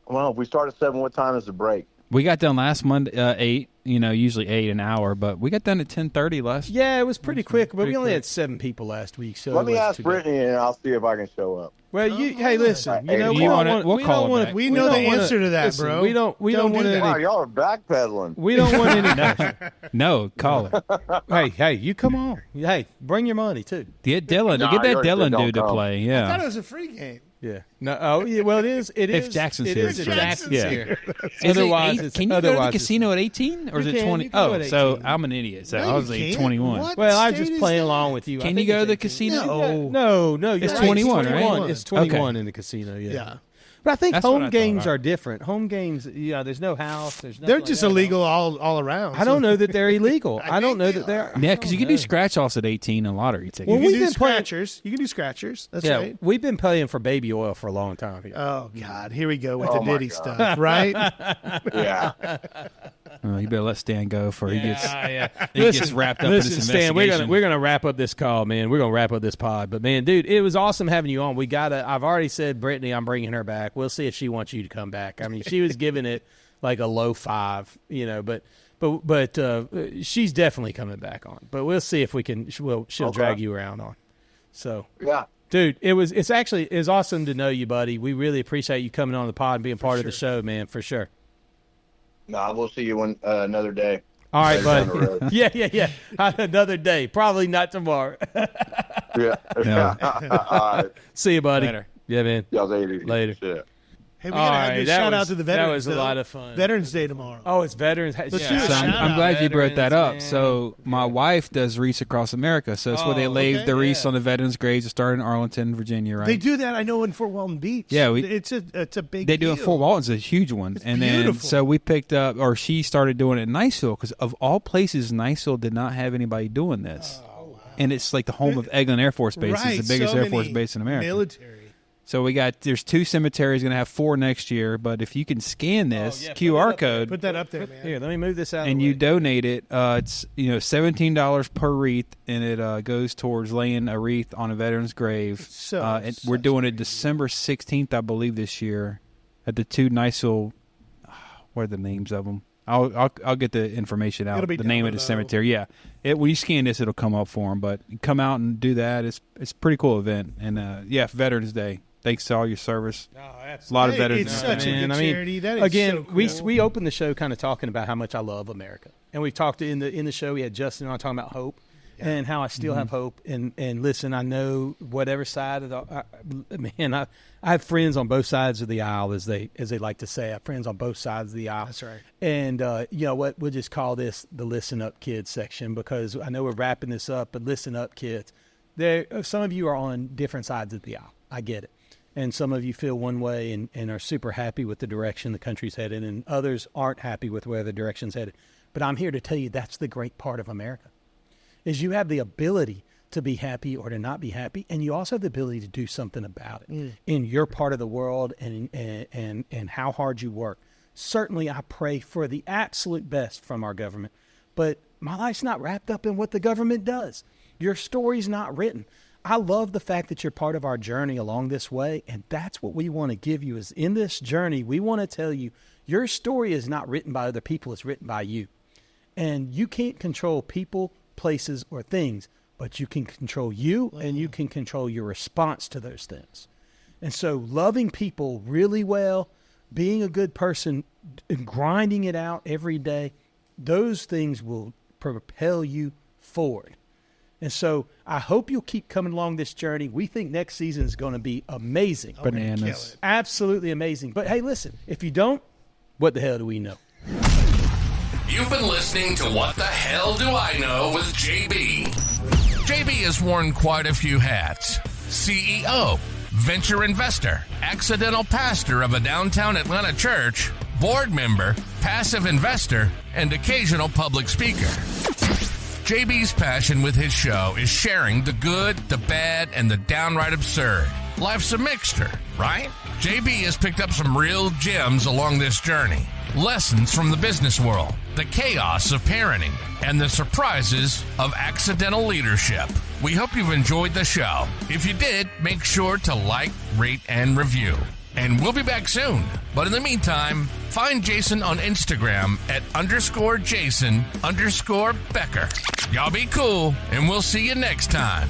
if we start at 7, what time is the break? We got done last Monday, 8, usually 8 an hour, but we got done at 10:30 last. Yeah, it was pretty quick, but we only had 7 people last week. So let me ask Brittany, and I'll see if I can show up. Well, hey, listen, we know the answer to that, bro. We don't want any. Wow, y'all are backpedaling. We don't want any. No, call it. Hey, you come on. Hey, bring your money too. Get Dylan. Get that Dylan dude to play. Yeah. I thought it was a free game. Yeah. No. Oh, yeah. Well, it is. If Jackson's here. If Jackson's here. Otherwise, can you go to the casino at 18 or is it 20? Oh, so I'm an idiot. So I was like 21. What well, I just play along with you. Can you go to the casino? No. It's 21, right? It's 21 in the casino. Yeah. But I think home games are different. Home games, there's no house. They're just illegal all around. I don't know that they're illegal. I don't know that they're. Yeah, because you can do scratch-offs at 18 in lottery tickets. Well, we've been scratchers. You can do scratchers. That's right. We've been paying for baby oil for a long time. Oh, God. Here we go with the Diddy stuff, right? Yeah. You better let Stan go before he gets wrapped up in this investigation. Stan, we're gonna wrap up this call, man. We're gonna wrap up this pod. But man, dude, it was awesome having you on. I've already said Brittany, I'm bringing her back. We'll see if she wants you to come back. I mean, she was giving it like a low 5, but she's definitely coming back on. But we'll see if we can. She'll drag you around on. So yeah. Dude, it's awesome to know you, buddy. We really appreciate you coming on the pod and being part of the show, man, for sure. No, we'll see you another day. All right, buddy. Yeah. Another day. Probably not tomorrow. Yeah. No. All right. See you, buddy. Later. Yeah, man. Y'all later. Later. Hey, we gotta have this shout out to the veterans. That was a lot of fun. Veterans Day tomorrow. Oh, it's Veterans. I'm glad you brought that up. Man. So my wife does wreaths across America. So that's where they lay the wreaths on the veterans' graves. It started in Arlington, Virginia, right? They do that. I know in Fort Walton Beach. Yeah, it's a big. They do it in Fort Walton's a huge one, it's and beautiful. then so we picked up, or she started doing it in Niceville because of all places, Niceville did not have anybody doing this, and it's like the home of Eglin Air Force Base. Right, It's the biggest Air Force base in America. Military. So there's 2 cemeteries going to have 4 next year, but if you can scan this QR code, put that up there, man. Here, let me move this out. And you donate it, it's $17 per wreath, and it goes towards laying a wreath on a veteran's grave. We're doing it December 16th, I believe, this year, at the 2 Niceville. What are the names of them? I'll get the information out. The name of the cemetery. Yeah, when you scan this, it'll come up for them. But come out and do that. It's a pretty cool event. And Veterans Day. Thanks to all your service. A lot of veterans. It's such a good charity. That is again, so cool. we opened the show kind of talking about how much I love America, and we talked in the show. We had Justin on talking about hope and how I still have hope. And listen, I know whatever side of the I have friends on both sides of the aisle, as they like to say. I have friends on both sides of the aisle. That's right. And you know what? We'll just call this the Listen Up Kids section, because I know we're wrapping this up. But listen up, kids. Some of you are on different sides of the aisle. I get it. And some of you feel one way and are super happy with the direction the country's headed, and others aren't happy with where the direction's headed. But I'm here to tell you that's the great part of America, is you have the ability to be happy or to not be happy, and you also have the ability to do something about it in your part of the world and how hard you work. Certainly, I pray for the absolute best from our government, but my life's not wrapped up in what the government does. Your story's not written. I love the fact that you're part of our journey along this way, and that's what we want to give you. Is in this journey, we want to tell you your story is not written by other people, it's written by you. And you can't control people, places, or things, but you can control you, and you can control your response to those things. And so loving people really well, being a good person, and grinding it out every day, those things will propel you forward. And so I hope you'll keep coming along this journey. We think next season is going to be amazing. Bananas. Absolutely amazing. But hey, listen, if you don't, what the hell do we know? You've been listening to What the Hell Do I Know with JB. JB has worn quite a few hats. CEO, venture investor, accidental pastor of a downtown Atlanta church, board member, passive investor, and occasional public speaker. JB's passion with his show is sharing the good, the bad, and the downright absurd. Life's a mixture, right? JB has picked up some real gems along this journey. Lessons from the business world, the chaos of parenting, and the surprises of accidental leadership. We hope you've enjoyed the show. If you did, make sure to like, rate, and review. And we'll be back soon. But in the meantime, find Jason on Instagram at _Jason_Becker. Y'all be cool, and we'll see you next time.